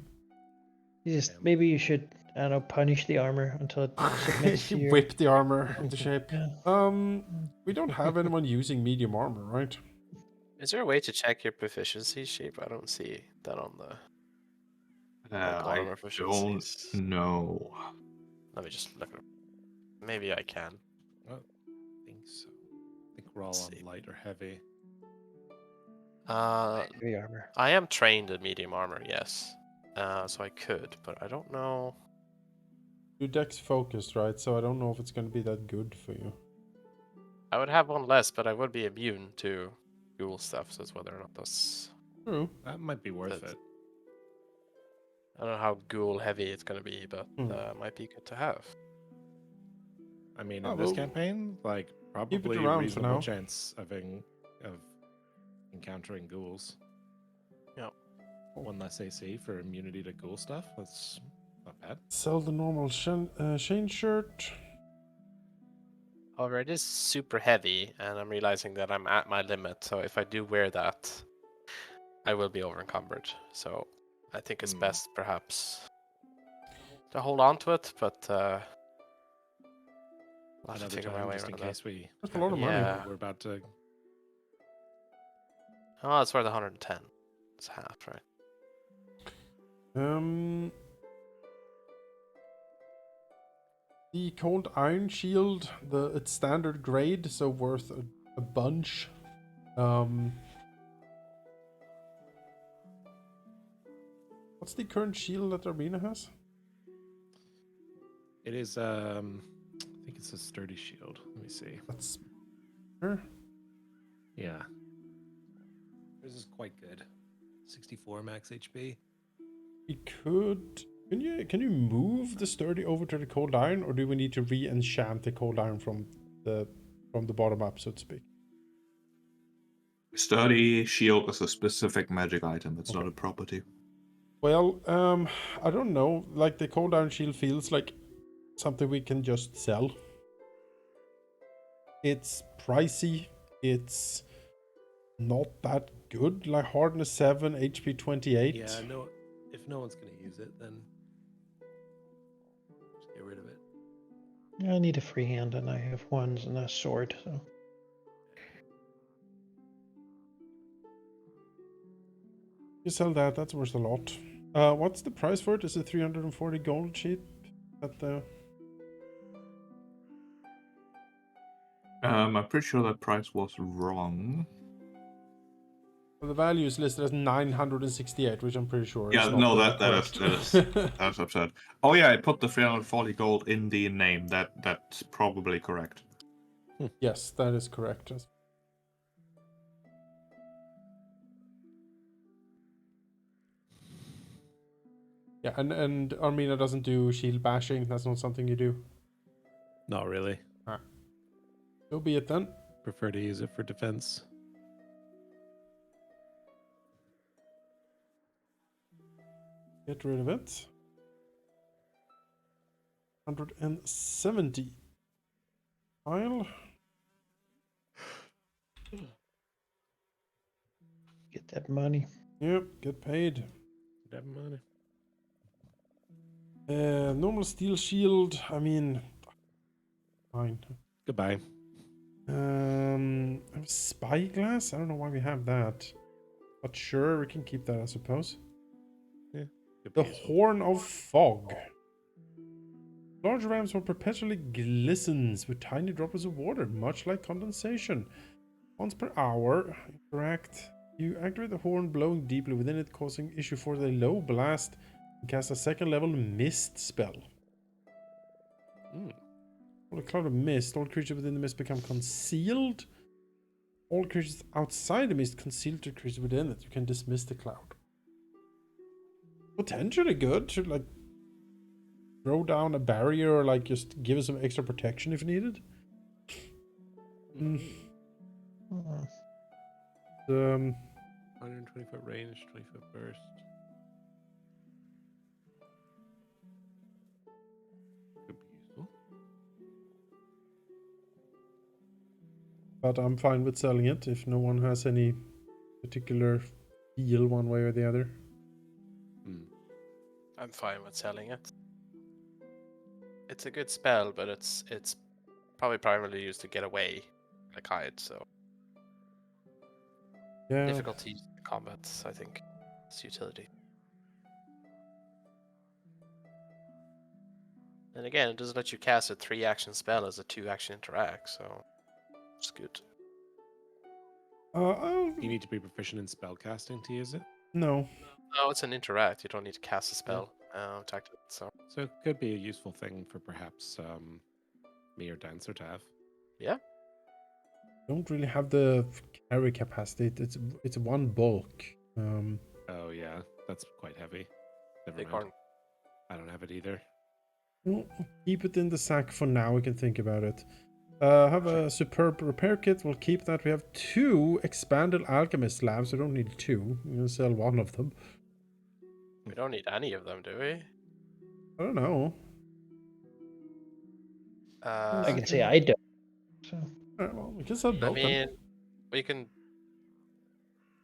[SPEAKER 4] Maybe you should, I don't know, punish the armor until it submits to your...
[SPEAKER 2] Whip the armor into shape.
[SPEAKER 4] Yeah.
[SPEAKER 2] We don't have anyone using medium armor, right?
[SPEAKER 5] Is there a way to check your proficiency sheet? I don't see that on the
[SPEAKER 1] I
[SPEAKER 5] armor
[SPEAKER 1] don't
[SPEAKER 5] proficiencies.
[SPEAKER 1] know.
[SPEAKER 5] Let me just look at it. Maybe I can.
[SPEAKER 3] I think so. I think we're all
[SPEAKER 5] Let's
[SPEAKER 3] on
[SPEAKER 5] see.
[SPEAKER 3] light or heavy.
[SPEAKER 4] Heavy armor.
[SPEAKER 5] I am trained in medium armor, yes. So I could, but I don't know.
[SPEAKER 2] Your deck's focused, right? So I don't know if it's going to be that good for you.
[SPEAKER 5] I would have one less, but I would be immune to ghoul stuff, so it's whether or not that's...
[SPEAKER 2] True.
[SPEAKER 3] That might be worth
[SPEAKER 5] That-
[SPEAKER 3] it.
[SPEAKER 5] I don't know how ghoul heavy it's going to be, but it might be good to have.
[SPEAKER 3] I mean,
[SPEAKER 2] Oh,
[SPEAKER 3] in this
[SPEAKER 2] well,
[SPEAKER 3] campaign, like probably
[SPEAKER 2] around for
[SPEAKER 3] reasonable
[SPEAKER 2] now.
[SPEAKER 3] chance of encountering ghouls.
[SPEAKER 5] Yeah.
[SPEAKER 3] One less AC for immunity to ghoul stuff. That's not bad.
[SPEAKER 2] Sell the normal Shane shirt.
[SPEAKER 5] However, it is super heavy, and I'm realizing that I'm at my limit, so if I do wear that, I will be over encumbered. So I think it's best, perhaps, to hold on to it, but I'll have to
[SPEAKER 3] Another
[SPEAKER 5] figure my
[SPEAKER 3] time,
[SPEAKER 5] way
[SPEAKER 3] just in
[SPEAKER 5] around that.
[SPEAKER 3] case we.
[SPEAKER 2] That's a lot of money.
[SPEAKER 5] Yeah.
[SPEAKER 3] We're about to.
[SPEAKER 5] Oh, it's worth 110. It's half, right?
[SPEAKER 2] The cold iron shield, it's standard grade, so worth a bunch. What's the current shield that Arena has?
[SPEAKER 3] It is. I think it's a sturdy shield. Let me see.
[SPEAKER 2] That's sure.
[SPEAKER 3] Yeah. This is quite good. 64 max HP.
[SPEAKER 2] We could. Can you move the sturdy over to the cold iron, or do we need to re-enchant the cold iron from the bottom up, so to speak?
[SPEAKER 1] Sturdy shield is a specific magic item. It's not a property.
[SPEAKER 2] Well, I don't know. Like the cold iron shield feels like something we can just sell. It's pricey. It's not that good. Like hardness 7, HP 28.
[SPEAKER 3] Yeah, no. If no one's gonna use it, then just get rid of it.
[SPEAKER 4] I need a free hand, and I have ones and a sword, so...
[SPEAKER 2] You sell that. That's worth a lot. What's the price for it? Is it 340 gold cheap? At the
[SPEAKER 1] I'm pretty sure that price was wrong.
[SPEAKER 2] well, the value is listed as 968, which I'm pretty sure is
[SPEAKER 1] Yeah,
[SPEAKER 2] not
[SPEAKER 1] no,
[SPEAKER 2] really
[SPEAKER 1] that is
[SPEAKER 2] correct.
[SPEAKER 1] that's absurd. Oh yeah, I put the 340 gold in the name. That's probably correct.
[SPEAKER 2] Yes, that is correct. Yeah, and Armina doesn't do shield bashing. That's not something you do.
[SPEAKER 3] Not really.
[SPEAKER 2] So be it then.
[SPEAKER 3] Prefer to use it for defense.
[SPEAKER 2] Get rid of it. 170. File.
[SPEAKER 4] Get that money.
[SPEAKER 2] Yep, get paid.
[SPEAKER 3] That money.
[SPEAKER 2] Normal steel shield. I mean, fine.
[SPEAKER 3] Goodbye.
[SPEAKER 2] Spyglass? I don't know why we have that. But sure, we can keep that, I suppose.
[SPEAKER 3] Could
[SPEAKER 2] The
[SPEAKER 3] be useful.
[SPEAKER 2] Horn of Fog. Large ram's horn perpetually glistens with tiny droplets of water, much like condensation. Once per hour, interact. You activate the horn, blowing deeply within it, causing issue for a low blast, and cast a second level mist spell. All a cloud of mist, all creatures within the mist become concealed. All creatures outside the mist conceal the creatures within it. You can dismiss the cloud. Potentially good. Should like throw down a barrier or like just give us some extra protection if needed.
[SPEAKER 4] Hmm.
[SPEAKER 3] 120 foot range, 20 foot burst. Could be useful.
[SPEAKER 2] But I'm fine with selling it if no one has any particular feel one way or the other.
[SPEAKER 5] I'm fine with selling it. It's a good spell, but it's probably primarily used to get away, like hide. So
[SPEAKER 2] Yeah.
[SPEAKER 5] difficulty in combat, I think, it's utility. And again, it does let you cast a 3-action spell as a 2-action interact, so it's good.
[SPEAKER 3] You need to be proficient in spellcasting to use it.
[SPEAKER 2] No.
[SPEAKER 5] No, it's an interact. You don't need to cast a spell to activate it. So
[SPEAKER 3] So it could be a useful thing for perhaps me or Dancer to have.
[SPEAKER 5] yeah,
[SPEAKER 2] Don't really have the carry capacity. It's one bulk.
[SPEAKER 3] Oh yeah, that's quite heavy. Never
[SPEAKER 5] big
[SPEAKER 3] mind.
[SPEAKER 5] horn.
[SPEAKER 3] I don't have it either.
[SPEAKER 2] Well, keep it in the sack for now. We can think about it. Have a superb repair kit. We'll keep that. We have 2 expanded alchemist labs. We don't need 2. We're gonna sell one of them.
[SPEAKER 5] We don't need any of them, do we?
[SPEAKER 2] I don't know.
[SPEAKER 4] I
[SPEAKER 5] I
[SPEAKER 4] can say I don't. So
[SPEAKER 2] Alright, well, we can sell both. then.
[SPEAKER 5] mean, we can.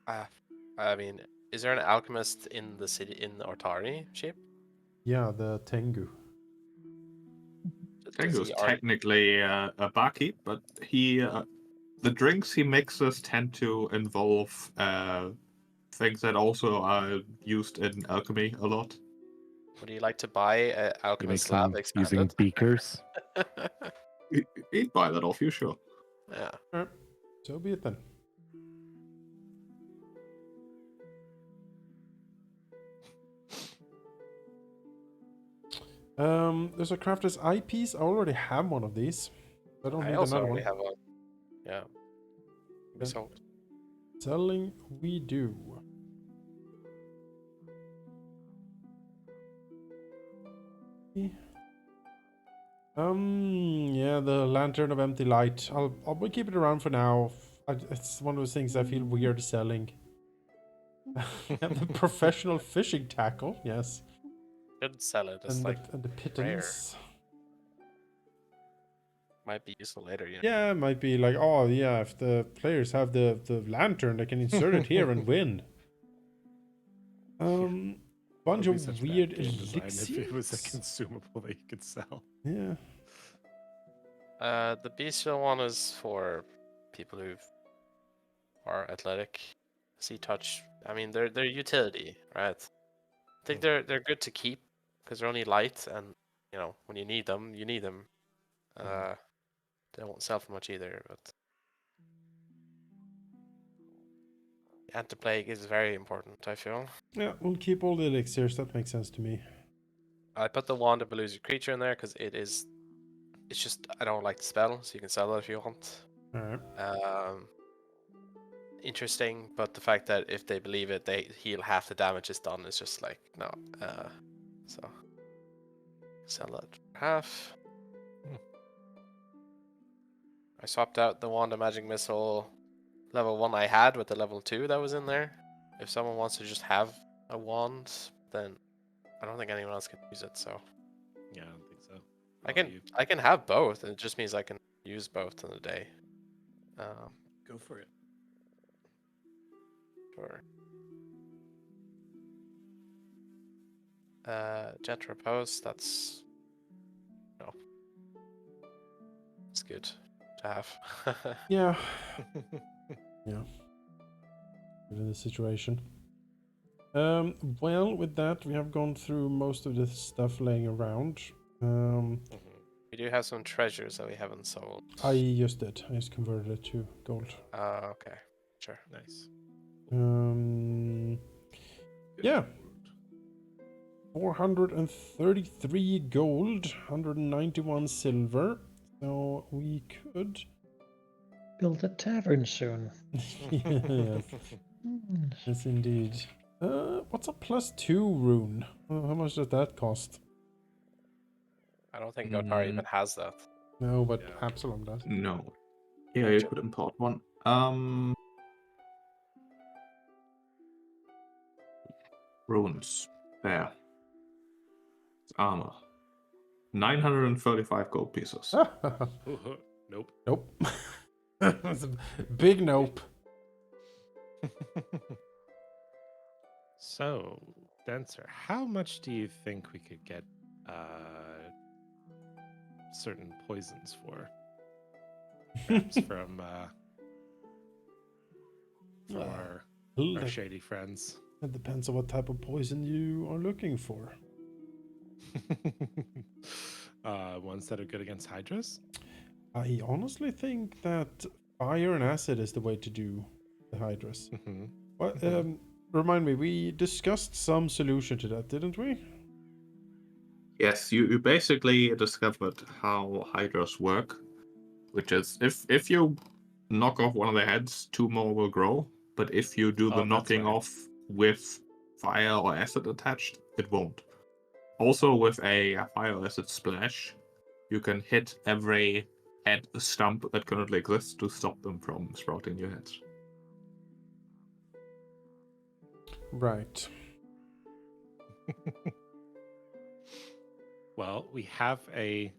[SPEAKER 5] I mean, is there an alchemist in the city in the Ortari ship?
[SPEAKER 2] Yeah, the Tengu.
[SPEAKER 5] Does
[SPEAKER 1] Tengu's
[SPEAKER 5] he already-
[SPEAKER 1] technically a barkeep, but he the drinks he mixes tend to involve things that also are used in alchemy a lot.
[SPEAKER 5] Would you like to buy an
[SPEAKER 3] You make
[SPEAKER 5] alchemist lab
[SPEAKER 3] some using
[SPEAKER 5] expanded?
[SPEAKER 3] beakers.
[SPEAKER 1] He'd buy that off you, sure.
[SPEAKER 5] Yeah.
[SPEAKER 2] Alright, so be it then. There's a crafter's eyepiece. I already have one of these. I don't
[SPEAKER 5] I
[SPEAKER 2] need
[SPEAKER 5] also
[SPEAKER 2] another
[SPEAKER 5] already
[SPEAKER 2] one.
[SPEAKER 5] have one. Yeah. We
[SPEAKER 2] Okay.
[SPEAKER 5] sold.
[SPEAKER 2] Selling we do. Yeah, the Lantern of Empty Light. We'll keep it around for now. It's one of those things I feel weird selling. And the professional fishing tackle, yes.
[SPEAKER 5] Should sell it. It's
[SPEAKER 2] And
[SPEAKER 5] like
[SPEAKER 2] the pittance.
[SPEAKER 5] might be useful later. You know?
[SPEAKER 2] Yeah, it might be like, oh yeah, if the players have the lantern, they can insert it here and win. Bunch
[SPEAKER 3] It'd be
[SPEAKER 2] of
[SPEAKER 3] such
[SPEAKER 2] weird
[SPEAKER 3] bad game design if it was a
[SPEAKER 2] elixirs.
[SPEAKER 3] consumable that you could sell.
[SPEAKER 2] Yeah.
[SPEAKER 5] The bestial one is for people who are athletic. Sea touch. I mean, they're utility, right? I think they're good to keep because they're only light, and you know when you need them, you need them. They won't sell for much either, but anti-plague is very important. I feel.
[SPEAKER 2] Yeah, we'll keep all the elixirs. That makes sense to me.
[SPEAKER 5] I put the wand of elusive creature in there because it's just I don't like the spell, so you can sell it if you want.
[SPEAKER 2] Alright.
[SPEAKER 5] Interesting, but the fact that if they believe it, they heal half the damage is done is just like no. So sell that for half. I swapped out the wand of magic missile level 1 I had with the level 2 that was in there. If someone wants to just have a wand, then I don't think anyone else can use it. So
[SPEAKER 3] Yeah, I don't think so.
[SPEAKER 5] I can have both. It just means I can use both in a day.
[SPEAKER 3] Go for it.
[SPEAKER 5] Sure. Jet repose. That's it's good to have.
[SPEAKER 2] Yeah. Yeah. Good in this situation. Well, with that, we have gone through most of the stuff laying around.
[SPEAKER 5] We do have some treasures that we haven't sold.
[SPEAKER 2] I just did. I just converted it to gold.
[SPEAKER 5] Okay. Sure.
[SPEAKER 3] Nice.
[SPEAKER 2] Yeah. 433 gold, 191 silver. So we could
[SPEAKER 4] Build a tavern soon.
[SPEAKER 2] yes. Yes, indeed. What's a +2 rune? How much does that cost?
[SPEAKER 5] I don't think Gotar even has that.
[SPEAKER 2] No, but
[SPEAKER 3] Yeah.
[SPEAKER 2] Absalom does.
[SPEAKER 1] No. Yeah, you could import one. Runes. There. It's armor. 935 gold pieces.
[SPEAKER 3] Nope.
[SPEAKER 2] Nope. That's a big nope.
[SPEAKER 3] So, Dancer, how much do you think we could get certain poisons for? Perhaps from our shady friends.
[SPEAKER 2] It depends on what type of poison you are looking for.
[SPEAKER 3] Ones that are good against hydras?
[SPEAKER 2] I honestly think that fire and acid is the way to do the hydras. Well, remind me, we discussed some solution to that, didn't we?
[SPEAKER 1] Yes, you basically discovered how hydras work, which is if you knock off one of the heads, 2 more will grow. But if you do the knocking off with fire or acid attached, it won't. Also, with a fire or acid splash, you can hit every head stump that currently exists to stop them from sprouting new heads.
[SPEAKER 2] Right.
[SPEAKER 3] Well, we have a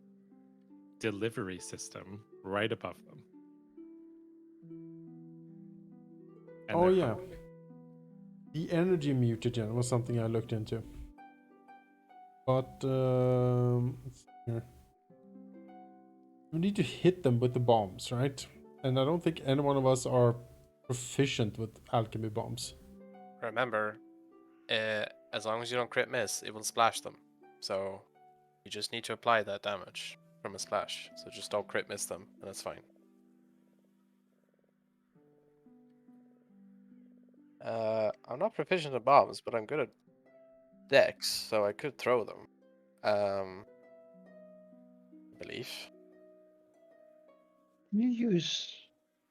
[SPEAKER 3] delivery system right above them. And
[SPEAKER 2] Oh, yeah. The energy mutagen was something I looked into. But, let's see here. We need to hit them with the bombs, right? And I don't think any one of us are proficient with alchemy bombs.
[SPEAKER 5] Remember, as long as you don't crit miss, it will splash them. So you just need to apply that damage from a splash. So just don't crit miss them, and that's fine. I'm not proficient at bombs, but I'm good at dex, so I could throw them. Belief.
[SPEAKER 4] Can you use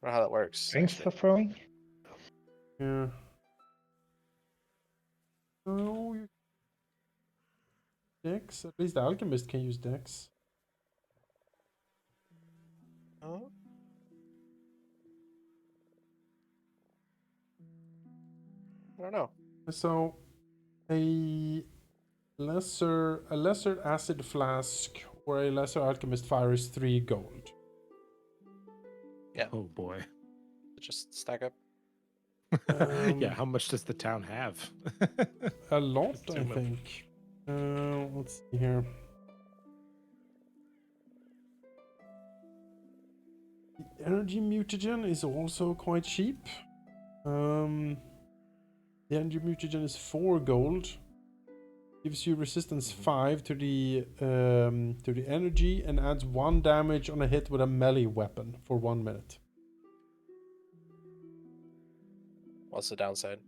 [SPEAKER 5] I don't know how that works.
[SPEAKER 4] strength
[SPEAKER 5] Actually.
[SPEAKER 4] for throwing?
[SPEAKER 2] Yeah. No, you... Dex? At least the alchemist can use Dex.
[SPEAKER 5] Oh. I don't know.
[SPEAKER 2] So, a lesser acid flask or a lesser alchemist fire is 3 gold.
[SPEAKER 5] Yeah.
[SPEAKER 3] Oh boy.
[SPEAKER 5] Just stack up.
[SPEAKER 3] Yeah, how much does the town have?
[SPEAKER 2] A lot,
[SPEAKER 3] It's too
[SPEAKER 2] I
[SPEAKER 3] much.
[SPEAKER 2] think. Let's see here. The energy mutagen is also quite cheap. The energy mutagen is 4 gold. Gives you resistance 5 to the energy and adds 1 damage on a hit with a melee weapon for 1 minute.
[SPEAKER 5] What's the downside?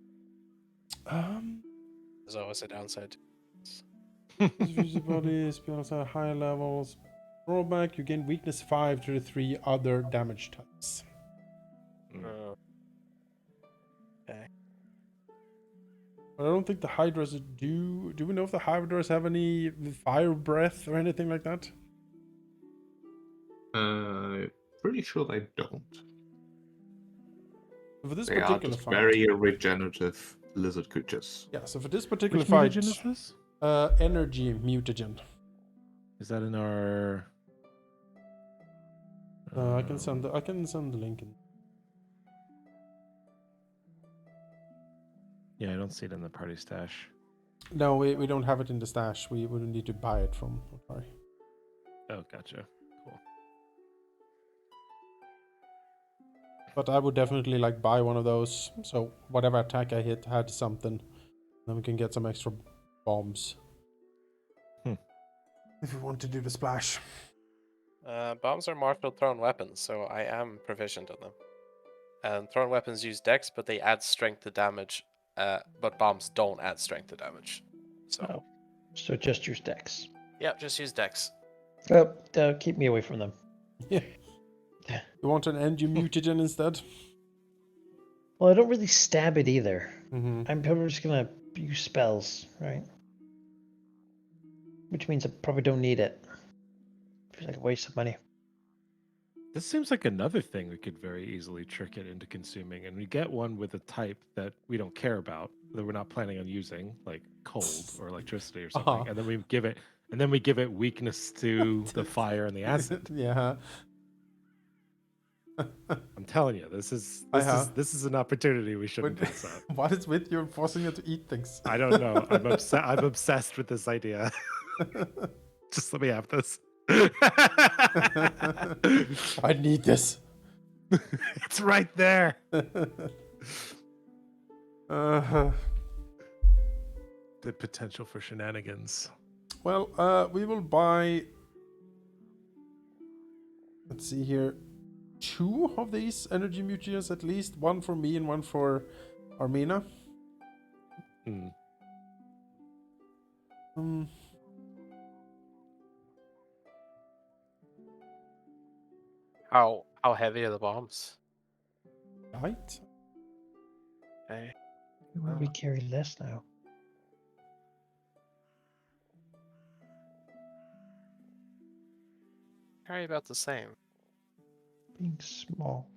[SPEAKER 5] There's always a downside.
[SPEAKER 2] Visibility, spells at higher levels. Drawback, you gain weakness 5 to the 3 other damage types.
[SPEAKER 5] Okay.
[SPEAKER 2] But I don't think the Hydras do. Do we know if the Hydras have any fire breath or anything like that?
[SPEAKER 1] Pretty sure they don't.
[SPEAKER 2] For this
[SPEAKER 1] They are
[SPEAKER 2] particular
[SPEAKER 1] just
[SPEAKER 2] fight.
[SPEAKER 1] very regenerative lizard creatures.
[SPEAKER 2] Yeah, so for this particular
[SPEAKER 3] Which
[SPEAKER 2] fight.
[SPEAKER 3] mutagen is this?
[SPEAKER 2] Energy mutagen.
[SPEAKER 3] Is that in our?
[SPEAKER 2] I can send the link in.
[SPEAKER 3] Yeah, I don't see it in the party stash.
[SPEAKER 2] No, we don't have it in the stash. We would need to buy it from Atari.
[SPEAKER 3] Oh, gotcha. Cool.
[SPEAKER 2] But I would definitely like buy one of those. So whatever attack I hit had something. Then we can get some extra bombs. If we want to do the splash.
[SPEAKER 5] Bombs are martial thrown weapons, so I am proficient on them. And thrown weapons use dex, but they add strength to damage. But bombs don't add strength to damage. So
[SPEAKER 4] Oh. So just use dex.
[SPEAKER 5] yeah, just use dex.
[SPEAKER 4] Oh, keep me away from them.
[SPEAKER 2] Yeah. You want an energy mutagen instead?
[SPEAKER 4] Well, I don't really stab it either.
[SPEAKER 2] Mm-hmm.
[SPEAKER 4] I'm probably just gonna use spells, right? Which means I probably don't need it. Feels like a waste of money.
[SPEAKER 3] This seems like another thing we could very easily trick it into consuming, and we get one with a type that we don't care about, that we're not planning on using, like cold or electricity or something, and then we give it weakness to the fire and the acid.
[SPEAKER 2] Yeah.
[SPEAKER 3] I'm telling you, this is an opportunity we shouldn't pass up.
[SPEAKER 2] What is with you forcing you to eat things?
[SPEAKER 3] I don't know. I'm obsessed with this idea. Just let me have this.
[SPEAKER 2] I need this.
[SPEAKER 3] It's right there.
[SPEAKER 2] Uh,
[SPEAKER 3] The potential for shenanigans.
[SPEAKER 2] well, we will buy. Let's see here. 2 of these energy mutagens at least. One for me and one for Armina.
[SPEAKER 5] How heavy are the bombs?
[SPEAKER 2] Light?
[SPEAKER 5] Okay.
[SPEAKER 4] Why we carry less now?
[SPEAKER 5] Carry about the same.
[SPEAKER 4] Being small.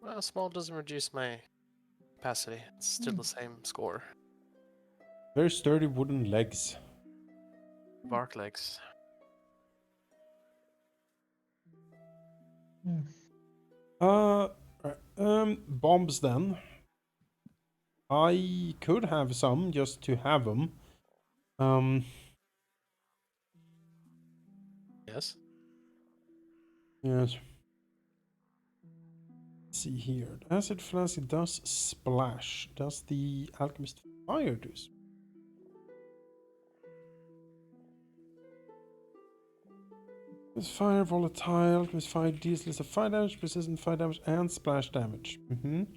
[SPEAKER 5] Well, small doesn't reduce my capacity. It's still the same score.
[SPEAKER 2] Very sturdy wooden legs.
[SPEAKER 5] Bark legs.
[SPEAKER 2] Bombs then. I could have some just to have them.
[SPEAKER 5] Yes.
[SPEAKER 2] Yes. Let's see here. The acid flask does splash. Does the alchemist fire do? With fire, volatile, alchemist fire deals less of fire damage, persistent fire damage, and splash damage.
[SPEAKER 3] Nice.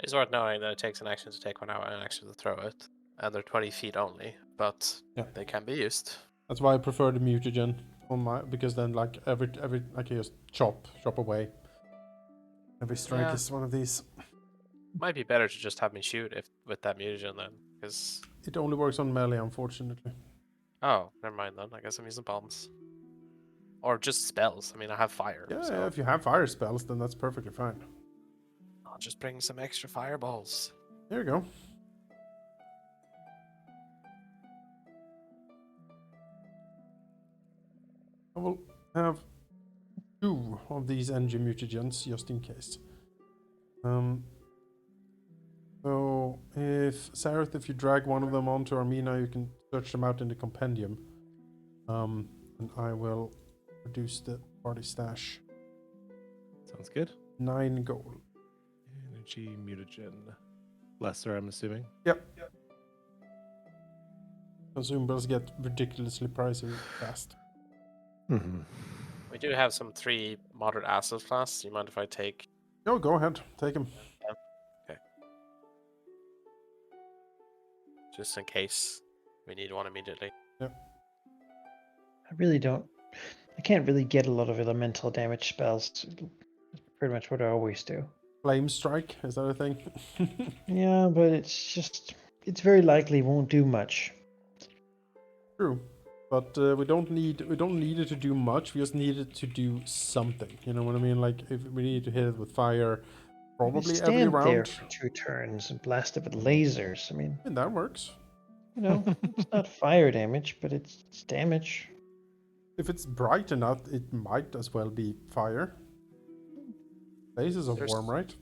[SPEAKER 5] It's worth knowing that it takes an action to take one out and an action to throw it. And they're 20 feet only, but they can be used.
[SPEAKER 2] That's why I prefer the mutagen on my, because then like every I can just chop away. Every strike is one of these.
[SPEAKER 5] Might be better to just have me shoot with that mutagen then, because
[SPEAKER 2] it only works on melee, unfortunately.
[SPEAKER 5] Oh, never mind then. I guess I'm using bombs. Or just spells. I mean, I have fire.
[SPEAKER 2] Yeah,
[SPEAKER 5] so
[SPEAKER 2] yeah, if you have fire spells, then that's perfectly fine.
[SPEAKER 5] I'll just bring some extra fireballs.
[SPEAKER 2] There you go. I will have 2 of these energy mutagens just in case. So if Sareth, if you drag one of them onto Armina, you can search them out in the compendium. And I will reduce the party stash.
[SPEAKER 3] Sounds good.
[SPEAKER 2] 9 gold.
[SPEAKER 3] energy mutagen. Lesser, I'm assuming.
[SPEAKER 2] Yep. Consumables get ridiculously pricey fast.
[SPEAKER 3] Mm-hmm.
[SPEAKER 5] We do have some 3 moderate acid flasks. You mind if I take?
[SPEAKER 2] Oh, go ahead. Take them.
[SPEAKER 5] Okay. Just in case we need one immediately.
[SPEAKER 2] Yep.
[SPEAKER 4] I really don't. I can't really get a lot of elemental damage spells. It's pretty much what I always do.
[SPEAKER 2] Flame strike, is that a thing?
[SPEAKER 4] Yeah, but it's very likely won't do much.
[SPEAKER 2] True. But we don't need it to do much. We just need it to do something. You know what I mean? Like if we need to hit it with fire, probably
[SPEAKER 4] You
[SPEAKER 2] every
[SPEAKER 4] stand there
[SPEAKER 2] round.
[SPEAKER 4] for 2 turns and blast it with lasers. I mean,
[SPEAKER 2] And that works.
[SPEAKER 4] it's not fire damage, but it's damage.
[SPEAKER 2] If it's bright enough, it might as well be fire. Lasers are
[SPEAKER 5] There's-
[SPEAKER 2] warm, right?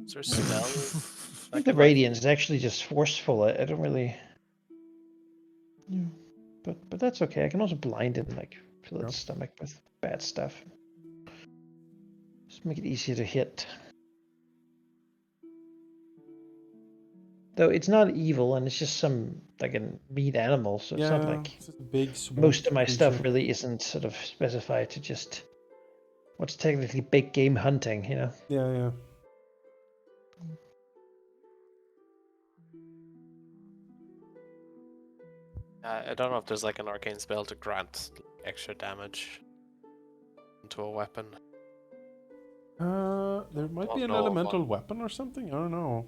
[SPEAKER 5] Is there a spell?
[SPEAKER 4] I think the radiance is actually just forceful. I don't really. Yeah. But that's okay. I can also blind it and like fill its stomach with bad stuff. Just make it easier to hit. Though it's not evil, and it's just some like a meat animal, so it's not like
[SPEAKER 2] it's just a big swamp
[SPEAKER 4] most of my stuff
[SPEAKER 2] creature.
[SPEAKER 4] really isn't sort of specified to just what's technically big game hunting, you know.
[SPEAKER 2] Yeah.
[SPEAKER 5] I don't know if there's like an arcane spell to grant extra damage into a weapon.
[SPEAKER 2] There might
[SPEAKER 5] Don't
[SPEAKER 2] be an
[SPEAKER 5] know of
[SPEAKER 2] elemental
[SPEAKER 5] one.
[SPEAKER 2] weapon or something. I don't know.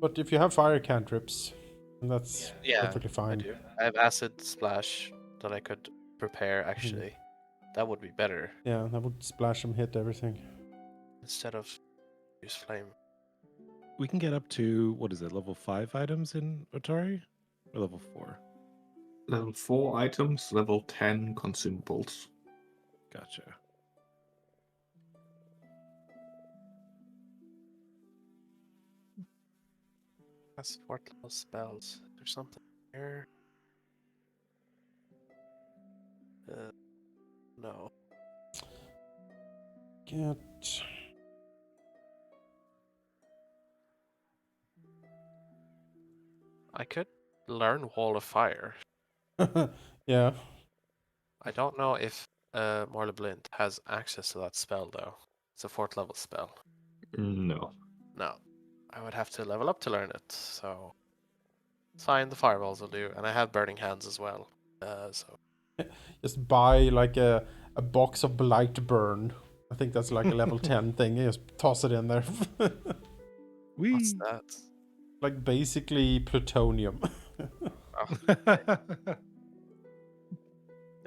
[SPEAKER 2] But if you have fire cantrips, then that's
[SPEAKER 5] Yeah,
[SPEAKER 2] perfectly
[SPEAKER 5] I
[SPEAKER 2] fine.
[SPEAKER 5] do. I have acid splash that I could prepare actually. That would be better
[SPEAKER 2] Yeah, that would splash and hit everything.
[SPEAKER 5] instead of use flame.
[SPEAKER 3] We can get up to, what is it, level 5 items in Otari? Or level 4?
[SPEAKER 1] Level 4 items, level 10 consumables.
[SPEAKER 3] Gotcha.
[SPEAKER 5] That's 4th level spells. There's something here. No.
[SPEAKER 2] Get.
[SPEAKER 5] I could learn Wall of Fire.
[SPEAKER 2] Yeah.
[SPEAKER 5] I don't know if Morla Blind has access to that spell though. It's a 4th level spell.
[SPEAKER 1] No.
[SPEAKER 5] No. I would have to level up to learn it, so fine, the fireballs will do. And I have burning hands as well. So
[SPEAKER 2] Just buy like a box of blight burn. I think that's like a level 10 thing. You just toss it in there.
[SPEAKER 5] what's that?
[SPEAKER 2] Like basically plutonium.
[SPEAKER 5] Oh,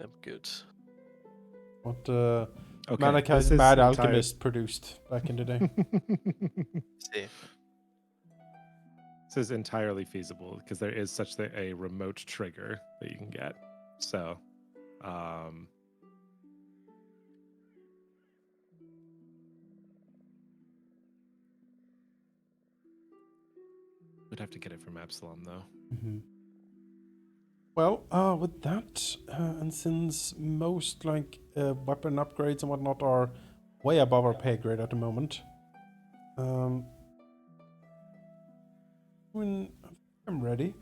[SPEAKER 5] I'm good.
[SPEAKER 2] What
[SPEAKER 3] Okay,
[SPEAKER 2] Manakai's
[SPEAKER 3] this is
[SPEAKER 2] Mad
[SPEAKER 3] entire-
[SPEAKER 2] Alchemist produced back in the day.
[SPEAKER 5] See.
[SPEAKER 3] This is entirely feasible because there is such a remote trigger that you can get. So, we'd have to get it from Absalom though.
[SPEAKER 2] Mm-hmm. Well, with that, and since most like weapon upgrades and whatnot are way above our pay grade at the moment, when I'm ready.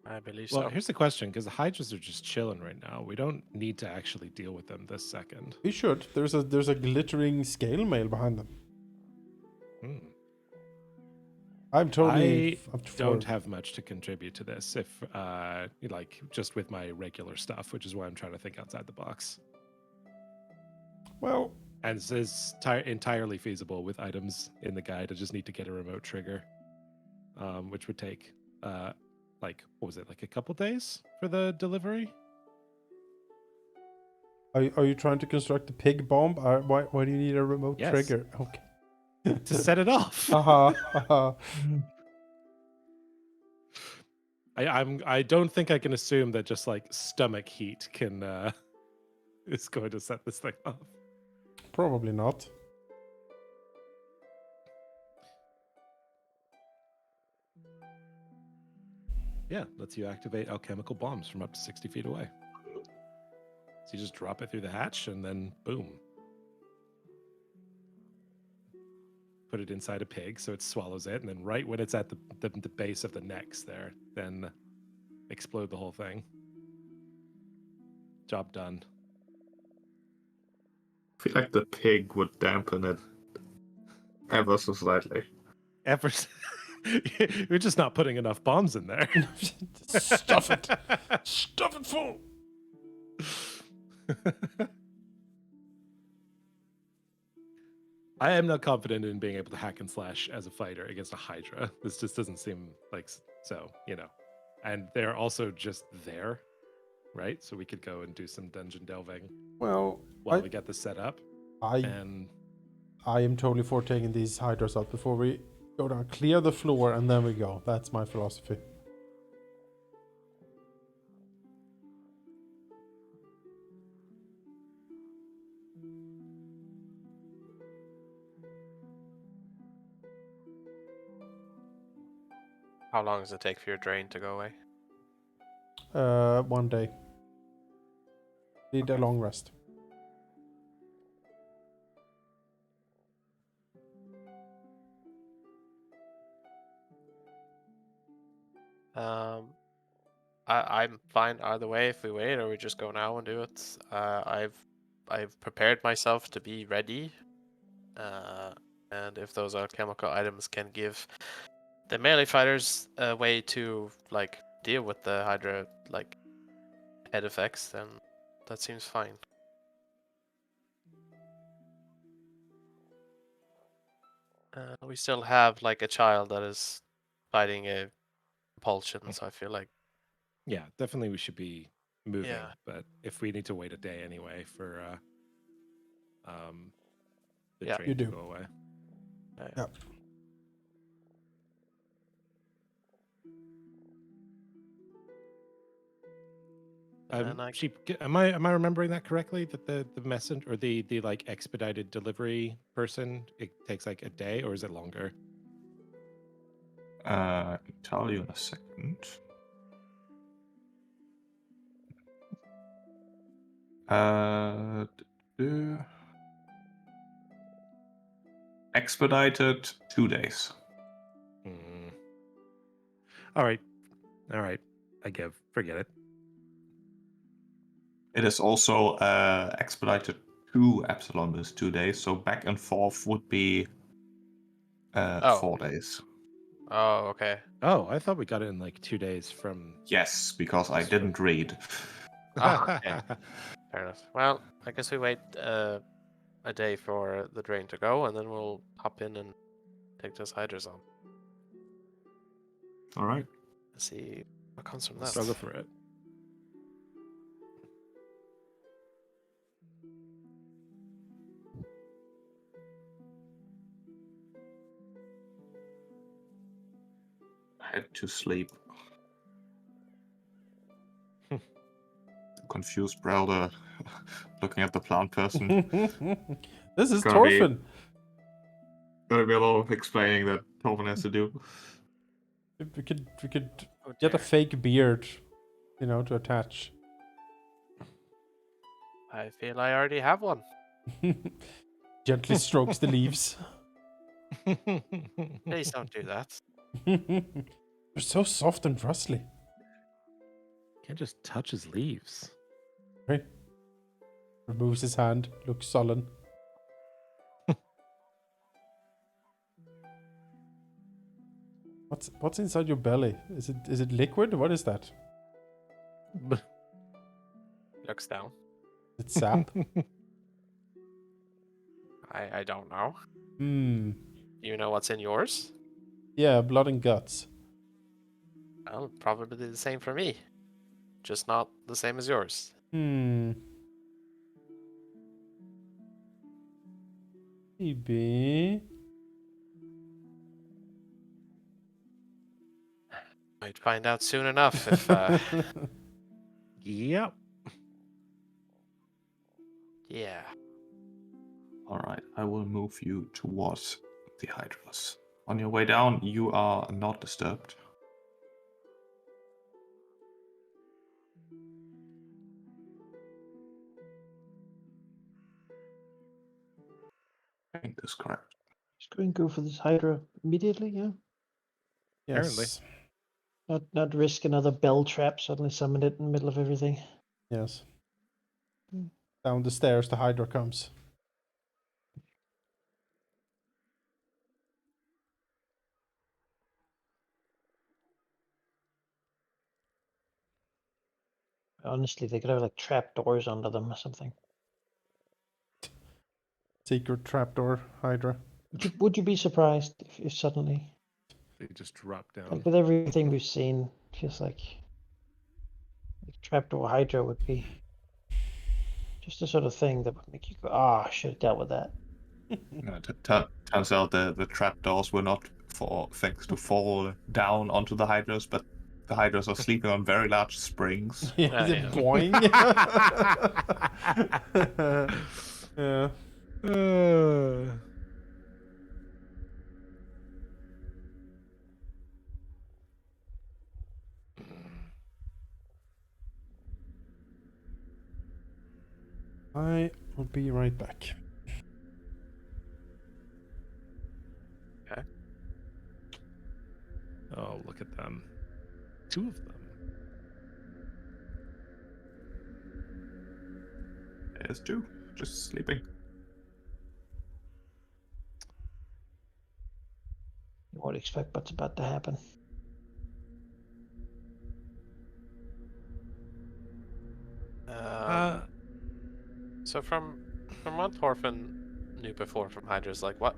[SPEAKER 5] I believe
[SPEAKER 3] Well,
[SPEAKER 5] so.
[SPEAKER 3] here's the question, because the Hydras are just chilling right now. We don't need to actually deal with them this second.
[SPEAKER 2] We should. There's a glittering scale mail behind them.
[SPEAKER 3] Hmm.
[SPEAKER 2] I'm totally
[SPEAKER 3] I
[SPEAKER 2] up to
[SPEAKER 3] don't
[SPEAKER 2] forward.
[SPEAKER 3] have much to contribute to this, if like just with my regular stuff, which is why I'm trying to think outside the box.
[SPEAKER 2] Well,
[SPEAKER 3] And this is entirely feasible with items in the guide. I just need to get a remote trigger, which would take like what was it, like a couple days for the delivery?
[SPEAKER 2] are you trying to construct a pig bomb? Why do you need a remote
[SPEAKER 3] Yes.
[SPEAKER 2] trigger? Okay.
[SPEAKER 3] To set it off. I don't think I can assume that just like stomach heat can is going to set this thing off.
[SPEAKER 2] Probably not.
[SPEAKER 3] Yeah, lets you activate alchemical bombs from up to 60 feet away. So you just drop it through the hatch and then boom. Put it inside a pig so it swallows it, and then right when it's at the base of the necks there, then explode the whole thing. Job done.
[SPEAKER 1] I feel like the pig would dampen it ever so slightly.
[SPEAKER 3] Ever We're just not putting enough bombs in there.
[SPEAKER 2] Stuff it. Stuff it full.
[SPEAKER 3] I am not confident in being able to hack and slash as a fighter against a Hydra. This just doesn't seem like so, And they're also just there, right? So we could go and do some dungeon delving
[SPEAKER 2] Well,
[SPEAKER 3] while we get this set up.
[SPEAKER 2] I am totally for taking these hydras out before we go down. Clear the floor and then we go. That's my philosophy.
[SPEAKER 5] How long does it take for your drain to go away?
[SPEAKER 2] 1 day. Need a long rest.
[SPEAKER 5] I'm fine either way if we wait or we just go now and do it. I've prepared myself to be ready, and if those alchemical items can give the melee fighters a way to like deal with the Hydra like head effects, then that seems fine. We still have like a child that is fighting a compulsion, so I feel like
[SPEAKER 3] Yeah, definitely we should be moving.
[SPEAKER 5] Yeah.
[SPEAKER 3] But if we need to wait a day anyway for the
[SPEAKER 5] Yeah.
[SPEAKER 3] train
[SPEAKER 2] You
[SPEAKER 3] to
[SPEAKER 2] do.
[SPEAKER 3] go away.
[SPEAKER 2] Yeah.
[SPEAKER 5] And I
[SPEAKER 3] Am I remembering that correctly? That the messenger or the like expedited delivery person, it takes like a day, or is it longer?
[SPEAKER 1] I can tell you in a second. Expedited 2 days.
[SPEAKER 3] Mm. All right. I give. Forget it.
[SPEAKER 1] It is also expedited to Epsilon is 2 days, so back and forth would be 4 days.
[SPEAKER 5] Oh, okay.
[SPEAKER 3] Oh, I thought we got it in like 2 days from.
[SPEAKER 1] Yes, because I didn't read.
[SPEAKER 5] Okay. Fair enough. Well, I guess we wait a day for the drain to go, and then we'll hop in and take those hydras on.
[SPEAKER 1] All right.
[SPEAKER 5] Let's see what comes from that.
[SPEAKER 3] Struggle for it.
[SPEAKER 1] Head to sleep. Confused Brelder looking at the plant person.
[SPEAKER 2] This is
[SPEAKER 1] Gonna be-
[SPEAKER 2] Torfin.
[SPEAKER 1] Gonna be a lot of explaining that Torvin has to do.
[SPEAKER 2] We could
[SPEAKER 5] Oh,
[SPEAKER 2] get a
[SPEAKER 5] dear.
[SPEAKER 2] fake beard, to attach.
[SPEAKER 5] I feel I already have one.
[SPEAKER 2] Gently strokes the leaves.
[SPEAKER 5] Please don't do that.
[SPEAKER 2] They're so soft and rustly.
[SPEAKER 3] Can't just touch his leaves.
[SPEAKER 2] Right? Removes his hand, looks sullen. What's inside your belly? Is it liquid? What is that?
[SPEAKER 5] Looks down.
[SPEAKER 2] It's sap.
[SPEAKER 5] I don't know.
[SPEAKER 2] Hmm.
[SPEAKER 5] You know what's in yours?
[SPEAKER 2] Yeah, blood and guts.
[SPEAKER 5] Well, probably the same for me. Just not the same as yours.
[SPEAKER 2] Hmm. Maybe.
[SPEAKER 5] Might find out soon enough if
[SPEAKER 3] Yep.
[SPEAKER 5] yeah.
[SPEAKER 1] All right, I will move you towards the Hydras. On your way down, you are not disturbed. is correct.
[SPEAKER 4] Just go and go for this Hydra immediately, yeah?
[SPEAKER 3] Apparently.
[SPEAKER 2] Yes.
[SPEAKER 4] Not risk another bell trap, suddenly summon it in the middle of everything.
[SPEAKER 2] Yes.
[SPEAKER 4] Hmm.
[SPEAKER 2] Down the stairs, the Hydra comes.
[SPEAKER 4] Honestly, they could have like trap doors under them or something.
[SPEAKER 2] Secret trapdoor Hydra.
[SPEAKER 4] Would you be surprised if suddenly,
[SPEAKER 3] They just drop down.
[SPEAKER 4] like with everything we've seen, feels like trapdoor Hydra would be just the sort of thing that would make you go, I should have dealt with that.
[SPEAKER 1] Turns out the trapdoors were not for things to fall down onto the hydras, but the hydras are sleeping on very large springs.
[SPEAKER 2] Yeah, the
[SPEAKER 5] yeah.
[SPEAKER 2] boing. Yeah. I will be right back.
[SPEAKER 3] Oh, look at them. 2 of them.
[SPEAKER 1] There's 2, just sleeping.
[SPEAKER 4] You won't expect what's about to happen.
[SPEAKER 5] So from what Thorfinn knew before from Hydras, like what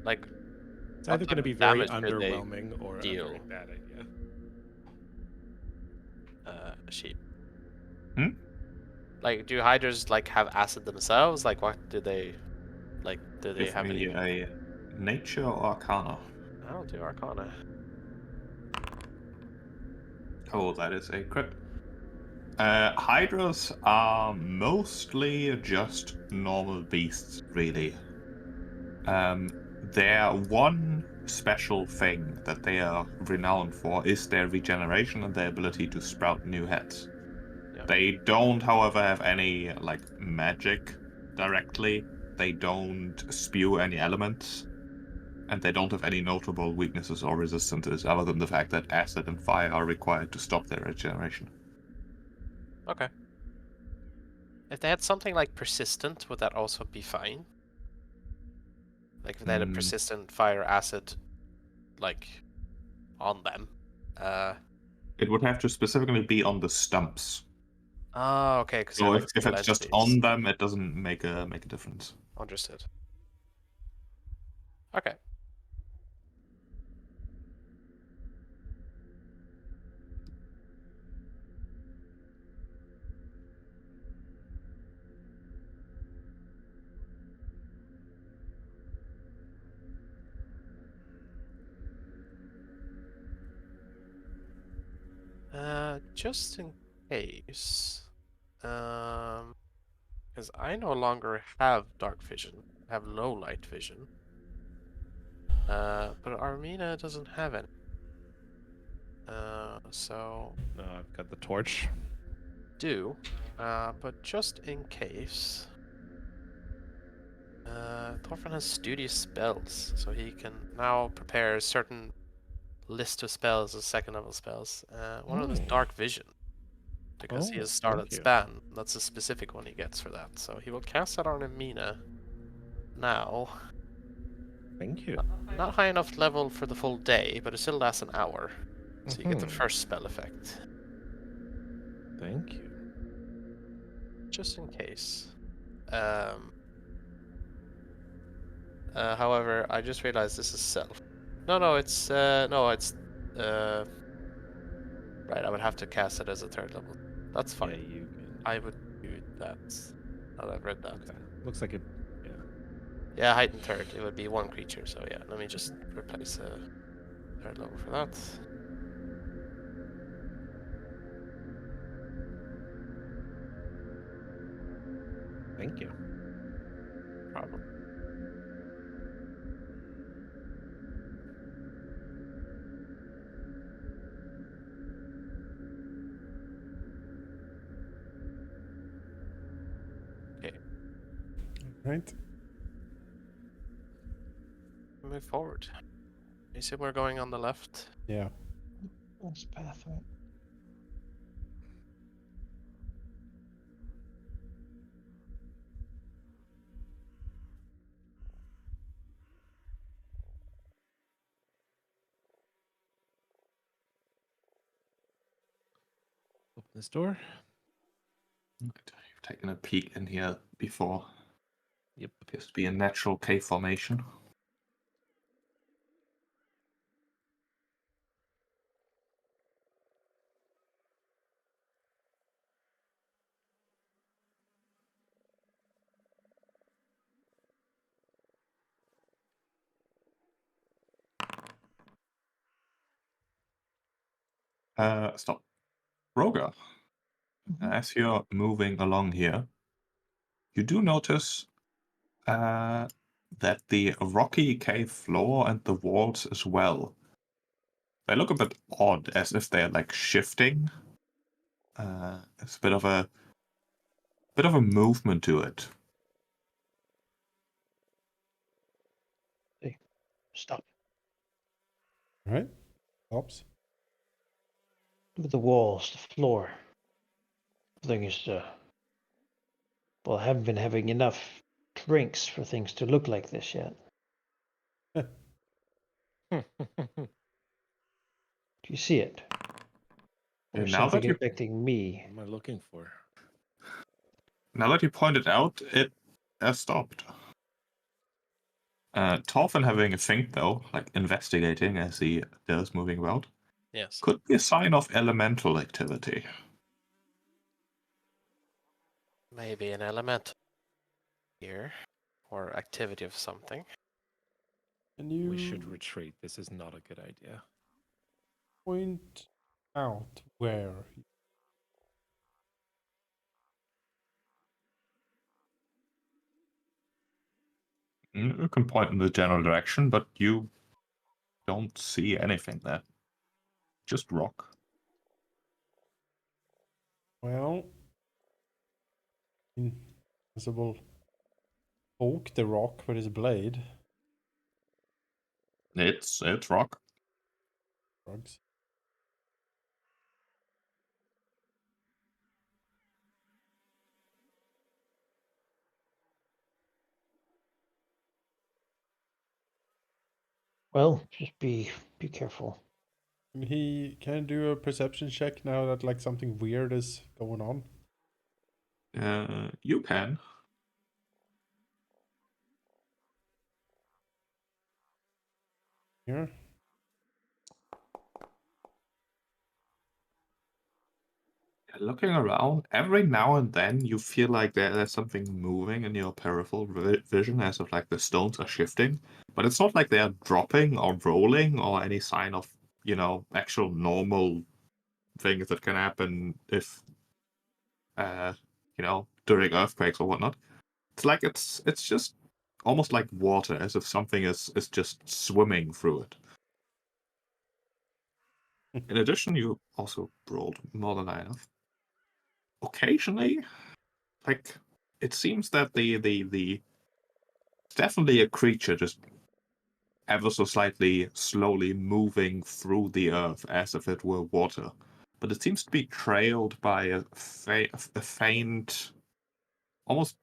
[SPEAKER 5] like
[SPEAKER 3] It's
[SPEAKER 5] what
[SPEAKER 3] either going to
[SPEAKER 5] type
[SPEAKER 3] be
[SPEAKER 5] of
[SPEAKER 3] very
[SPEAKER 5] damage could they
[SPEAKER 3] underwhelming or a
[SPEAKER 5] deal?
[SPEAKER 3] very bad idea.
[SPEAKER 5] Sheep.
[SPEAKER 1] Hmm?
[SPEAKER 5] Like, do Hydras like have acid themselves? Like, what do they like? Do they
[SPEAKER 1] Give
[SPEAKER 5] have
[SPEAKER 1] me
[SPEAKER 5] any?
[SPEAKER 1] a nature or arcana.
[SPEAKER 5] I'll do Arcana.
[SPEAKER 1] Oh, that is a crit. Hydras are mostly just normal beasts, really. Their one special thing that they are renowned for is their regeneration and their ability to sprout new heads.
[SPEAKER 5] Yeah.
[SPEAKER 1] They don't, however, have any like magic directly. They don't spew any elements, and they don't have any notable weaknesses or resistances other than the fact that acid and fire are required to stop their regeneration.
[SPEAKER 5] Okay. If they had something like persistent, would that also be fine? Like if they had a persistent fire acid, like on them.
[SPEAKER 1] It would have to specifically be on the stumps.
[SPEAKER 5] Oh, okay, because they're
[SPEAKER 1] So
[SPEAKER 5] like
[SPEAKER 1] if
[SPEAKER 5] single
[SPEAKER 1] it's just
[SPEAKER 5] entities.
[SPEAKER 1] on them, it doesn't make a difference.
[SPEAKER 5] Understood. Okay. Just in case, because I no longer have dark vision. I have low light vision. But Armina doesn't have any. So
[SPEAKER 3] No, I've got the torch.
[SPEAKER 5] but just in case, Thorfinn has studious spells, so he can now prepare certain list of spells as second level spells. One of them is dark vision, because he has
[SPEAKER 3] thank
[SPEAKER 5] Starlet's
[SPEAKER 3] you.
[SPEAKER 5] ban. That's a specific one he gets for that. So he will cast that on Armina now.
[SPEAKER 3] Thank you.
[SPEAKER 5] Not high enough level for the full day, but it still lasts an hour. So you get the
[SPEAKER 3] Mhm.
[SPEAKER 5] first spell effect.
[SPEAKER 3] Thank you.
[SPEAKER 5] Just in case. However, I just realized this is self. No, it's right, I would have to cast it as a third level. That's fine.
[SPEAKER 3] Yeah, you can.
[SPEAKER 5] I would do that. Now that I've read that.
[SPEAKER 3] Okay. Looks like it. Yeah.
[SPEAKER 5] Yeah, heightened third. It would be one creature, so yeah, let me just replace a third level for that.
[SPEAKER 3] Thank you.
[SPEAKER 5] Problem.
[SPEAKER 2] Right.
[SPEAKER 5] move forward. You see we're going on the left.
[SPEAKER 2] Yeah.
[SPEAKER 4] That's path, right?
[SPEAKER 3] Open this door.
[SPEAKER 1] You've taken a peek in here before.
[SPEAKER 3] Yep.
[SPEAKER 1] Appears to be a natural cave formation. Stop. Roger, as you're moving along here, you do notice that the rocky cave floor and the walls as well, they look a bit odd, as if they're like shifting. It's a bit of a movement to it.
[SPEAKER 4] Stop.
[SPEAKER 2] All right. Stops.
[SPEAKER 4] Look at the walls, the floor. The thing is, well, I haven't been having enough drinks for things to look like this yet. Do you see it? Or
[SPEAKER 1] And
[SPEAKER 4] is
[SPEAKER 1] now
[SPEAKER 4] something
[SPEAKER 1] that you
[SPEAKER 4] affecting me?
[SPEAKER 3] What am I looking for?
[SPEAKER 1] pointed out, it has stopped. Torfin having a think though, like investigating as he does moving about,
[SPEAKER 5] Yes.
[SPEAKER 1] could be a sign of elemental activity.
[SPEAKER 5] Maybe an element here, or activity of something.
[SPEAKER 2] Can you
[SPEAKER 3] We should retreat. This is not a good idea.
[SPEAKER 2] point out where?
[SPEAKER 1] You can point in the general direction, but you don't see anything there. Just rock.
[SPEAKER 2] Well, invisible poke the rock with his blade.
[SPEAKER 1] It's rock.
[SPEAKER 2] Drugs.
[SPEAKER 4] Well, just be careful.
[SPEAKER 2] He can do a perception check now that like something weird is going on.
[SPEAKER 1] You can.
[SPEAKER 2] Here.
[SPEAKER 1] Looking around, every now and then you feel like there's something moving in your peripheral vision, as if like the stones are shifting. But it's not like they're dropping or rolling or any sign of, actual normal things that can happen if, during earthquakes or whatnot. It's like it's just almost like water, as if something is just swimming through it. In addition, you also rolled more than I have. Occasionally, like it seems that the it's definitely a creature just ever so slightly slowly moving through the earth as if it were water, but it seems to be trailed by a faint, almost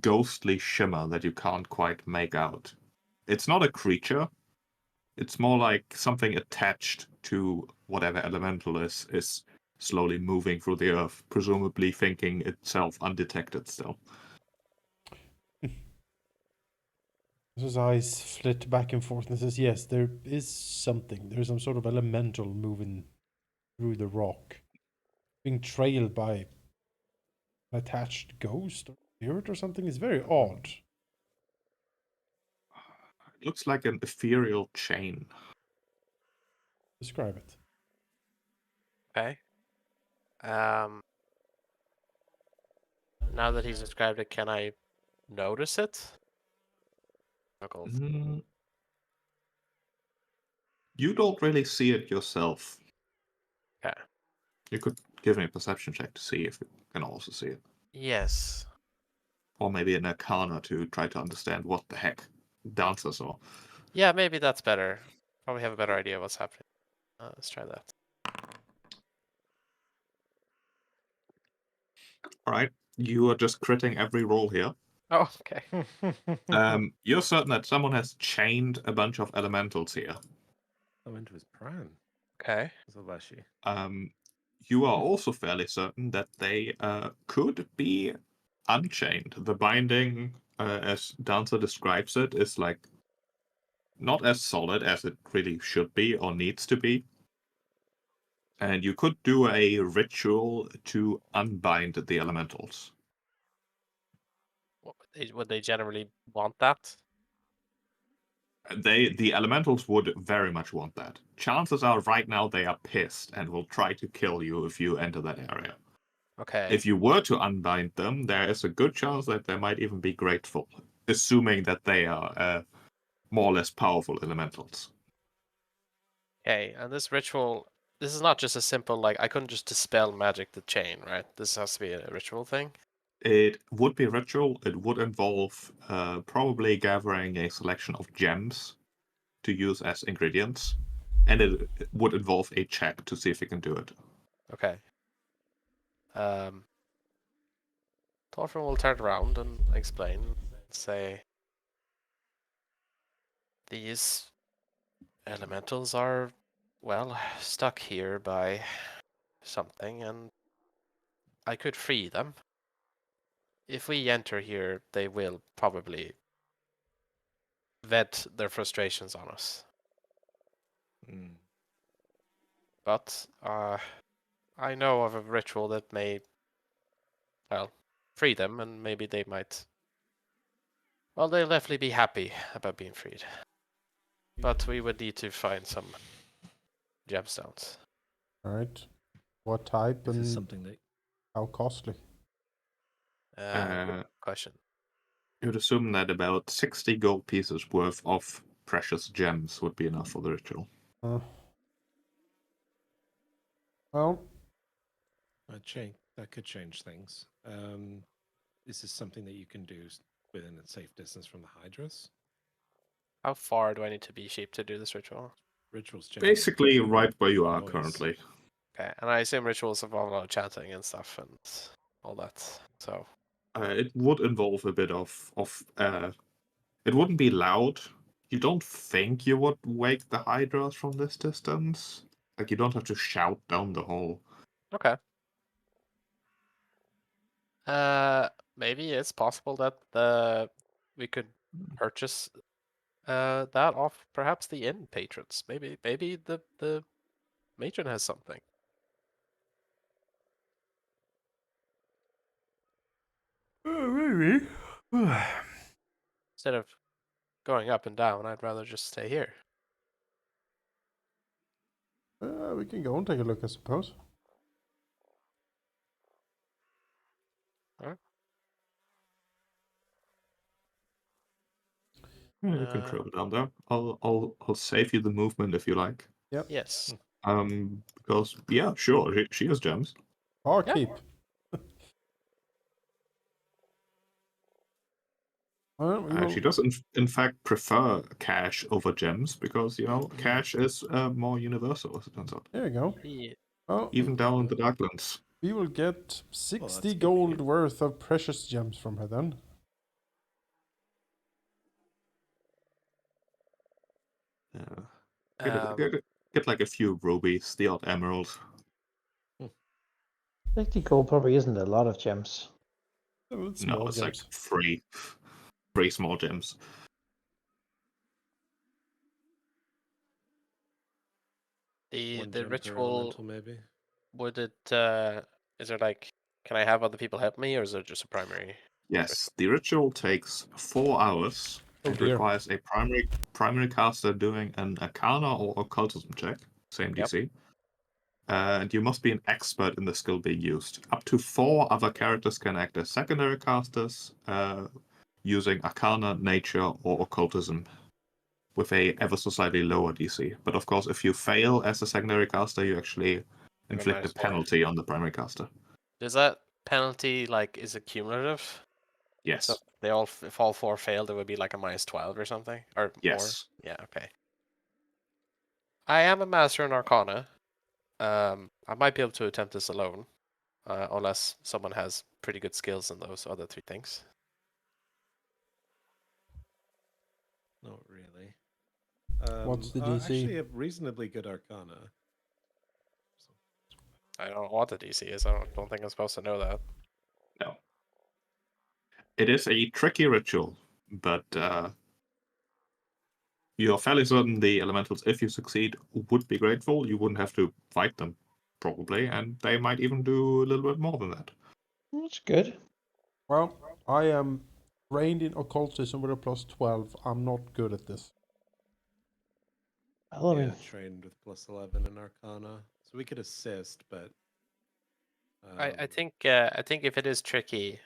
[SPEAKER 1] ghostly shimmer that you can't quite make out. It's not a creature. It's more like something attached to whatever elemental is slowly moving through the earth, presumably thinking itself undetected still.
[SPEAKER 2] His eyes flit back and forth and says, yes, there is something. There's some sort of elemental moving through the rock. Being trailed by an attached ghost or spirit or something is very odd.
[SPEAKER 1] It looks like an ethereal chain.
[SPEAKER 2] Describe it.
[SPEAKER 5] Okay. Now that he's described it, can I notice it?
[SPEAKER 1] Mm, you don't really see it yourself.
[SPEAKER 5] Okay.
[SPEAKER 1] You could give me a perception check to see if you can also see it.
[SPEAKER 5] Yes.
[SPEAKER 1] Or maybe an arcana to try to understand what the heck dances or.
[SPEAKER 5] Yeah, maybe that's better. Probably have a better idea of what's happening. Let's try that.
[SPEAKER 1] All right, you are just critting every roll here.
[SPEAKER 5] Oh, okay.
[SPEAKER 1] You're certain that someone has chained a bunch of elementals here.
[SPEAKER 3] Oh, into his prime.
[SPEAKER 5] Okay.
[SPEAKER 3] Zalashi.
[SPEAKER 1] You are also fairly certain that they could be unchained. The binding, as Dancer describes it, is like not as solid as it really should be or needs to be. And you could do a ritual to unbind the elementals.
[SPEAKER 5] Would they generally want that?
[SPEAKER 1] The elementals would very much want that. Chances are right now they are pissed and will try to kill you if you enter that area.
[SPEAKER 5] Okay.
[SPEAKER 1] If you were to unbind them, there is a good chance that they might even be grateful, assuming that they are more or less powerful elementals.
[SPEAKER 5] Okay, and this ritual, this is not just a simple, like, I couldn't just dispel magic the chain, right? This has to be a ritual thing?
[SPEAKER 1] It would be ritual. It would involve probably gathering a selection of gems to use as ingredients, and it would involve a check to see if you can do it.
[SPEAKER 5] Okay. Thorfinn will turn around and explain, say, these elementals are, well, stuck here by something, and I could free them. If we enter here, they will probably vent their frustrations on us.
[SPEAKER 3] Mm.
[SPEAKER 5] But I know of a ritual that may, well, free them, and maybe they might. Well, they'll definitely be happy about being freed. But we would need to find some gemstones.
[SPEAKER 2] All right. What type
[SPEAKER 3] Is this
[SPEAKER 2] and
[SPEAKER 3] something that
[SPEAKER 2] how costly?
[SPEAKER 5] Good question.
[SPEAKER 1] You'd assume that about 60 gold pieces worth of precious gems would be enough for the ritual.
[SPEAKER 2] Well,
[SPEAKER 3] that could change things? Is this something that you can do within a safe distance from the Hydras?
[SPEAKER 5] How far do I need to be sheep to do this ritual?
[SPEAKER 3] Rituals generally
[SPEAKER 1] Basically, right where you are
[SPEAKER 3] noise.
[SPEAKER 1] currently.
[SPEAKER 5] Okay, and I assume rituals involve a lot of chanting and stuff and all that. So
[SPEAKER 1] It would involve a bit of it wouldn't be loud. You don't think you would wake the Hydras from this distance? Like, you don't have to shout down the hall.
[SPEAKER 5] okay. Maybe it's possible that we could purchase that off perhaps the inn patrons. Maybe the matron has something.
[SPEAKER 2] maybe.
[SPEAKER 5] Instead of going up and down, I'd rather just stay here.
[SPEAKER 2] We can go and take a look, I suppose.
[SPEAKER 5] Alright.
[SPEAKER 1] Yeah, you can travel down there. I'll save you the movement if you like.
[SPEAKER 2] Yep.
[SPEAKER 5] Yes.
[SPEAKER 1] Because yeah, sure, she has gems.
[SPEAKER 2] Barkeep. Well, we will...
[SPEAKER 1] She does in fact prefer cash over gems because cash is more universal as it turns out.
[SPEAKER 2] There you go.
[SPEAKER 5] Yeah.
[SPEAKER 2] Well,
[SPEAKER 1] Even down in the Darklands.
[SPEAKER 2] we will get 60
[SPEAKER 3] good
[SPEAKER 2] gold
[SPEAKER 3] here.
[SPEAKER 2] worth of precious gems from her then.
[SPEAKER 1] Get like a few rubies, the odd emerald.
[SPEAKER 4] 50 gold probably isn't a lot of gems.
[SPEAKER 2] Small
[SPEAKER 1] No, it's like
[SPEAKER 2] gems.
[SPEAKER 1] three small gems.
[SPEAKER 5] The
[SPEAKER 3] One gem per
[SPEAKER 5] ritual,
[SPEAKER 3] elemental, maybe.
[SPEAKER 5] would it is there like, can I have other people help me, or is it just a primary?
[SPEAKER 1] Yes, the ritual takes 4 hours.
[SPEAKER 2] Oh
[SPEAKER 1] It
[SPEAKER 2] dear.
[SPEAKER 1] requires a primary caster doing an Arcana or Occultism check, same
[SPEAKER 5] Yep.
[SPEAKER 1] DC. And you must be an expert in the skill being used. Up to 4 other characters can act as secondary casters, using Arcana, Nature, or Occultism, with a ever so slightly lower DC. But of course, if you fail as a secondary caster, you actually inflict a
[SPEAKER 5] -4.
[SPEAKER 1] penalty on the primary caster.
[SPEAKER 5] Does that penalty, like, is it cumulative?
[SPEAKER 1] Yes.
[SPEAKER 5] So they all, if all 4 failed, it would be like a -12 or something, or more.
[SPEAKER 1] Yes.
[SPEAKER 5] Yeah. Okay. I am a master in Arcana. I might be able to attempt this alone, unless someone has pretty good skills in those other 3 things.
[SPEAKER 3] Not really.
[SPEAKER 2] What's the
[SPEAKER 3] I actually
[SPEAKER 2] DC?
[SPEAKER 3] have reasonably good Arcana.
[SPEAKER 5] I don't know what the DC is. I don't think I'm supposed to know that.
[SPEAKER 1] No. It is a tricky ritual, but you're fairly certain the elementals, if you succeed, would be grateful. You wouldn't have to fight them, probably, and they might even do a little bit more than that.
[SPEAKER 4] That's good.
[SPEAKER 2] Well, I am trained in occultism with a +12. I'm not good at this.
[SPEAKER 4] Well, I
[SPEAKER 3] Yeah,
[SPEAKER 4] mean,
[SPEAKER 3] trained with +11 in Arcana, so we could assist, but
[SPEAKER 5] I think if it is tricky,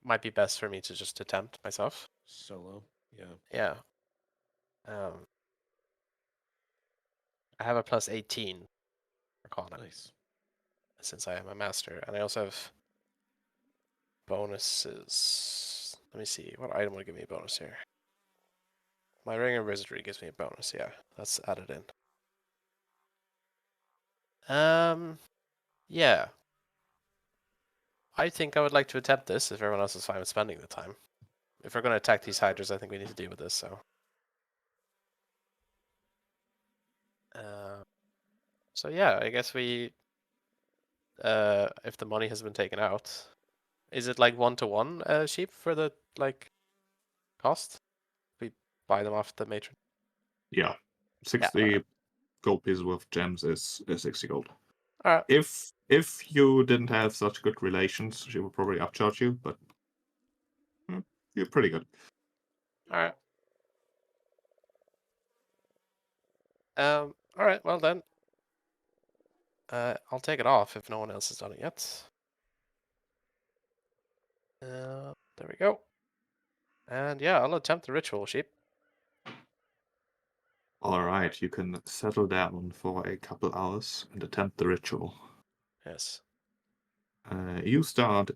[SPEAKER 5] might be best for me to just attempt myself.
[SPEAKER 3] solo. Yeah.
[SPEAKER 5] Yeah. I have a +18 Arcana
[SPEAKER 3] Nice.
[SPEAKER 5] since I am a master, and I also have bonuses. Let me see, what item would give me a bonus here? My ring of wizardry gives me a bonus. Yeah, that's added in. Yeah. I think I would like to attempt this if everyone else is fine with spending the time. If we're going to attack these hydras, I think we need to deal with this. So yeah, I guess we. If the money has been taken out, is it like 1-to-1 sheep for the cost? We buy them off the matron.
[SPEAKER 1] Yeah. 60
[SPEAKER 5] alright.
[SPEAKER 1] gold pieces worth of gems is 60 gold.
[SPEAKER 5] Alright.
[SPEAKER 1] If you didn't have such good relations, she would probably upcharge you, but you're pretty good.
[SPEAKER 5] Alright. Alright, well then. I'll take it off if no one else has done it yet. There we go. And yeah, I'll attempt the ritual, sheep.
[SPEAKER 1] All right, you can settle down for a couple hours and attempt the ritual.
[SPEAKER 5] Yes.
[SPEAKER 1] You start.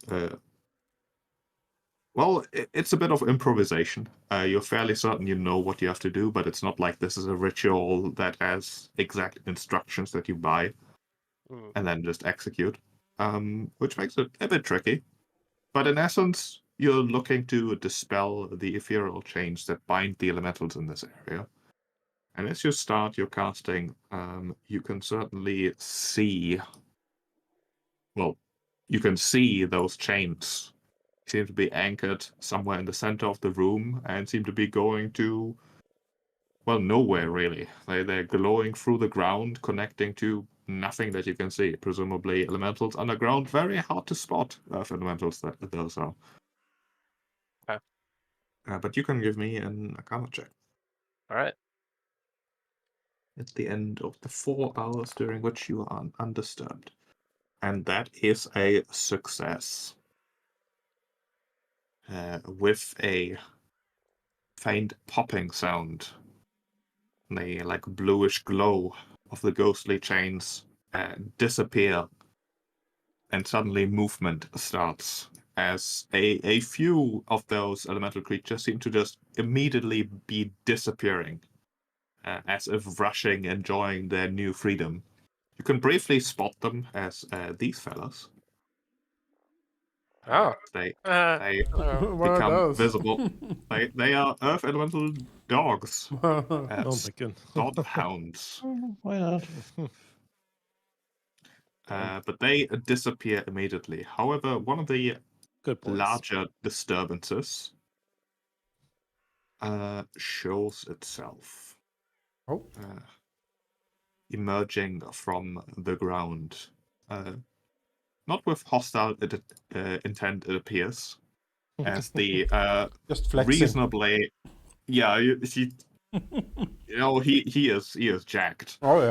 [SPEAKER 1] Well, it's a bit of improvisation. You're fairly certain you know what you have to do, but it's not like this is a ritual that has exact instructions that you buy and then just execute, which makes it a bit tricky. But in essence, you're looking to dispel the ethereal chains that bind the elementals in this area. And as you start your casting, you can certainly see. Well, you can see those chains seem to be anchored somewhere in the center of the room and seem to be going to, well, nowhere really. They're glowing through the ground, connecting to nothing that you can see. Presumably elementals underground, very hard to spot earth elementals that those are.
[SPEAKER 5] Okay.
[SPEAKER 1] But you can give me an Arcana check.
[SPEAKER 5] All right.
[SPEAKER 1] At the end of the 4 hours during which you are undisturbed. And that is a success. With a faint popping sound, the bluish glow of the ghostly chains disappear, and suddenly movement starts as a few of those elemental creatures seem to just immediately be disappearing, as if rushing, enjoying their new freedom. You can briefly spot them as these fellas.
[SPEAKER 5] Oh.
[SPEAKER 1] They
[SPEAKER 5] Hello.
[SPEAKER 2] What are
[SPEAKER 1] become
[SPEAKER 2] those?
[SPEAKER 1] visible. They are earth elemental dogs,
[SPEAKER 3] Oh my goodness.
[SPEAKER 1] sod hounds.
[SPEAKER 4] Why not?
[SPEAKER 1] But they disappear immediately. However, one of the
[SPEAKER 3] Good boys.
[SPEAKER 1] larger disturbances shows itself.
[SPEAKER 2] Oh.
[SPEAKER 1] Emerging from the ground. Not with hostile intent, it appears. As the
[SPEAKER 2] Just flexing.
[SPEAKER 1] reasonably, yeah, he is jacked.
[SPEAKER 2] Oh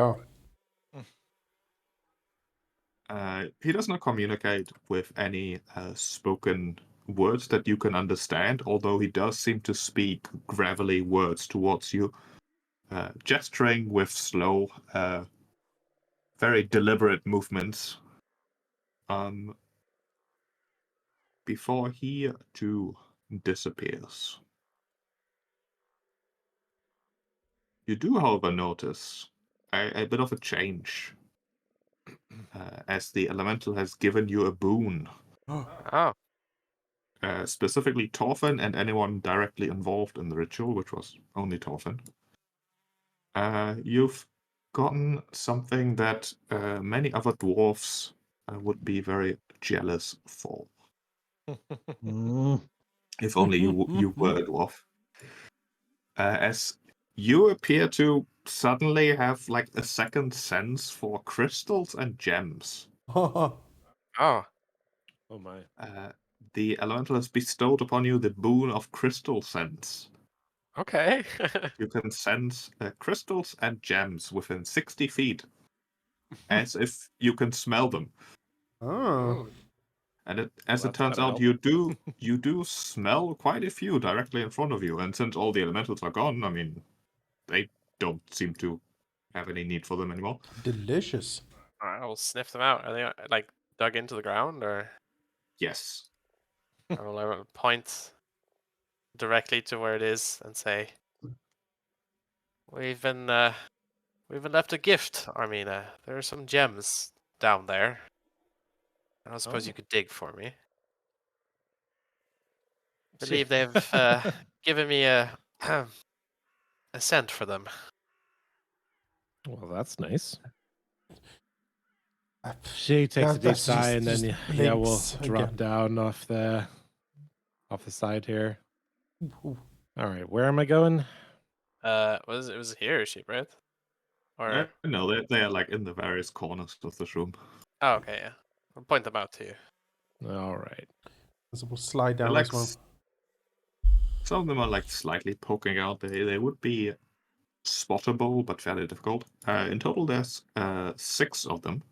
[SPEAKER 2] yeah.
[SPEAKER 1] He does not communicate with any spoken words that you can understand, although he does seem to speak gravelly words towards you, gesturing with slow, very deliberate movements. before he too disappears. You do, however, notice a bit of a change, as the elemental has given you a boon.
[SPEAKER 5] Oh,
[SPEAKER 1] Specifically Torfin and anyone directly involved in the ritual, which was only Torfin. You've gotten something that many other dwarfs would be very jealous for.
[SPEAKER 4] Mm.
[SPEAKER 1] If only you were a dwarf. As you appear to suddenly have like a second sense for crystals and gems.
[SPEAKER 5] oh,
[SPEAKER 3] Oh my.
[SPEAKER 1] The elemental has bestowed upon you the boon of crystal sense.
[SPEAKER 5] okay.
[SPEAKER 1] You can sense crystals and gems within 60 feet, as if you can smell them.
[SPEAKER 2] Oh.
[SPEAKER 5] Ooh.
[SPEAKER 1] And as
[SPEAKER 3] Well,
[SPEAKER 1] it
[SPEAKER 3] that's
[SPEAKER 1] turns
[SPEAKER 3] gotta
[SPEAKER 1] out,
[SPEAKER 3] help.
[SPEAKER 1] you do smell quite a few directly in front of you. And since all the elementals are gone, I mean, they don't seem to have any need for them anymore.
[SPEAKER 2] Delicious.
[SPEAKER 5] I will sniff them out. Are they like dug into the ground, or
[SPEAKER 1] Yes.
[SPEAKER 5] I will point directly to where it is and say, "We've been left a gift, Armina. There are some gems down there. I don't suppose you could dig for me. Believe they've given me a a cent for them."
[SPEAKER 3] Well, that's nice.
[SPEAKER 2] Uh,
[SPEAKER 3] She takes a deep
[SPEAKER 2] that's
[SPEAKER 3] sigh and then
[SPEAKER 2] just
[SPEAKER 3] yeah, we'll
[SPEAKER 2] blinks
[SPEAKER 3] drop
[SPEAKER 2] again.
[SPEAKER 3] down off the side here.
[SPEAKER 2] Ooh.
[SPEAKER 3] All right, where am I going?
[SPEAKER 5] Was it here, sheep, right? Or
[SPEAKER 1] No, they are like in the various corners of this room.
[SPEAKER 5] oh, okay, yeah. I'll point them out to you.
[SPEAKER 3] All right.
[SPEAKER 2] So we'll slide
[SPEAKER 1] They're
[SPEAKER 2] down
[SPEAKER 1] like
[SPEAKER 2] as well.
[SPEAKER 1] some of them are like slightly poking out. They would be spottable, but fairly difficult. In total, there's 6 of them,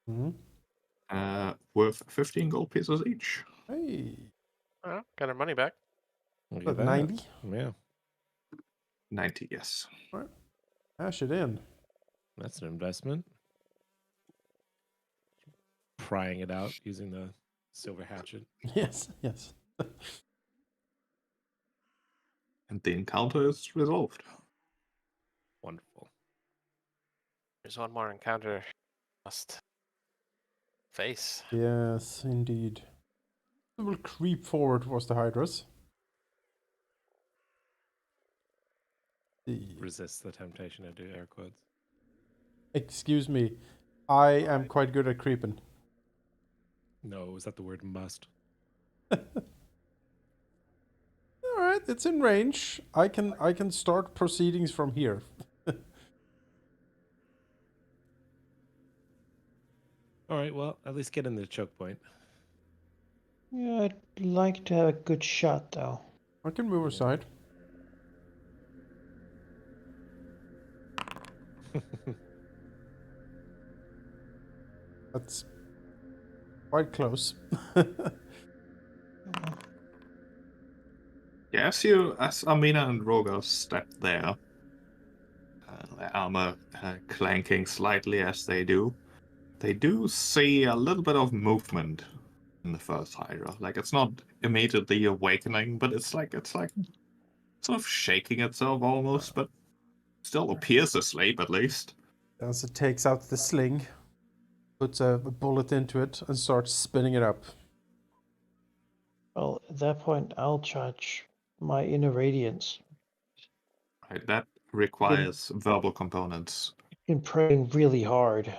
[SPEAKER 2] Mm-hmm.
[SPEAKER 1] worth 15 gold pieces each.
[SPEAKER 2] Hey,
[SPEAKER 5] Oh, got our money back.
[SPEAKER 3] Look at
[SPEAKER 2] but
[SPEAKER 3] that.
[SPEAKER 2] 90.
[SPEAKER 3] Yeah,
[SPEAKER 1] 90, yes.
[SPEAKER 2] Right. Hash it in.
[SPEAKER 3] that's an investment. Prying it out using the silver hatchet.
[SPEAKER 2] Yes, yes.
[SPEAKER 1] And the encounter is resolved.
[SPEAKER 3] Wonderful.
[SPEAKER 5] There's one more encounter. Must face.
[SPEAKER 2] Yes, indeed. We will creep forward towards the Hydras.
[SPEAKER 3] Resist the temptation to do air quotes.
[SPEAKER 2] Excuse me. I am quite good at creeping.
[SPEAKER 3] No, was that the word must?
[SPEAKER 2] Alright, it's in range. I can start proceedings from here.
[SPEAKER 3] All right, well, at least get in the choke point.
[SPEAKER 4] Yeah, I'd like to have a good shot, though.
[SPEAKER 2] I can move aside. That's quite close.
[SPEAKER 1] Yeah, as Amina and Rogar step there, their armor clanking slightly as they do see a little bit of movement in the first Hydra. Like it's not immediately awakening, but it's like sort of shaking itself almost, but still appears asleep at least.
[SPEAKER 2] As it takes out the sling, puts a bullet into it, and starts spinning it up.
[SPEAKER 4] Well, at that point, I'll charge my inner radiance.
[SPEAKER 1] Right, that requires verbal components.
[SPEAKER 4] Been praying really hard.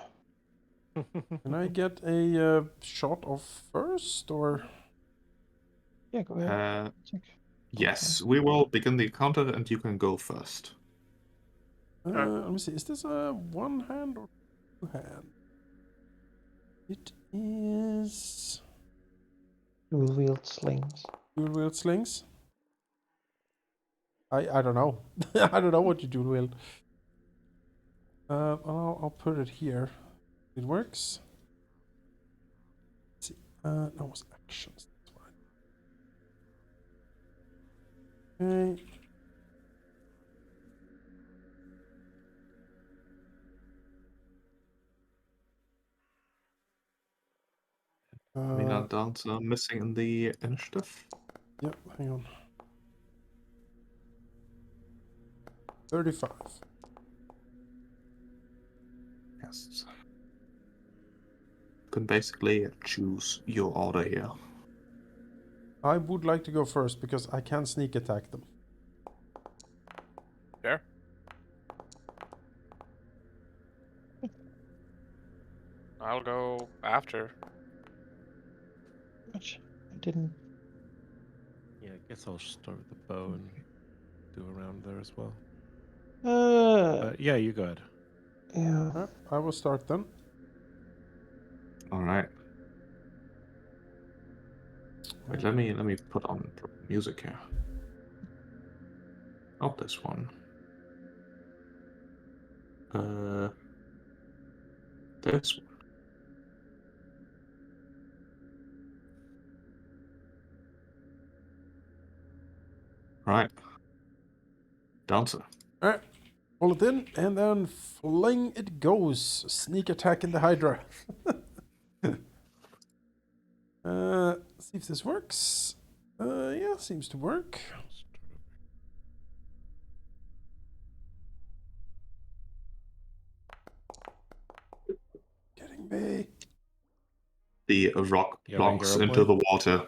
[SPEAKER 2] Can I get a shot of first, or?
[SPEAKER 4] Yeah, go ahead.
[SPEAKER 1] Uh,
[SPEAKER 4] Check.
[SPEAKER 1] yes, we will begin the encounter, and you can go first.
[SPEAKER 2] Let me see. Is this a one hand or two hand? It is
[SPEAKER 4] Dual wield slings.
[SPEAKER 2] dual wield slings. I don't know. I don't know what you dual wield. I'll put it here. It works. Let's see. No, it's actions. That's why. Okay.
[SPEAKER 1] Mina downs are missing in the initiative.
[SPEAKER 2] Yep, hang on. 35.
[SPEAKER 1] Yes. You can basically choose your order here.
[SPEAKER 2] I would like to go first because I can sneak attack them.
[SPEAKER 5] Sure. I'll go after.
[SPEAKER 4] What? I didn't.
[SPEAKER 3] Yeah, I guess I'll start with the bow and do a round there as well. Yeah, you go ahead.
[SPEAKER 4] Yeah.
[SPEAKER 2] I will start then.
[SPEAKER 1] All right. Wait, let me put on music here. Not this one. This one. Right. Dancer.
[SPEAKER 2] Alright. Pull it in, and then fling it goes. Sneak attack in the Hydra. See if this works. Yeah, seems to work. Getting me.
[SPEAKER 1] The rock
[SPEAKER 3] You have a
[SPEAKER 1] plonks
[SPEAKER 3] hero
[SPEAKER 1] into
[SPEAKER 3] point?
[SPEAKER 1] the water.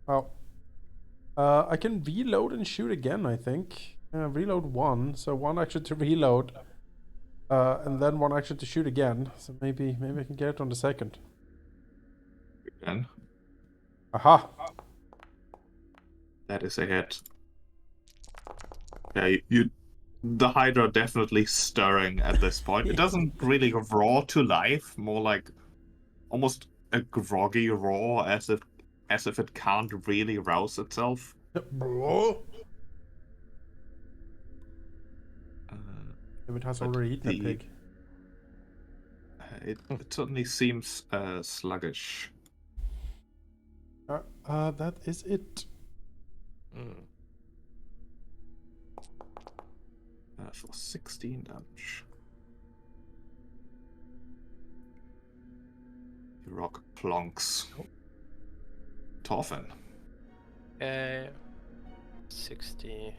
[SPEAKER 2] Oh. I can reload and shoot again, I think. Reload 1, so 1 action to reload. And then 1 action to shoot again. So maybe I can get it on the second.
[SPEAKER 1] Again.
[SPEAKER 2] Aha!
[SPEAKER 1] That is a hit. Yeah, the Hydra definitely stirring at this point. It doesn't really roar to life, more like almost a groggy roar, as if it can't really rouse itself.
[SPEAKER 2] Bro.
[SPEAKER 1] Uh,
[SPEAKER 2] Maybe it has
[SPEAKER 1] but
[SPEAKER 2] already eaten a pig.
[SPEAKER 1] It certainly seems sluggish.
[SPEAKER 2] That is it.
[SPEAKER 1] For 16 damage. The rock plonks. Torfin.
[SPEAKER 5] Okay. 60.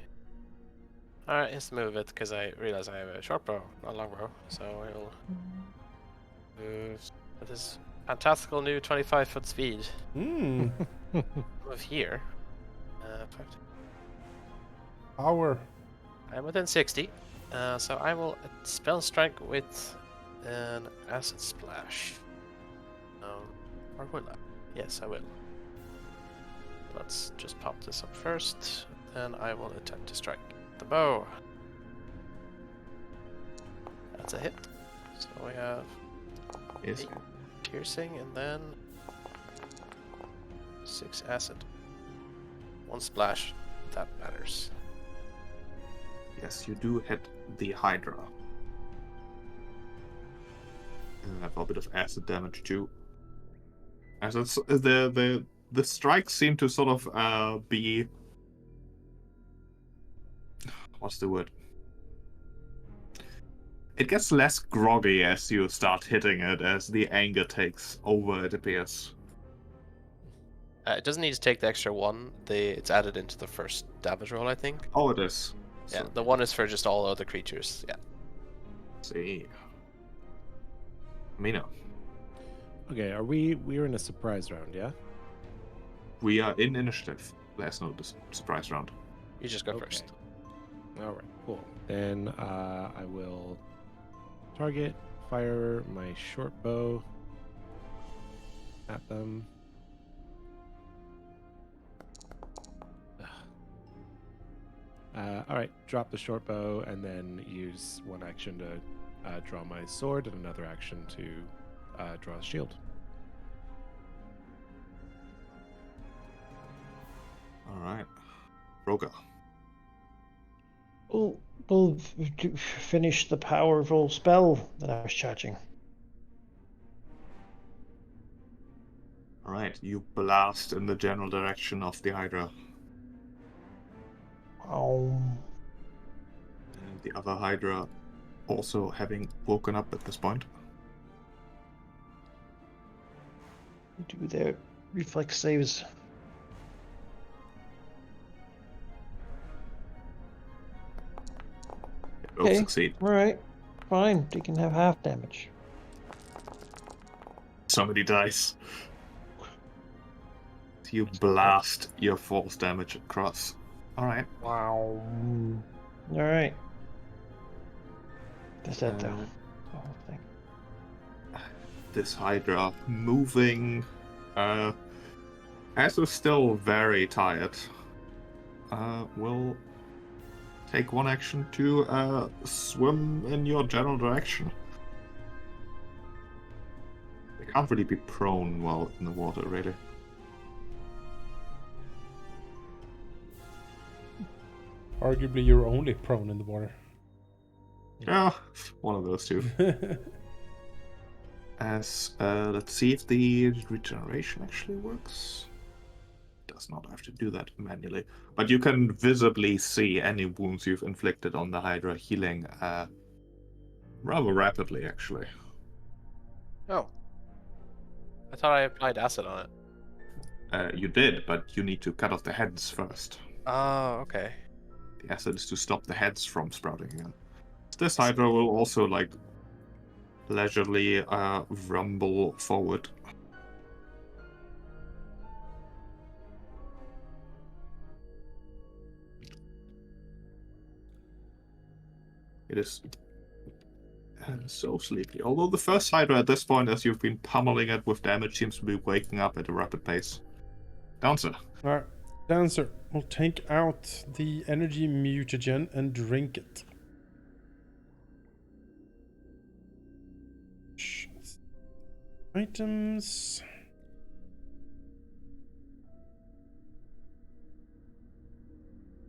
[SPEAKER 5] Alright, let's move it because I realize I have a short bow, not a long bow. So I'll move with this fantastical new 25-foot speed.
[SPEAKER 2] Hmm.
[SPEAKER 5] Move here.
[SPEAKER 2] Power.
[SPEAKER 5] I'm within 60. So I will spell strike with an acid splash. Or will I? Yes, I will. Let's just pop this up first. Then I will attempt to strike the bow. That's a hit. So we have
[SPEAKER 1] Yes.
[SPEAKER 5] 8 piercing and then 6 acid. 1 splash. That matters.
[SPEAKER 1] Yes, you do hit the Hydra. For a bit of acid damage too. As it's the strikes seem to sort of be, what's the word? It gets less groggy as you start hitting it, as the anger takes over, it appears.
[SPEAKER 5] It doesn't need to take the extra 1. It's added into the first damage roll, I think.
[SPEAKER 1] Oh, it is.
[SPEAKER 5] Yeah,
[SPEAKER 1] So,
[SPEAKER 5] the 1 is for just all other creatures. Yeah.
[SPEAKER 1] let's see. Mina.
[SPEAKER 3] Okay, we're in a surprise round, yeah?
[SPEAKER 1] We are in initiative. There's no surprise round.
[SPEAKER 5] You just go
[SPEAKER 3] Okay.
[SPEAKER 5] first.
[SPEAKER 3] All right, cool. Then I will target, fire my short bow at them. All right, drop the short bow and then use 1 action to draw my sword and another action to draw a shield.
[SPEAKER 1] All right. Roga.
[SPEAKER 4] We'll finish the powerful spell that I was charging.
[SPEAKER 1] All right. You blast in the general direction of the Hydra.
[SPEAKER 4] Um,
[SPEAKER 1] And the other Hydra also having woken up at this point.
[SPEAKER 4] do their reflex saves.
[SPEAKER 1] Both
[SPEAKER 4] Okay.
[SPEAKER 1] succeed.
[SPEAKER 4] All right. Fine. They can have half damage.
[SPEAKER 1] So many dice. You blast your force damage across. Alright.
[SPEAKER 4] Wow. All right. That's that though. The whole thing.
[SPEAKER 1] This Hydra moving, as it's still very tired, will take one action to swim in your general direction. They can't really be prone while in the water, really.
[SPEAKER 2] Arguably, you're only prone in the water.
[SPEAKER 1] Yeah, one of those two. Let's see if the regeneration actually works. Does not have to do that manually, but you can visibly see any wounds you've inflicted on the Hydra healing rather rapidly, actually.
[SPEAKER 5] Oh. I thought I applied acid on it.
[SPEAKER 1] You did, but you need to cut off the heads first.
[SPEAKER 5] Oh, okay.
[SPEAKER 1] The acid is to stop the heads from sprouting again. This Hydra will also, leisurely rumble forward. It is so sleepy. Although the first Hydra at this point, as you've been pummeling it with damage, seems to be waking up at a rapid pace. Dancer.
[SPEAKER 2] Alright, Dancer will take out the energy mutagen and drink it. Items.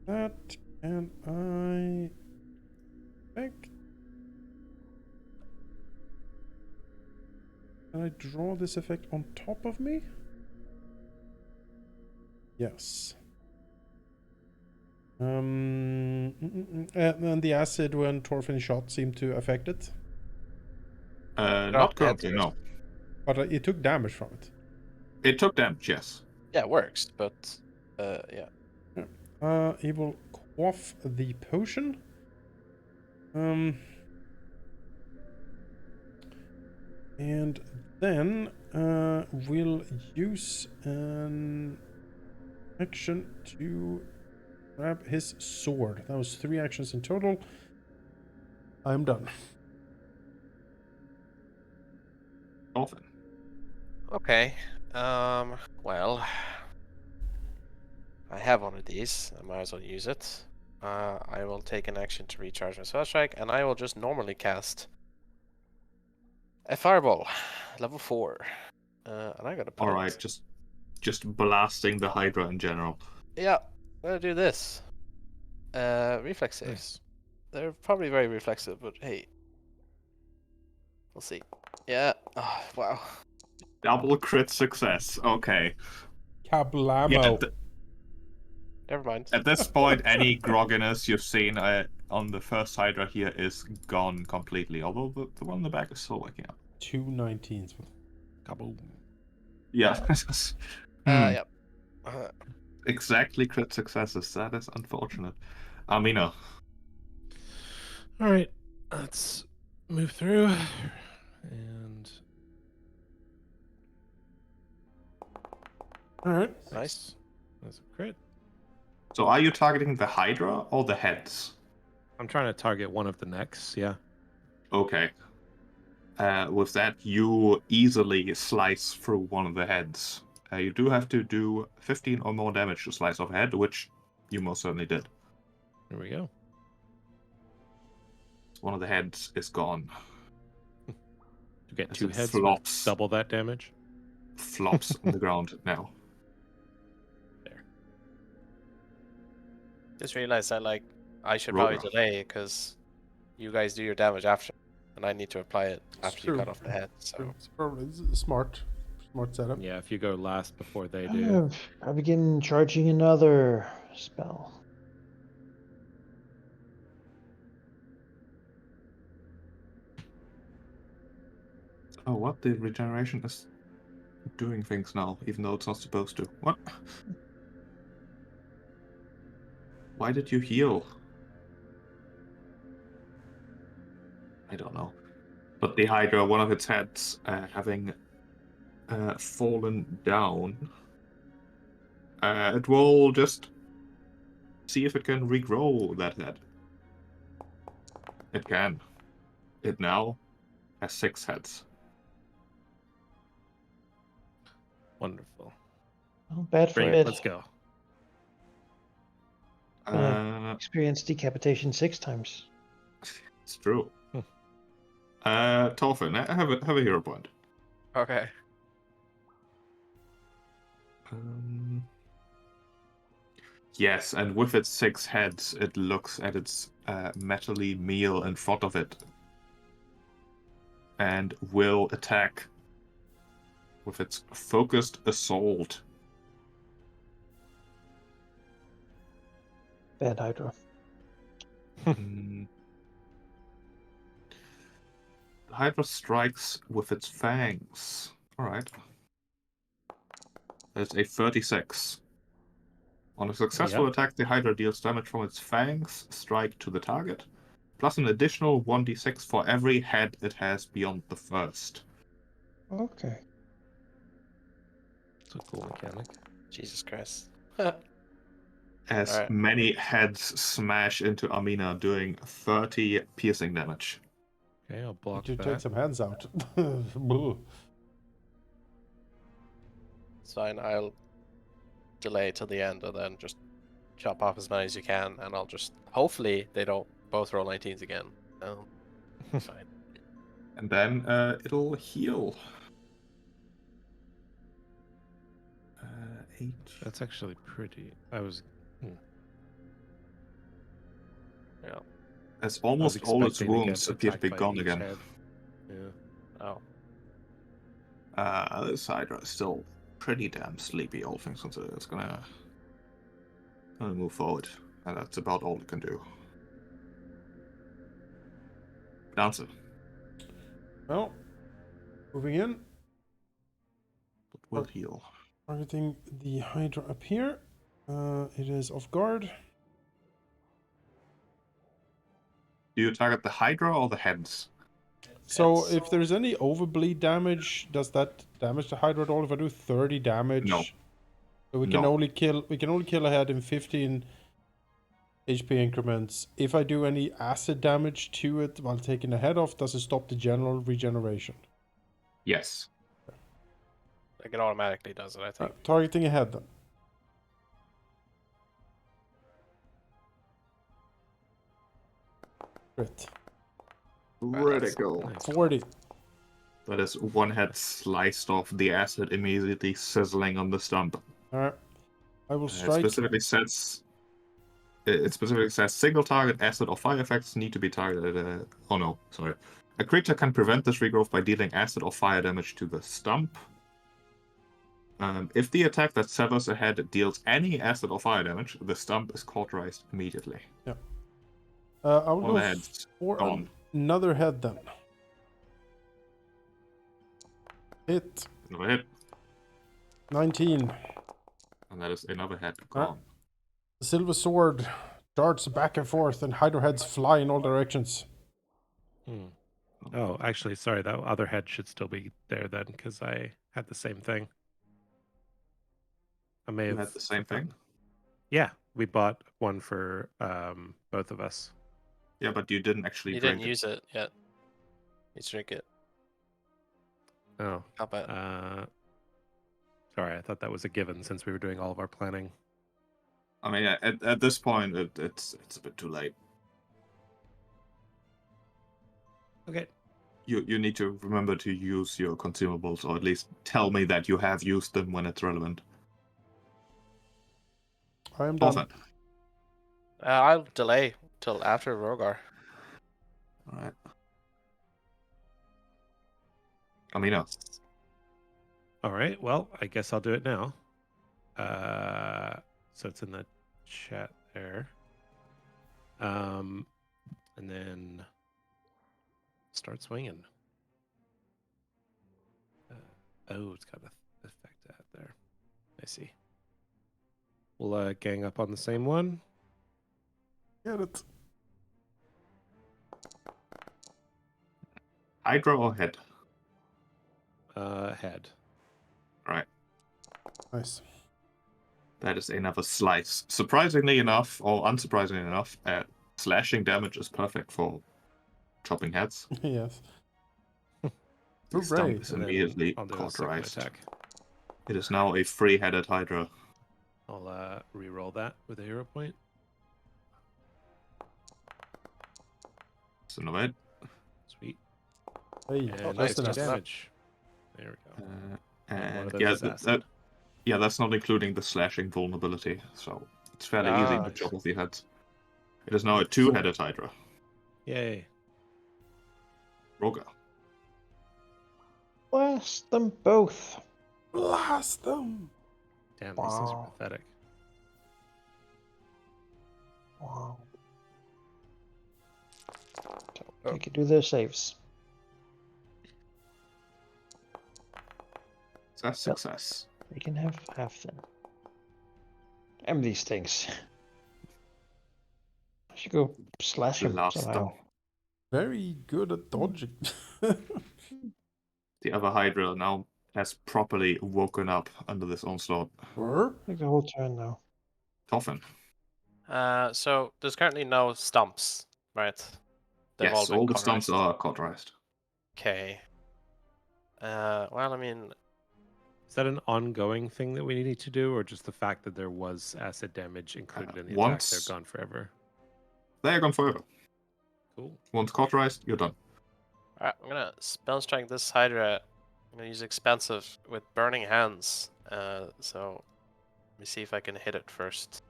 [SPEAKER 2] That can I pick? Can I draw this effect on top of me? Yes. And the acid when Torfin shot seemed to affect it.
[SPEAKER 1] Not currently, no.
[SPEAKER 2] But it took damage from it.
[SPEAKER 1] It took damage, yes.
[SPEAKER 5] Yeah, it works, but yeah.
[SPEAKER 2] He will quaff the potion. And then we'll use an action to grab his sword. That was 3 actions in total. I'm done.
[SPEAKER 1] Often.
[SPEAKER 5] Okay. Well, I have one of these. I might as well use it. I will take an action to recharge my spell strike, and I will just normally cast a fireball, level 4. And I'm gonna put
[SPEAKER 1] Alright, just blasting the Hydra in general.
[SPEAKER 5] Yeah, I'm gonna do this. Reflex saves.
[SPEAKER 3] Nice.
[SPEAKER 5] They're probably very reflexive, but hey, we'll see. Yeah. Oh, wow.
[SPEAKER 1] Double crit success. Okay.
[SPEAKER 2] Kablamo.
[SPEAKER 1] Yeah,
[SPEAKER 5] Never mind.
[SPEAKER 1] at this point, any grogginess you've seen on the first Hydra here is gone completely. Although the one in the back is still waking up.
[SPEAKER 2] 2 19s.
[SPEAKER 3] Kaboom.
[SPEAKER 1] Yeah.
[SPEAKER 5] Yep.
[SPEAKER 1] Exactly crit successes. That is unfortunate. Amina.
[SPEAKER 3] All right, let's move through. And
[SPEAKER 2] Alright.
[SPEAKER 5] Nice.
[SPEAKER 3] that's a crit.
[SPEAKER 1] So are you targeting the Hydra or the heads?
[SPEAKER 3] I'm trying to target one of the necks. Yeah.
[SPEAKER 1] Okay. With that, you easily slice through one of the heads. You do have to do 15 or more damage to slice off a head, which you most certainly did.
[SPEAKER 3] Here we go.
[SPEAKER 1] One of the heads is gone.
[SPEAKER 3] You get
[SPEAKER 1] As
[SPEAKER 3] 2
[SPEAKER 1] it
[SPEAKER 3] heads
[SPEAKER 1] flops.
[SPEAKER 3] with double that damage.
[SPEAKER 1] Flops on the ground now.
[SPEAKER 3] There.
[SPEAKER 5] Just realized that I should
[SPEAKER 1] Roll
[SPEAKER 5] probably
[SPEAKER 1] rough.
[SPEAKER 5] delay because you guys do your damage after, and I need to apply it
[SPEAKER 2] It's
[SPEAKER 5] after
[SPEAKER 2] true.
[SPEAKER 5] you cut off the head. So
[SPEAKER 2] It's probably a smart setup.
[SPEAKER 3] Yeah, if you go last before they do.
[SPEAKER 4] I begin charging another spell.
[SPEAKER 1] Oh, what? The regeneration is doing things now, even though it's not supposed to. What? Why did you heal? I don't know. But the Hydra, one of its heads, having fallen down, it will just see if it can regrow that head. It can. It now has 6 heads.
[SPEAKER 3] Wonderful.
[SPEAKER 4] Oh, bad for
[SPEAKER 3] Bring it.
[SPEAKER 4] it.
[SPEAKER 3] Let's go.
[SPEAKER 4] Experience decapitation 6 times.
[SPEAKER 1] It's true. Thorfinn, have a hero point.
[SPEAKER 5] Okay.
[SPEAKER 1] Yes, and with its 6 heads, it looks at its metally meal in front of it and will attack with its focused assault.
[SPEAKER 4] Bad Hydra.
[SPEAKER 1] The Hydra strikes with its fangs. Alright. That's a 36. On a successful attack, the Hydra deals damage from its fangs strike to the target, plus an additional 1d6 for every head it has beyond the first.
[SPEAKER 4] Okay.
[SPEAKER 3] It's a cool mechanic.
[SPEAKER 5] Jesus Christ.
[SPEAKER 1] As
[SPEAKER 5] Alright.
[SPEAKER 1] many heads smash into Amina, doing 30 piercing damage.
[SPEAKER 3] Okay, I'll block
[SPEAKER 2] To
[SPEAKER 3] that.
[SPEAKER 2] take some hands out. Boo.
[SPEAKER 5] It's fine. I'll delay till the end and then just chop off as many as you can, and I'll just hopefully they don't both roll 19s again. Fine.
[SPEAKER 1] And then it'll heal. 8.
[SPEAKER 3] That's actually pretty. I was.
[SPEAKER 5] Yeah.
[SPEAKER 1] As
[SPEAKER 3] I was
[SPEAKER 1] almost all its
[SPEAKER 3] expecting to get
[SPEAKER 1] wounds appear to be
[SPEAKER 3] attacked by
[SPEAKER 1] gone
[SPEAKER 3] each
[SPEAKER 1] again.
[SPEAKER 3] head. Yeah.
[SPEAKER 5] Oh.
[SPEAKER 1] This Hydra is still pretty damn sleepy, all things considered. It's gonna move forward, and that's about all it can do. Dancer.
[SPEAKER 2] Well, moving in.
[SPEAKER 1] But will heal.
[SPEAKER 2] Targeting the Hydra up here. It is off guard.
[SPEAKER 1] Do you target the Hydra or the heads?
[SPEAKER 2] So
[SPEAKER 5] Heads.
[SPEAKER 2] if there's any overbleed damage, does that damage the Hydra at all? If I do 30 damage,
[SPEAKER 1] No.
[SPEAKER 2] so we can
[SPEAKER 1] No.
[SPEAKER 2] only kill a head in 15 HP increments. If I do any acid damage to it while taking the head off, does it stop the general regeneration?
[SPEAKER 1] Yes.
[SPEAKER 5] Like it automatically does it, I think.
[SPEAKER 2] Targeting a head then. Crit.
[SPEAKER 1] Critical.
[SPEAKER 3] Nice.
[SPEAKER 2] 40.
[SPEAKER 1] That is one head sliced off, the acid immediately sizzling on the stump.
[SPEAKER 2] Alright. I will
[SPEAKER 1] It
[SPEAKER 2] strike.
[SPEAKER 1] specifically says single target acid or fire effects need to be targeted. Oh no, sorry. A creature can prevent this regrowth by dealing acid or fire damage to the stump. If the attack that severs a head deals any acid or fire damage, the stump is cauterized immediately.
[SPEAKER 2] Yeah. I will
[SPEAKER 1] One of the
[SPEAKER 2] go
[SPEAKER 1] heads
[SPEAKER 2] for
[SPEAKER 1] gone.
[SPEAKER 2] another head then. Hit.
[SPEAKER 1] Another hit,
[SPEAKER 2] 19.
[SPEAKER 1] and that is another head gone.
[SPEAKER 2] The silver sword darts back and forth, and Hydra heads fly in all directions.
[SPEAKER 3] Oh, actually, sorry. That other head should still be there then, because I had the same thing. I may
[SPEAKER 1] You
[SPEAKER 3] have
[SPEAKER 1] had the same
[SPEAKER 3] forgotten.
[SPEAKER 1] thing?
[SPEAKER 3] Yeah, we bought one for both of us.
[SPEAKER 1] Yeah, but you didn't actually
[SPEAKER 5] You
[SPEAKER 1] drink
[SPEAKER 5] didn't use it yet. You drink it.
[SPEAKER 3] Oh,
[SPEAKER 5] How bad?
[SPEAKER 3] sorry. I thought that was a given since we were doing all of our planning.
[SPEAKER 1] I mean, at this point, it's a bit too late.
[SPEAKER 3] Okay.
[SPEAKER 1] You need to remember to use your consumables, or at least tell me that you have used them when it's relevant.
[SPEAKER 2] I am done.
[SPEAKER 1] Thorfinn.
[SPEAKER 5] I'll delay till after Rogar.
[SPEAKER 1] Alright. Amina.
[SPEAKER 3] All right. Well, I guess I'll do it now. So it's in the chat there. And then start swinging. Oh, it's got a I see. We'll gang up on the same one.
[SPEAKER 2] Get it.
[SPEAKER 1] Hydra or head?
[SPEAKER 3] Head.
[SPEAKER 1] Right.
[SPEAKER 2] Nice.
[SPEAKER 1] That is another slice. Surprisingly enough, or unsurprisingly enough, slashing damage is perfect for chopping heads.
[SPEAKER 2] Yes.
[SPEAKER 1] The
[SPEAKER 2] Hooray.
[SPEAKER 1] stump is
[SPEAKER 3] And then
[SPEAKER 1] immediately
[SPEAKER 3] I'll do a second
[SPEAKER 1] cauterized.
[SPEAKER 3] attack.
[SPEAKER 1] It is now a free-headed Hydra.
[SPEAKER 3] I'll re-roll that with a hero point.
[SPEAKER 1] So no it.
[SPEAKER 3] Sweet.
[SPEAKER 2] Hey,
[SPEAKER 3] And
[SPEAKER 5] nice,
[SPEAKER 3] 60
[SPEAKER 2] enough.
[SPEAKER 5] just enough.
[SPEAKER 3] damage. There we go. And one
[SPEAKER 1] And
[SPEAKER 3] of those
[SPEAKER 1] yeah,
[SPEAKER 3] is acid.
[SPEAKER 1] that's not including the slashing vulnerability, so it's fairly easy to
[SPEAKER 5] Nice.
[SPEAKER 1] chop off the heads. It is now a two-headed Hydra.
[SPEAKER 3] Yay.
[SPEAKER 1] Roger.
[SPEAKER 4] Blast them both.
[SPEAKER 2] Blast them.
[SPEAKER 3] Damn, these things are
[SPEAKER 4] Wow.
[SPEAKER 3] pathetic.
[SPEAKER 4] Wow. They can do their saves.
[SPEAKER 1] Success.
[SPEAKER 4] They can have half then. Damn these things. I should go slash him
[SPEAKER 1] Blast
[SPEAKER 4] somehow.
[SPEAKER 1] them.
[SPEAKER 2] Very good at dodging.
[SPEAKER 1] The other Hydra now has properly woken up under this onslaught.
[SPEAKER 2] Burr?
[SPEAKER 4] Like the whole turn now.
[SPEAKER 1] Toffin.
[SPEAKER 5] So there's currently no stumps, right? They've
[SPEAKER 1] Yes,
[SPEAKER 5] been
[SPEAKER 1] all the stumps
[SPEAKER 5] cauterized.
[SPEAKER 1] are cauterized.
[SPEAKER 5] Okay. Well, I mean,
[SPEAKER 3] Is that an ongoing thing that we need to do, or just the fact that there was acid damage included in the attack,
[SPEAKER 1] once-
[SPEAKER 3] they're gone forever?
[SPEAKER 1] They are gone forever.
[SPEAKER 3] Cool.
[SPEAKER 1] Once cauterized, you're done.
[SPEAKER 5] alright, I'm gonna spell strike this Hydra. I'm gonna use expensive with burning hands. So let me see if I can hit it first.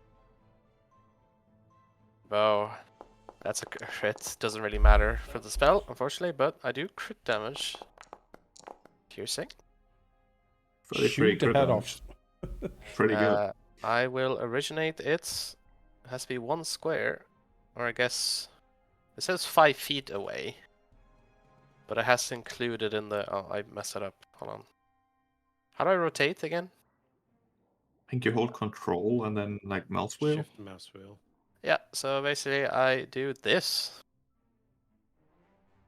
[SPEAKER 5] Bow. That's a crit. Doesn't really matter for the spell, unfortunately, but I do crit damage. Piercing.
[SPEAKER 2] Shoot the
[SPEAKER 1] crit
[SPEAKER 2] head
[SPEAKER 1] damage.
[SPEAKER 2] off.
[SPEAKER 1] Pretty good.
[SPEAKER 5] I will originate it. It has to be one square, or I guess it says 5 feet away, but it has included in the. Oh, I messed it up. Hold on. How do I rotate again?
[SPEAKER 1] I think you hold control and then like mouse wheel.
[SPEAKER 3] Shift mouse wheel.
[SPEAKER 5] Yeah. So basically, I do this.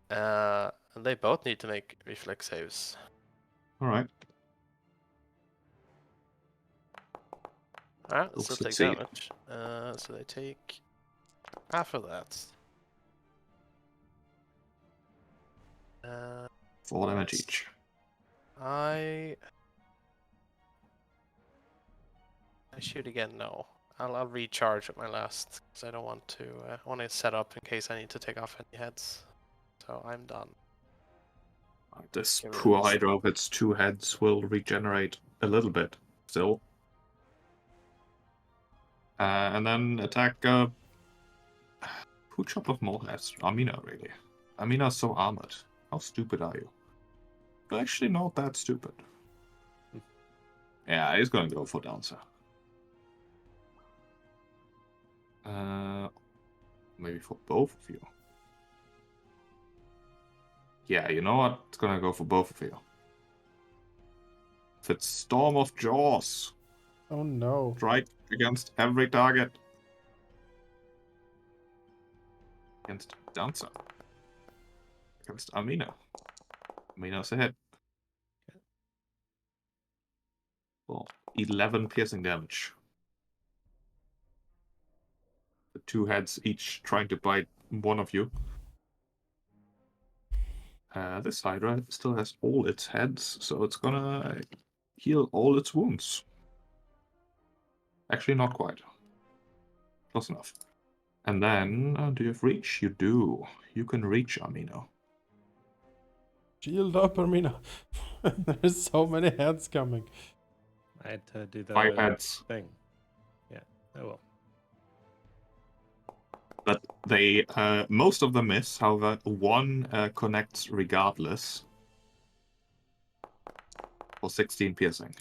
[SPEAKER 5] And they both need to make reflex saves.
[SPEAKER 1] All right.
[SPEAKER 5] Alright,
[SPEAKER 1] Will
[SPEAKER 5] still take
[SPEAKER 1] succeed.
[SPEAKER 5] damage. So they take half of that.
[SPEAKER 1] 4 damage
[SPEAKER 5] Yes.
[SPEAKER 1] each.
[SPEAKER 5] I shoot again. No, I'll recharge at my last because I don't want to. I want to set up in case I need to take off any heads. So I'm done.
[SPEAKER 1] This
[SPEAKER 5] Get rid of
[SPEAKER 1] poor
[SPEAKER 5] this.
[SPEAKER 1] Hydra with its 2 heads will regenerate a little bit still. And then attack. Who chopped off more heads? Amina, really. Amina's so armored. How stupid are you? You're actually not that stupid. Yeah, he's gonna go for Dancer. Maybe for both of you. Yeah, you know what? It's gonna go for both of you. If it's Storm of Jaws,
[SPEAKER 2] Oh no.
[SPEAKER 1] strike against every target. Against Dancer. Against Amina. Amina's a hit. Well, 11 piercing damage. The 2 heads each trying to bite one of you. This Hydra still has all its heads, so it's gonna heal all its wounds. Actually, not quite. Close enough. And then, do you have reach? You do. You can reach Amino.
[SPEAKER 2] Shield up, Armina. There's so many heads coming.
[SPEAKER 3] I had to do the
[SPEAKER 1] 5 heads.
[SPEAKER 3] thing. Yeah, I will.
[SPEAKER 1] But they, most of them miss. However, one connects regardless. For 16 piercing.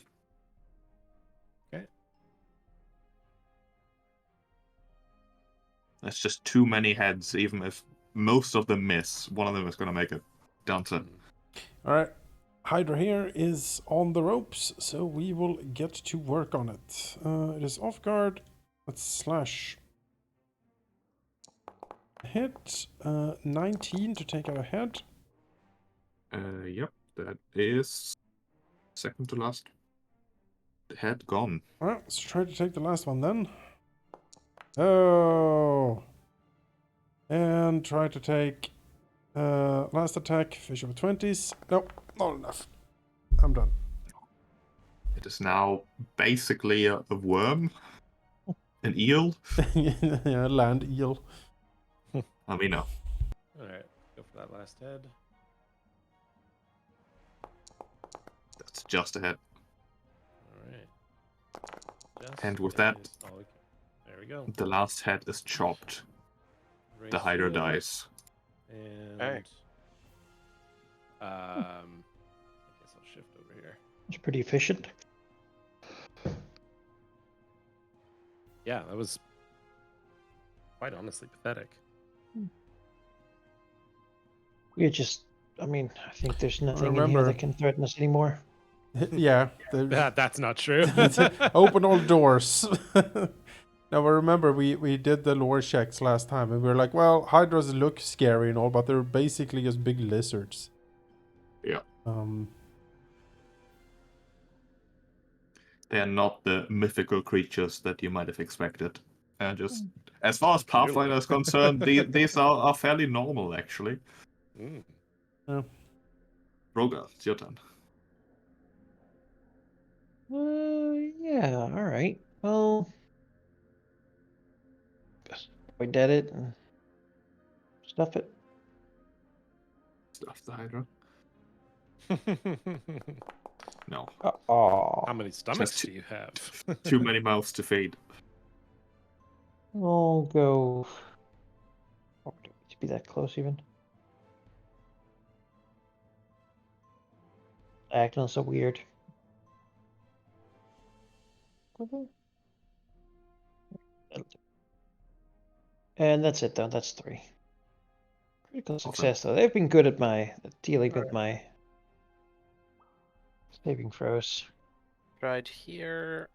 [SPEAKER 3] Okay.
[SPEAKER 1] That's just too many heads. Even if most of them miss, one of them is going to make a Dancer.
[SPEAKER 2] Alright. Hydra here is on the ropes, so we will get to work on it. It is off guard. Let's slash. Hit 19 to take out a head.
[SPEAKER 1] Yep, that is second to last. Head gone.
[SPEAKER 2] Alright, let's try to take the last one then. Oh. And try to take last attack, fish of 20s. Nope, not enough. I'm done.
[SPEAKER 1] It is now basically a worm, an eel.
[SPEAKER 2] Yeah, land eel.
[SPEAKER 1] I mean, no.
[SPEAKER 3] Alright, go for that last head.
[SPEAKER 1] That's just a head.
[SPEAKER 3] Alright.
[SPEAKER 1] And with that,
[SPEAKER 3] there we go.
[SPEAKER 1] the last head is chopped. The
[SPEAKER 3] Raise
[SPEAKER 1] Hydra
[SPEAKER 3] shield,
[SPEAKER 1] dies.
[SPEAKER 3] And
[SPEAKER 5] Hey.
[SPEAKER 3] I guess I'll shift over here.
[SPEAKER 4] It's pretty efficient.
[SPEAKER 3] Yeah, that was quite honestly pathetic.
[SPEAKER 4] We just, I mean, I think there's nothing in here
[SPEAKER 2] Remember-
[SPEAKER 4] that can threaten us anymore.
[SPEAKER 2] Yeah.
[SPEAKER 3] That's not true.
[SPEAKER 2] Open all doors. Now, I remember we did the lore checks last time, and we were like, well, Hydras look scary and all, but they're basically just big lizards.
[SPEAKER 1] Yeah.
[SPEAKER 2] They're
[SPEAKER 1] not the mythical creatures that you might have expected. Just as far as
[SPEAKER 3] Clearly.
[SPEAKER 1] Pathfinder is concerned, these are fairly normal, actually.
[SPEAKER 3] Mm.
[SPEAKER 1] Roger, it's your turn.
[SPEAKER 4] Yeah, all right. Well, just point at it and stuff it.
[SPEAKER 1] Stuff the Hydra. No.
[SPEAKER 4] Oh,
[SPEAKER 3] How many stomachs
[SPEAKER 1] Just
[SPEAKER 3] do you have?
[SPEAKER 1] Too many mouths to feed.
[SPEAKER 4] I'll go. Oh, do we need to be that close even? Acting so weird. And that's it, though. That's 3. Critical success, though. They've been good at dealing with my saving throws.
[SPEAKER 5] Right here.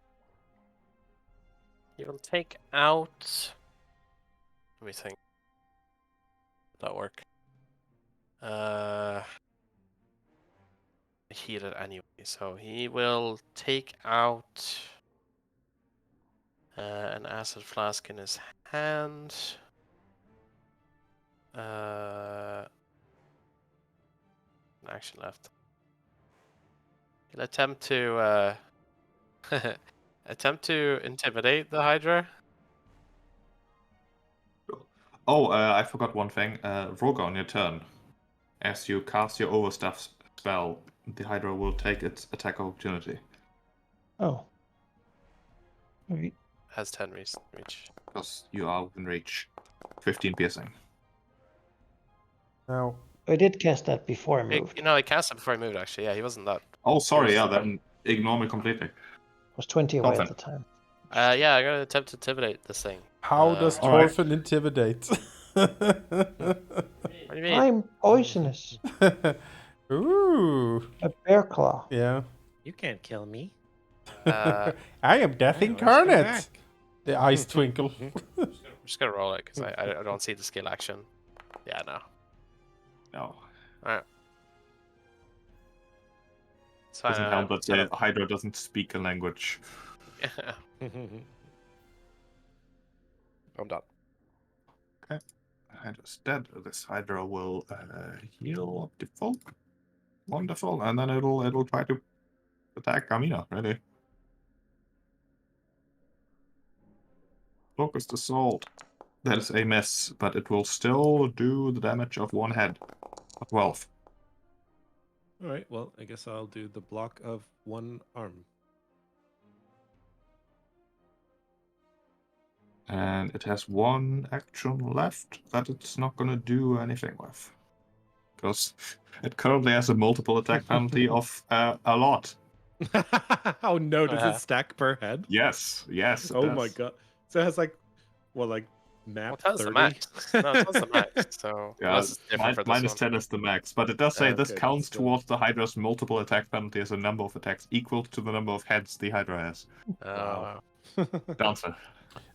[SPEAKER 5] He will take out. Let me think. That work. Heal it anyway, so he will take out an acid flask in his hand. Action left. He'll attempt to intimidate the Hydra.
[SPEAKER 1] Oh, I forgot one thing. Roger, on your turn. As you cast your overstuff spell, the Hydra will take its attack opportunity.
[SPEAKER 4] Oh. Alright.
[SPEAKER 5] Has 10 reach.
[SPEAKER 1] Because you are within reach. 15 piercing.
[SPEAKER 2] Now,
[SPEAKER 4] I did cast that before I moved.
[SPEAKER 5] You know, I cast it before he moved, actually. Yeah, he wasn't that.
[SPEAKER 1] Oh, sorry,
[SPEAKER 5] Yes.
[SPEAKER 1] yeah, then ignore me completely.
[SPEAKER 4] I was 20 away
[SPEAKER 1] Dolphin.
[SPEAKER 4] at the time.
[SPEAKER 5] Yeah, I'm gonna attempt to intimidate this thing.
[SPEAKER 2] how does
[SPEAKER 1] Alright.
[SPEAKER 2] Torfin intimidate?
[SPEAKER 5] What do you mean?
[SPEAKER 4] I'm poisonous.
[SPEAKER 2] Ooh.
[SPEAKER 4] A bear claw.
[SPEAKER 2] Yeah.
[SPEAKER 3] You can't kill me.
[SPEAKER 2] I am Death
[SPEAKER 3] Hey, let's go
[SPEAKER 2] Incarnate.
[SPEAKER 3] back.
[SPEAKER 2] The eyes twinkle.
[SPEAKER 5] I'm just gonna roll it because I don't see the skill action. Yeah, no.
[SPEAKER 1] No.
[SPEAKER 5] It's fine.
[SPEAKER 1] Doesn't help that the Hydra doesn't speak a language.
[SPEAKER 5] I'm done.
[SPEAKER 1] Hydra's dead. This Hydra will heal up default. Wonderful. And then it'll try to attack Amina, really. Focused assault. That is a miss, but it will still do the damage of one head. 12.
[SPEAKER 3] All right, well, I guess I'll do the block of one arm.
[SPEAKER 1] And it has one action left that it's not going to do anything with. Because it currently has a multiple attack penalty of a lot.
[SPEAKER 3] Oh no, does it stack per head?
[SPEAKER 1] Yes, it
[SPEAKER 3] Oh
[SPEAKER 1] does.
[SPEAKER 3] my god. So it has like Map
[SPEAKER 5] Well, that's the
[SPEAKER 3] 30?
[SPEAKER 5] max. No, that's the max. So
[SPEAKER 1] Yeah,
[SPEAKER 5] unless it's different for this
[SPEAKER 1] minus
[SPEAKER 5] one.
[SPEAKER 1] 10 is the max, but it does say this
[SPEAKER 3] Okay, but
[SPEAKER 1] counts
[SPEAKER 3] still.
[SPEAKER 1] towards the Hydra's multiple attack penalty as a number of attacks equal to the number of heads the Hydra has.
[SPEAKER 3] Wow.
[SPEAKER 1] Dancer.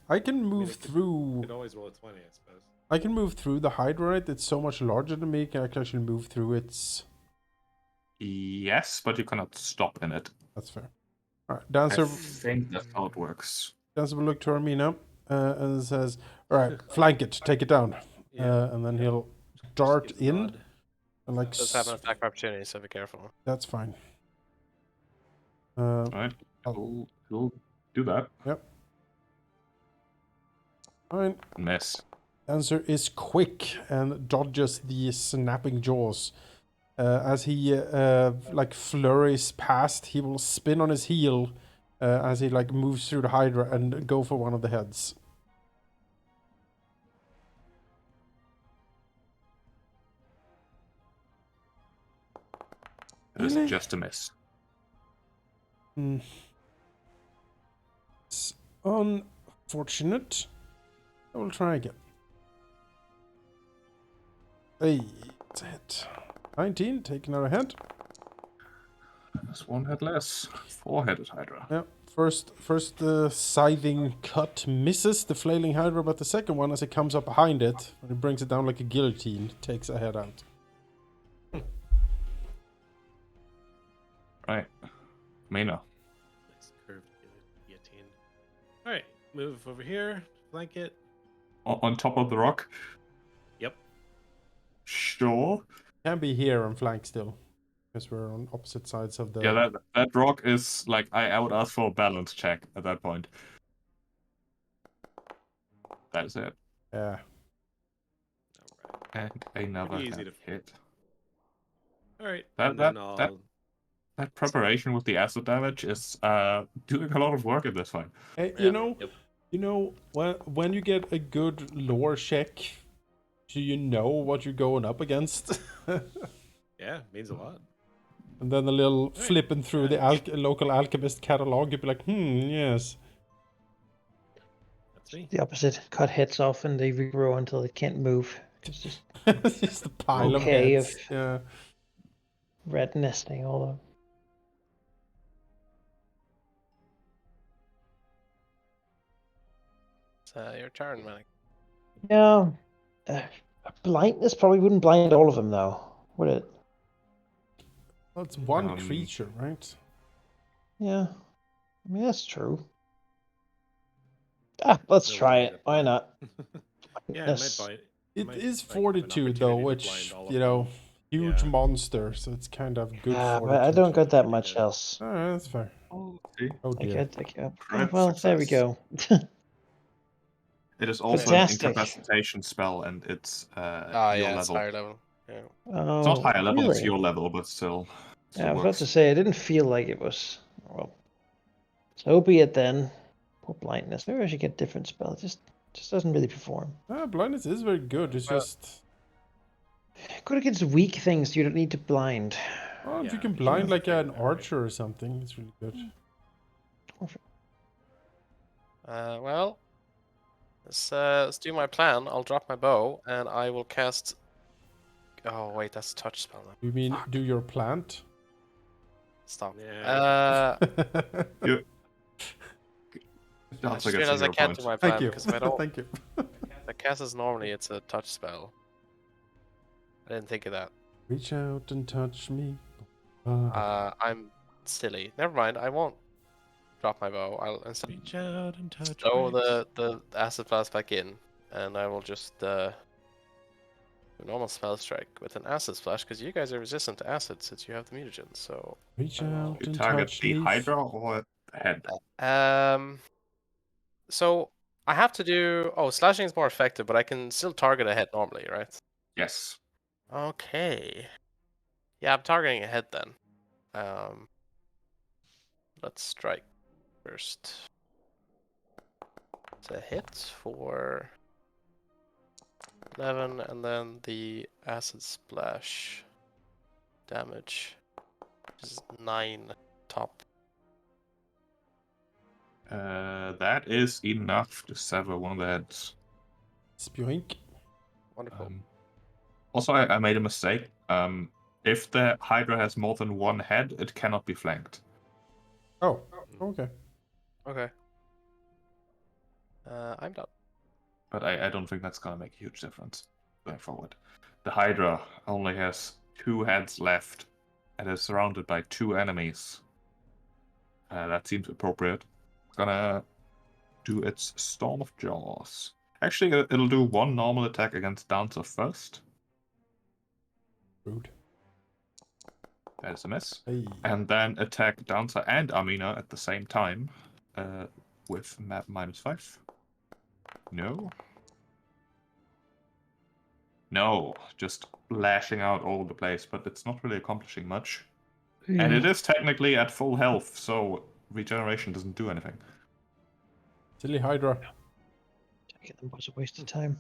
[SPEAKER 2] I can move
[SPEAKER 3] it could-
[SPEAKER 2] through.
[SPEAKER 3] Could always roll a 20, I suppose.
[SPEAKER 2] I can move through the Hydrite. It's so much larger than me. I can actually move through its.
[SPEAKER 1] Yes, but you cannot stop in it.
[SPEAKER 2] That's fair. All right,
[SPEAKER 1] I
[SPEAKER 2] Dancer.
[SPEAKER 1] think that's how it works.
[SPEAKER 2] Dancer will look to Armina and says, "All right, flank it. Take it down." And then he'll dart
[SPEAKER 3] Just gives
[SPEAKER 2] in
[SPEAKER 3] nod.
[SPEAKER 2] and like.
[SPEAKER 5] Does have an attack opportunity, so be careful.
[SPEAKER 2] That's fine.
[SPEAKER 1] Alright,
[SPEAKER 2] Oh.
[SPEAKER 1] he'll do that.
[SPEAKER 2] Yep. Fine.
[SPEAKER 1] Miss.
[SPEAKER 2] Dancer is quick and dodges the snapping jaws. As he like flurries past, he will spin on his heel as he like moves through the Hydra and go for one of the heads.
[SPEAKER 1] It is
[SPEAKER 2] Really?
[SPEAKER 1] just a miss.
[SPEAKER 2] It's unfortunate. I will try again. Hey, it's a hit. 19, take another head.
[SPEAKER 1] There's one head less. Four-headed Hydra.
[SPEAKER 2] Yeah, first scything cut misses the flailing Hydra, but the second one, as it comes up behind it, when it brings it down like a guillotine, takes a head out.
[SPEAKER 1] Right. Mina.
[SPEAKER 3] Nice curved guillotine. Alright, move over here, flank it.
[SPEAKER 1] On top of the rock?
[SPEAKER 3] Yep.
[SPEAKER 1] Sure.
[SPEAKER 2] Can be here and flank still, because we're on opposite sides of the.
[SPEAKER 1] Yeah, that rock is like I would ask for a balance check at that point. That is it.
[SPEAKER 2] Yeah.
[SPEAKER 1] And another
[SPEAKER 3] Pretty easy to
[SPEAKER 1] hit.
[SPEAKER 3] Alright,
[SPEAKER 1] That-
[SPEAKER 3] and then
[SPEAKER 1] that-
[SPEAKER 3] I'll...
[SPEAKER 1] That preparation with the acid damage is doing a lot of work at this point.
[SPEAKER 2] Hey,
[SPEAKER 3] Yeah, yep.
[SPEAKER 2] you know when you get a good lore check, do you know what you're going up against?
[SPEAKER 3] Yeah, means a lot.
[SPEAKER 2] And then a little
[SPEAKER 3] Right.
[SPEAKER 2] flipping through the local alchemist catalog, you'd be like, yes.
[SPEAKER 3] That's me.
[SPEAKER 4] The opposite. Cut heads off and they regrow until they can't move. It's just
[SPEAKER 2] It's just a pile
[SPEAKER 4] Okay,
[SPEAKER 2] of heads. Yeah.
[SPEAKER 4] red nesting all of.
[SPEAKER 5] It's your turn, Manic.
[SPEAKER 4] Yeah. Blindness probably wouldn't blind all of them, though, would it?
[SPEAKER 2] Well, it's one
[SPEAKER 1] Um,
[SPEAKER 2] creature, right?
[SPEAKER 4] Yeah. I mean, that's true. Let's
[SPEAKER 3] No
[SPEAKER 4] try
[SPEAKER 3] way
[SPEAKER 4] it.
[SPEAKER 3] to
[SPEAKER 4] Why
[SPEAKER 3] blind.
[SPEAKER 4] not?
[SPEAKER 3] Yeah, it
[SPEAKER 4] Yes.
[SPEAKER 3] might bite.
[SPEAKER 2] It
[SPEAKER 3] might,
[SPEAKER 2] is
[SPEAKER 3] like, have an
[SPEAKER 2] fortitude though,
[SPEAKER 3] opportunity to
[SPEAKER 2] which
[SPEAKER 3] blind all of
[SPEAKER 2] you know,
[SPEAKER 3] them.
[SPEAKER 2] huge
[SPEAKER 3] Yeah.
[SPEAKER 2] monster, so it's kind of good
[SPEAKER 4] But
[SPEAKER 2] fortitude.
[SPEAKER 4] I don't got that
[SPEAKER 3] Pretty
[SPEAKER 4] much
[SPEAKER 3] good.
[SPEAKER 4] else.
[SPEAKER 2] Ah, that's fair.
[SPEAKER 1] Oh, see.
[SPEAKER 2] Oh
[SPEAKER 4] I
[SPEAKER 2] dear.
[SPEAKER 4] could.
[SPEAKER 1] Crit
[SPEAKER 4] Well, there we
[SPEAKER 1] success.
[SPEAKER 4] go.
[SPEAKER 1] It is also
[SPEAKER 4] Fantastic.
[SPEAKER 1] an incapacitation spell, and it's
[SPEAKER 5] Ah,
[SPEAKER 1] your
[SPEAKER 5] yeah, it's
[SPEAKER 1] level.
[SPEAKER 5] higher level. Yeah.
[SPEAKER 4] Oh,
[SPEAKER 1] It's not higher level, it's
[SPEAKER 4] really?
[SPEAKER 1] your level, but still.
[SPEAKER 4] Yeah, I was about
[SPEAKER 1] works.
[SPEAKER 4] to say, I didn't feel like it was. Well, so be it then. Poor blindness. Maybe I should get different spells. Just doesn't really perform.
[SPEAKER 2] Ah, blindness is very good. It's
[SPEAKER 5] Well-
[SPEAKER 2] just
[SPEAKER 4] Good against weak things. You don't need to blind.
[SPEAKER 2] oh, if you
[SPEAKER 3] Yeah,
[SPEAKER 2] can
[SPEAKER 3] you
[SPEAKER 2] blind
[SPEAKER 3] can
[SPEAKER 2] like
[SPEAKER 3] fight
[SPEAKER 2] an
[SPEAKER 3] that way.
[SPEAKER 2] archer or something, it's really good.
[SPEAKER 5] Well, let's do my plan. I'll drop my bow and I will cast. Oh wait, that's a touch spell now.
[SPEAKER 2] You mean do your plant?
[SPEAKER 5] Stop.
[SPEAKER 3] Yeah.
[SPEAKER 1] You.
[SPEAKER 5] I
[SPEAKER 1] That's
[SPEAKER 5] just
[SPEAKER 1] like a
[SPEAKER 5] realized I
[SPEAKER 1] 0
[SPEAKER 5] can't
[SPEAKER 1] point.
[SPEAKER 5] do my
[SPEAKER 2] Thank
[SPEAKER 5] plan
[SPEAKER 2] you.
[SPEAKER 5] because if I don't,
[SPEAKER 2] Thank you.
[SPEAKER 5] the cast is normally it's a touch spell. I didn't think of that.
[SPEAKER 2] Reach out and touch me.
[SPEAKER 5] I'm silly. Never mind. I won't drop my bow. I'll instead
[SPEAKER 3] Reach out and touch
[SPEAKER 5] throw
[SPEAKER 3] me.
[SPEAKER 5] the acid blast back in, and I will just do a normal spell strike with an acid splash because you guys are resistant to acid since you have the mutagens. So
[SPEAKER 2] Reach out
[SPEAKER 1] You
[SPEAKER 2] and
[SPEAKER 1] target
[SPEAKER 2] touch
[SPEAKER 1] the
[SPEAKER 2] me.
[SPEAKER 1] Hydra or head?
[SPEAKER 5] so I have to do. Oh, slashing is more effective, but I can still target a head normally, right?
[SPEAKER 1] Yes.
[SPEAKER 5] Okay. Yeah, I'm targeting a head then. Let's strike first. It's a hit for 11, and then the acid splash damage is 9 top.
[SPEAKER 1] That is enough to sever one of the heads.
[SPEAKER 2] Spoink.
[SPEAKER 5] Wonderful.
[SPEAKER 1] Also, I made a mistake. If the Hydra has more than one head, it cannot be flanked.
[SPEAKER 2] Oh, okay.
[SPEAKER 5] Okay. I'm done.
[SPEAKER 1] But I don't think that's gonna make a huge difference going forward. The Hydra only has 2 heads left and is surrounded by 2 enemies. That seems appropriate. It's gonna do its Storm of Jaws. Actually, it'll do 1 normal attack against Dancer first.
[SPEAKER 2] Rude.
[SPEAKER 1] That is a miss.
[SPEAKER 2] Hey.
[SPEAKER 1] And then attack Dancer and Amina at the same time with map -5. No. No, just lashing out all over the place, but it's not really accomplishing much. And it is technically at full health, so regeneration doesn't do anything.
[SPEAKER 2] Silly Hydra.
[SPEAKER 4] Taking them was a waste of time.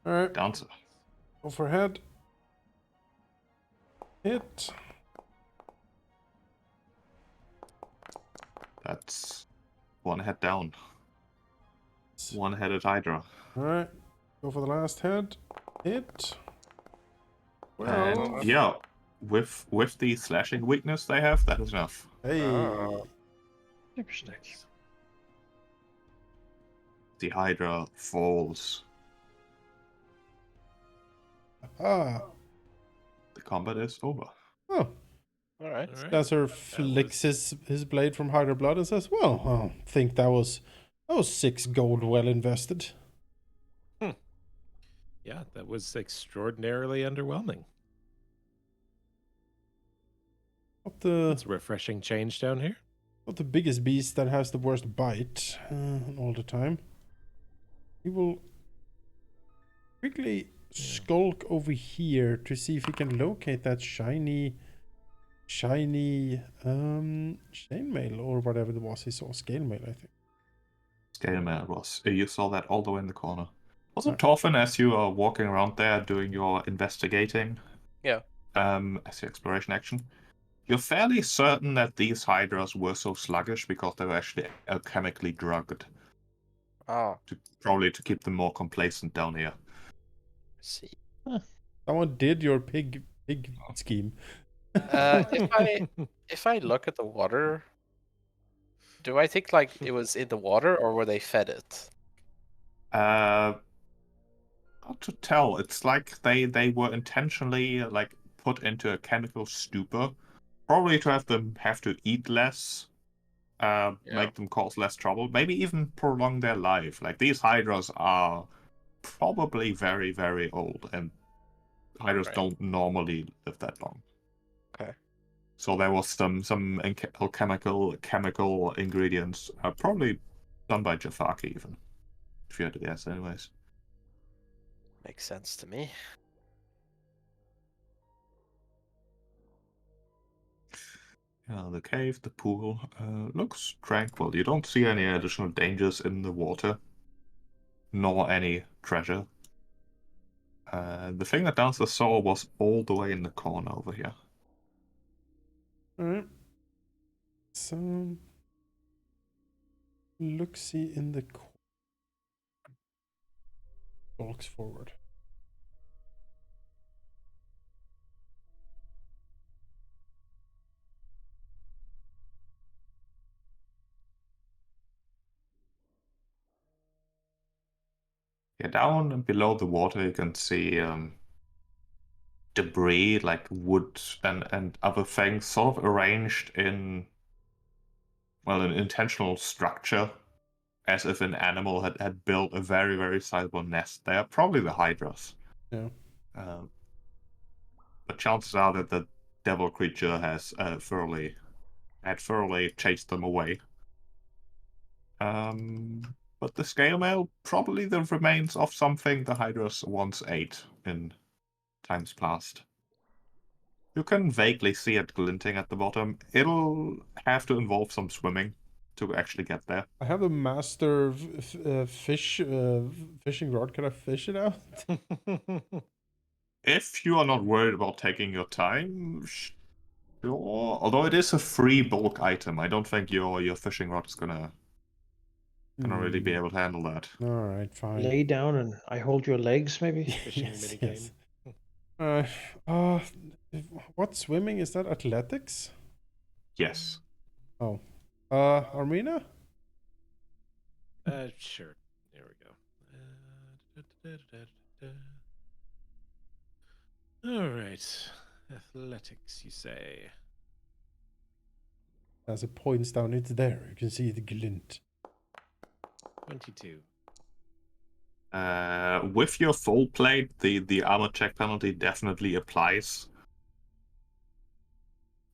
[SPEAKER 2] Alright,
[SPEAKER 1] Dancer.
[SPEAKER 2] go for head. Hit.
[SPEAKER 1] That's 1 head down. 1-headed Hydra.
[SPEAKER 2] Alright, go for the last head. Hit. Well,
[SPEAKER 1] And yeah, with the slashing weakness they have, that is enough.
[SPEAKER 2] hey.
[SPEAKER 4] Interesting.
[SPEAKER 1] The Hydra falls.
[SPEAKER 2] Ah.
[SPEAKER 1] The combat is over.
[SPEAKER 2] Oh.
[SPEAKER 5] All right.
[SPEAKER 2] Dancer flicks his blade from Hydra blood and says, "Well, I think that was 6 gold well invested."
[SPEAKER 3] Yeah, that was extraordinarily underwhelming.
[SPEAKER 2] Not the
[SPEAKER 3] It's a refreshing change down here.
[SPEAKER 2] not the biggest beast that has the worst bite all the time. He will quickly skulk over here to see if he can locate that shiny chainmail or whatever it was he saw. Scale mail, I think.
[SPEAKER 1] Scale mail was. You saw that all the way in the corner. Also, Torfin, as you are walking around there doing your investigating,
[SPEAKER 5] Yeah.
[SPEAKER 1] as your exploration action, you're fairly certain that these Hydras were so sluggish because they were actually alchemically drugged.
[SPEAKER 5] Oh,
[SPEAKER 1] Probably to keep them more complacent down here.
[SPEAKER 5] I see.
[SPEAKER 2] Someone did your pig scheme.
[SPEAKER 5] If I look at the water, do I think like it was in the water or were they fed it?
[SPEAKER 1] Hard to tell. It's like they were intentionally like put into a chemical stupor, probably to have to eat less, make them cause less trouble, maybe even prolong their life. Like these Hydras are probably very, very old, and Hydras don't normally live that long.
[SPEAKER 5] Okay.
[SPEAKER 1] So there was some chemical ingredients, probably done by Jafaki even, if you had to guess, anyways.
[SPEAKER 5] Makes sense to me.
[SPEAKER 1] The cave, the pool, looks tranquil. You don't see any additional dangers in the water, nor any treasure. The thing that Dancer saw was all the way in the corner over here.
[SPEAKER 2] Alright. So look-see in the corner. Walks forward.
[SPEAKER 1] Yeah, down below the water you can see debris like wood and other things sort of arranged in, well, an intentional structure, as if an animal had built a very, very sizable nest there. Probably the Hydras.
[SPEAKER 2] Yeah.
[SPEAKER 1] But chances are that the devil creature has thoroughly chased them away. But the scale mail, probably the remains of something the Hydras once ate in times past. You can vaguely see it glinting at the bottom. It'll have to involve some swimming to actually get there.
[SPEAKER 2] I have a master fishing rod. Can I fish it out?
[SPEAKER 1] If you are not worried about taking your time, sure. Although it is a free bulk item, I don't think your fishing rod is gonna Gonna really be able to handle that.
[SPEAKER 2] All right, fine.
[SPEAKER 4] Lay down and I hold your legs, maybe?
[SPEAKER 3] Fishing
[SPEAKER 2] yes,
[SPEAKER 3] minigame.
[SPEAKER 2] yes. Uh, what swimming is that? Athletics?
[SPEAKER 1] Yes.
[SPEAKER 2] Oh, Armina?
[SPEAKER 3] Sure. There we go. All right. Athletics, you say?
[SPEAKER 2] As it points down, it's there. You can see the glint.
[SPEAKER 3] 22.
[SPEAKER 1] With your full plate, the armor check penalty definitely applies.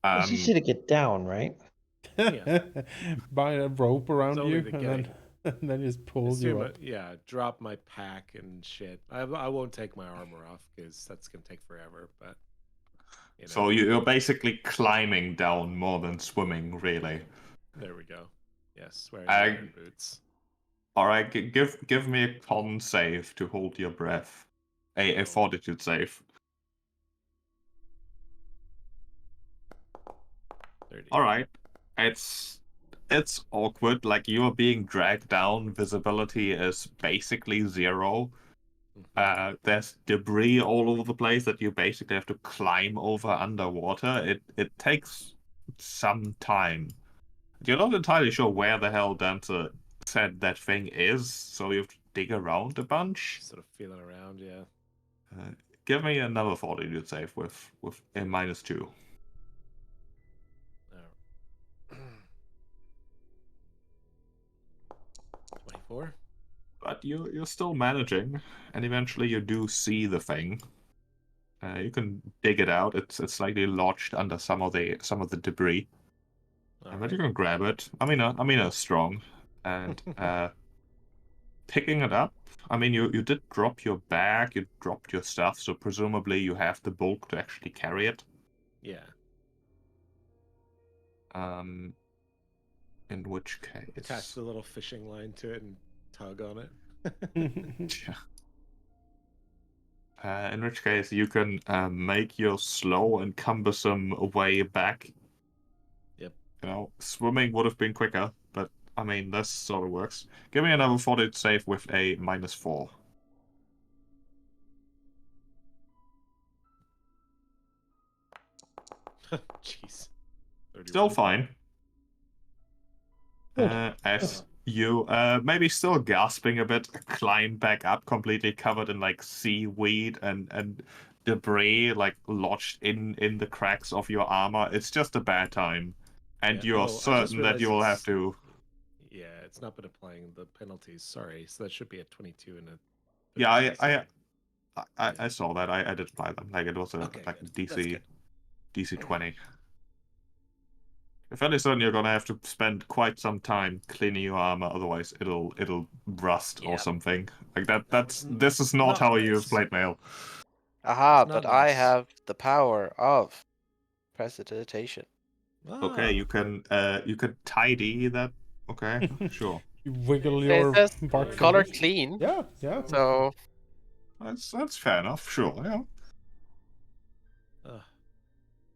[SPEAKER 4] It's easy to get down, right?
[SPEAKER 3] Yeah.
[SPEAKER 2] Bind a rope around
[SPEAKER 3] only
[SPEAKER 2] you
[SPEAKER 3] the
[SPEAKER 2] and
[SPEAKER 3] getting.
[SPEAKER 2] then just pull you up.
[SPEAKER 3] Yeah, drop my pack and shit. I won't take my armor off because that's gonna take forever. But you know,
[SPEAKER 1] So you're basically climbing down more than swimming, really.
[SPEAKER 3] there we go. Yes, wearing iron boots.
[SPEAKER 1] All right, give me a con save to hold your breath. A fortitude save.
[SPEAKER 3] 30.
[SPEAKER 1] All right, it's awkward. Like you are being dragged down. Visibility is basically zero. There's debris all over the place that you basically have to climb over underwater. It takes some time. You're not entirely sure where the hell Dancer said that thing is, so you have to dig around a bunch.
[SPEAKER 3] Sort of feeling around, yeah.
[SPEAKER 1] Give me another fortitude save with a -2.
[SPEAKER 3] 24.
[SPEAKER 1] But you're still managing, and eventually you do see the thing. You can dig it out. It's slightly lodged under some of the debris. But you can grab it. Amina is strong, and picking it up. I mean, you did drop your bag, you dropped your stuff, so presumably you have the bulk to actually carry it.
[SPEAKER 3] Yeah.
[SPEAKER 1] In which case,
[SPEAKER 3] Attach the little fishing line to it and tug on it.
[SPEAKER 1] in which case, you can make your slow and cumbersome way back.
[SPEAKER 3] Yep.
[SPEAKER 1] You know, swimming would have been quicker, but I mean, this sort of works. Give me another fortitude save with a -4.
[SPEAKER 3] Jeez. 31.
[SPEAKER 1] Still fine.
[SPEAKER 4] Good.
[SPEAKER 1] As you, maybe still gasping a bit, climb back up, completely covered in like seaweed and debris, like lodged in the cracks of your armor. It's just a bad time, and
[SPEAKER 3] Yeah.
[SPEAKER 1] you are
[SPEAKER 3] I just
[SPEAKER 1] certain that
[SPEAKER 3] realized
[SPEAKER 1] you will have
[SPEAKER 3] it's-
[SPEAKER 1] to.
[SPEAKER 3] Yeah, it's not been applying the penalties. Sorry, so that should be a 22 and a.
[SPEAKER 1] Yeah,
[SPEAKER 3] 30.
[SPEAKER 1] I saw that. I did apply them. Like it was a
[SPEAKER 3] Okay,
[SPEAKER 1] like
[SPEAKER 3] good. That's
[SPEAKER 1] DC
[SPEAKER 3] good.
[SPEAKER 1] DC 20. Fairly certain you're gonna have to spend quite some time cleaning your armor, otherwise it'll rust or
[SPEAKER 3] Yep.
[SPEAKER 1] something. Like this is not
[SPEAKER 3] Not
[SPEAKER 1] how you use
[SPEAKER 3] nice.
[SPEAKER 1] plate mail.
[SPEAKER 5] Aha,
[SPEAKER 3] It's not
[SPEAKER 5] but I
[SPEAKER 3] nice.
[SPEAKER 5] have the power of prestidigitation.
[SPEAKER 1] Okay,
[SPEAKER 3] Ah,
[SPEAKER 1] you can tidy that. Okay, sure.
[SPEAKER 2] You wiggle
[SPEAKER 5] It
[SPEAKER 2] your
[SPEAKER 5] says
[SPEAKER 2] bark
[SPEAKER 5] color
[SPEAKER 2] fingers.
[SPEAKER 5] clean.
[SPEAKER 2] Yeah, yeah.
[SPEAKER 5] So
[SPEAKER 1] That's fair enough. Sure, yeah.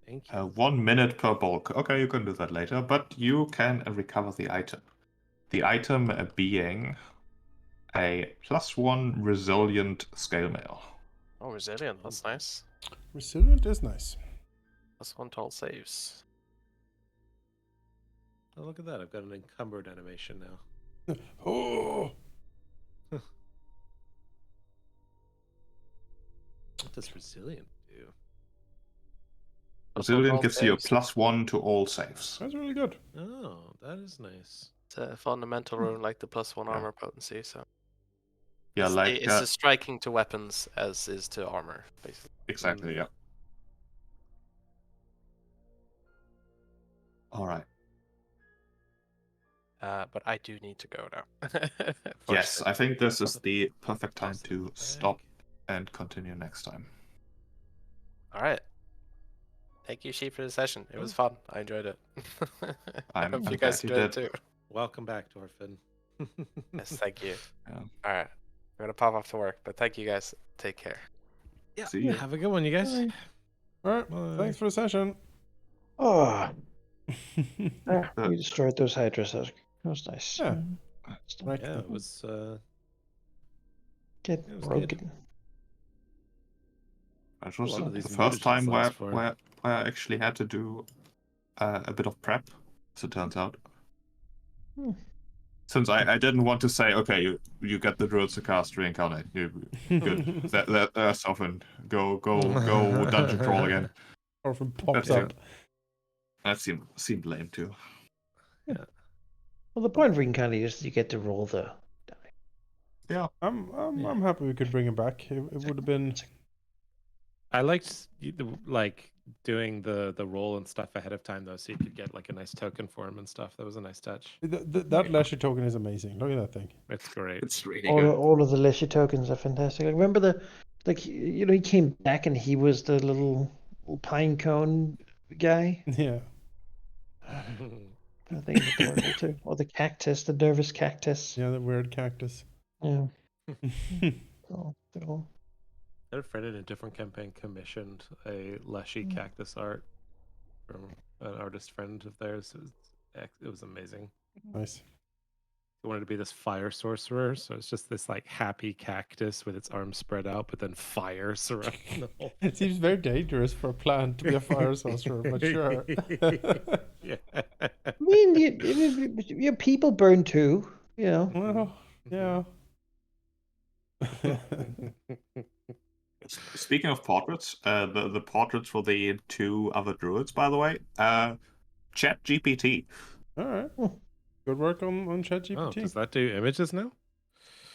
[SPEAKER 3] Thank you.
[SPEAKER 1] 1 minute per bulk. Okay, you can do that later, but you can recover the item. The item being a +1 resilient scale mail.
[SPEAKER 5] oh, resilient. That's nice.
[SPEAKER 2] Resilient is nice.
[SPEAKER 5] +1 to all saves.
[SPEAKER 3] Oh, look at that. I've got an encumbered animation now.
[SPEAKER 2] Oh,
[SPEAKER 3] What does resilient do?
[SPEAKER 1] Resilient
[SPEAKER 5] all
[SPEAKER 1] gives you a
[SPEAKER 5] saves.
[SPEAKER 1] +1 to all saves.
[SPEAKER 2] that's really good.
[SPEAKER 3] Oh, that is nice.
[SPEAKER 5] It's a fundamental rune like the +1
[SPEAKER 1] Yeah.
[SPEAKER 5] armor potency. So
[SPEAKER 1] Yeah, like
[SPEAKER 5] it's as striking to weapons as is to armor, basically.
[SPEAKER 1] exactly. Yeah. All right.
[SPEAKER 5] But I do need to go now.
[SPEAKER 1] Yes, I think this is the perfect time
[SPEAKER 3] Toss it in
[SPEAKER 1] to
[SPEAKER 3] the
[SPEAKER 1] stop
[SPEAKER 3] bag.
[SPEAKER 1] and continue next time.
[SPEAKER 5] All right. Thank you, Sheep, for the session. It was fun. I enjoyed it. I
[SPEAKER 1] I'm
[SPEAKER 5] hope you guys
[SPEAKER 1] glad you
[SPEAKER 5] enjoyed it
[SPEAKER 1] did.
[SPEAKER 5] too.
[SPEAKER 3] Welcome back, Dorfin.
[SPEAKER 5] Yes, thank you.
[SPEAKER 1] Yeah.
[SPEAKER 5] All right. I'm gonna pop off to work, but thank you guys. Take care.
[SPEAKER 3] Yeah.
[SPEAKER 1] See you.
[SPEAKER 3] Have a good one, you guys.
[SPEAKER 2] All right,
[SPEAKER 3] Bye.
[SPEAKER 2] thanks for the session.
[SPEAKER 4] Oh, we destroyed those hydras. That was nice.
[SPEAKER 2] Yeah. Right.
[SPEAKER 3] Yeah, it was.
[SPEAKER 4] Get
[SPEAKER 3] It was good.
[SPEAKER 4] broken.
[SPEAKER 1] That
[SPEAKER 3] A
[SPEAKER 1] was
[SPEAKER 3] lot of
[SPEAKER 1] the
[SPEAKER 3] these
[SPEAKER 1] first time
[SPEAKER 3] mutagens last for.
[SPEAKER 1] where I actually had to do a bit of prep, as it turns out.
[SPEAKER 4] Hmm.
[SPEAKER 1] Since I didn't want to say, okay, you get the druids to cast reincarnate. Good. That's often go dungeon crawl again.
[SPEAKER 2] Orphan pops
[SPEAKER 1] That's
[SPEAKER 2] up.
[SPEAKER 1] That seemed lame too.
[SPEAKER 3] Yeah.
[SPEAKER 4] Well, the point of reincarnate is you get to roll the die.
[SPEAKER 1] Yeah.
[SPEAKER 2] I'm happy we could bring him back. It would have been.
[SPEAKER 3] I liked like doing the roll and stuff ahead of time though, so you could get like a nice token for him and stuff. That was a nice touch.
[SPEAKER 2] That Leshy token is amazing. Look at that thing.
[SPEAKER 3] It's great.
[SPEAKER 1] It's really
[SPEAKER 4] All,
[SPEAKER 1] good.
[SPEAKER 4] all of the Leshy tokens are fantastic. Like, remember he came back and he was the little pine cone guy.
[SPEAKER 2] Yeah.
[SPEAKER 4] I think it's adorable too. Or the cactus, the nervous cactus.
[SPEAKER 2] Yeah, the weird cactus.
[SPEAKER 4] Yeah. Oh, they're all.
[SPEAKER 3] I had a friend in a different campaign commissioned a Leshy cactus art from an artist friend of theirs. It was amazing.
[SPEAKER 2] Nice.
[SPEAKER 3] He wanted to be this fire sorcerer, so it's just this like happy cactus with its arms spread out, but then fire surrounding the whole.
[SPEAKER 2] It seems very dangerous for a plant to be a fire sorcerer, but sure.
[SPEAKER 3] Yeah.
[SPEAKER 4] I mean, your people burn too. You know.
[SPEAKER 2] Well, yeah.
[SPEAKER 1] Speaking of portraits, the portraits for the two other druids, by the way, Chat GPT.
[SPEAKER 2] All right. Good work on
[SPEAKER 3] Oh,
[SPEAKER 2] ChatGPT.
[SPEAKER 3] does that do images now?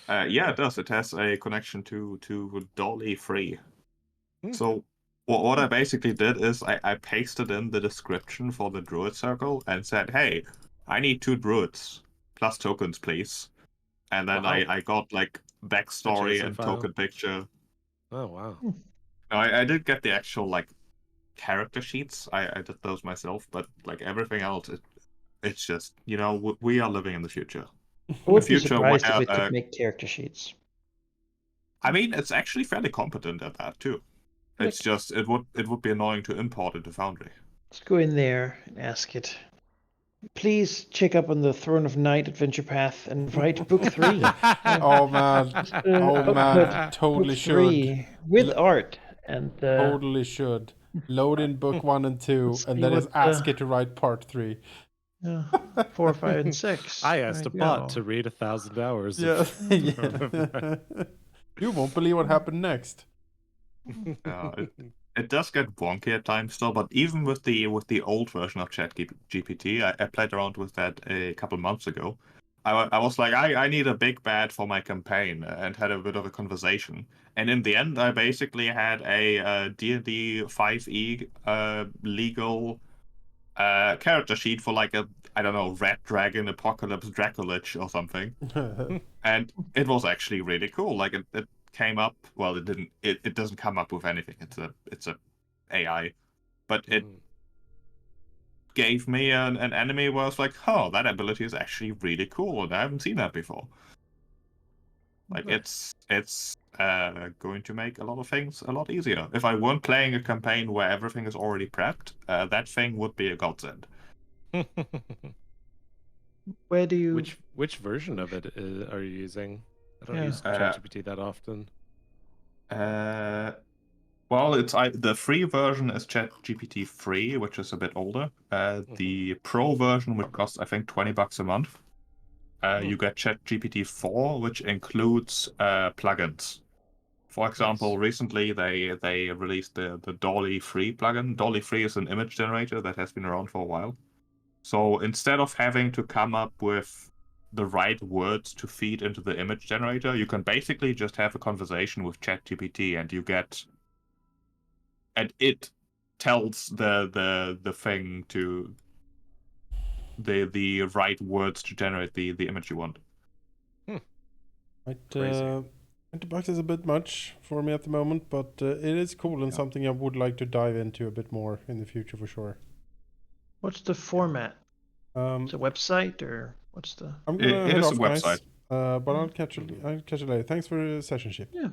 [SPEAKER 1] Yeah, it does. It has a connection to Dolly Free.
[SPEAKER 3] Hmm.
[SPEAKER 1] So what I basically did is I pasted in the description for the druid circle and said, hey, I need 2 druids plus tokens, please. And then
[SPEAKER 3] Wow.
[SPEAKER 1] I got like backstory
[SPEAKER 3] JSON
[SPEAKER 1] and
[SPEAKER 3] file.
[SPEAKER 1] token picture.
[SPEAKER 3] Oh wow.
[SPEAKER 1] No, I did get the actual like character sheets. I did those myself, but like everything else, it's just, we are living in the future.
[SPEAKER 4] I would be
[SPEAKER 1] future
[SPEAKER 4] surprised if
[SPEAKER 1] where,
[SPEAKER 4] it could make character sheets.
[SPEAKER 1] I mean, it's actually fairly competent at that too. It's just it would be annoying to import into Foundry.
[SPEAKER 4] Let's go in there and ask it. Please check up on the Throne of Night Adventure Path and write book 3.
[SPEAKER 2] Oh man, oh man, totally
[SPEAKER 4] book
[SPEAKER 2] should.
[SPEAKER 4] 3 with art and
[SPEAKER 2] Totally should. Load in book 1 and 2,
[SPEAKER 4] Let's
[SPEAKER 2] and
[SPEAKER 4] see
[SPEAKER 2] then just
[SPEAKER 4] what,
[SPEAKER 2] ask it to write part 3.
[SPEAKER 4] 4, 5, and 6.
[SPEAKER 3] I asked
[SPEAKER 4] There
[SPEAKER 3] a
[SPEAKER 4] you
[SPEAKER 3] bot
[SPEAKER 4] go.
[SPEAKER 3] to read 1,000 hours.
[SPEAKER 2] Yeah.
[SPEAKER 3] Of
[SPEAKER 2] Yeah. You won't believe what happened next.
[SPEAKER 1] It does get wonky at times still, but even with the old version of ChatGPT, I played around with that a couple months ago. I was like, I need a big bad for my campaign, and had a bit of a conversation. And in the end, I basically had a D&D 5e legal character sheet for like a, I don't know, Red Dragon Apocalypse Dracolich or something. And it was actually really cool. Like it came up. Well, it didn't. It doesn't come up with anything. It's a AI, but it gave me an enemy where I was like, oh, that ability is actually really cool, and I haven't seen that before. Like it's going to make a lot of things a lot easier. If I weren't playing a campaign where everything is already prepped, that thing would be a godsend.
[SPEAKER 4] Where do you...
[SPEAKER 3] Which version of it are you using? I don't
[SPEAKER 4] Yeah.
[SPEAKER 3] use ChatGPT that often.
[SPEAKER 1] Well, the free version is ChatGPT 3, which is a bit older. The pro version, which costs I think $20 a month. You get ChatGPT 4, which includes plugins. For example, recently they released the Dolly Free plugin. Dolly Free is an image generator that has been around for a while. So instead of having to come up with the right words to feed into the image generator, you can basically just have a conversation with ChatGPT, and it tells the thing to the right words to generate the image you want.
[SPEAKER 2] $20 is a bit much for me at the moment, but it is cool and something I would like to dive into a bit more in the future for sure.
[SPEAKER 4] What's the format? It's a website, or what's the...
[SPEAKER 2] I'm gonna head
[SPEAKER 1] is
[SPEAKER 2] off,
[SPEAKER 1] a website.
[SPEAKER 2] guys. But I'll catch you later. Thanks for the session, Ship.
[SPEAKER 4] Yeah,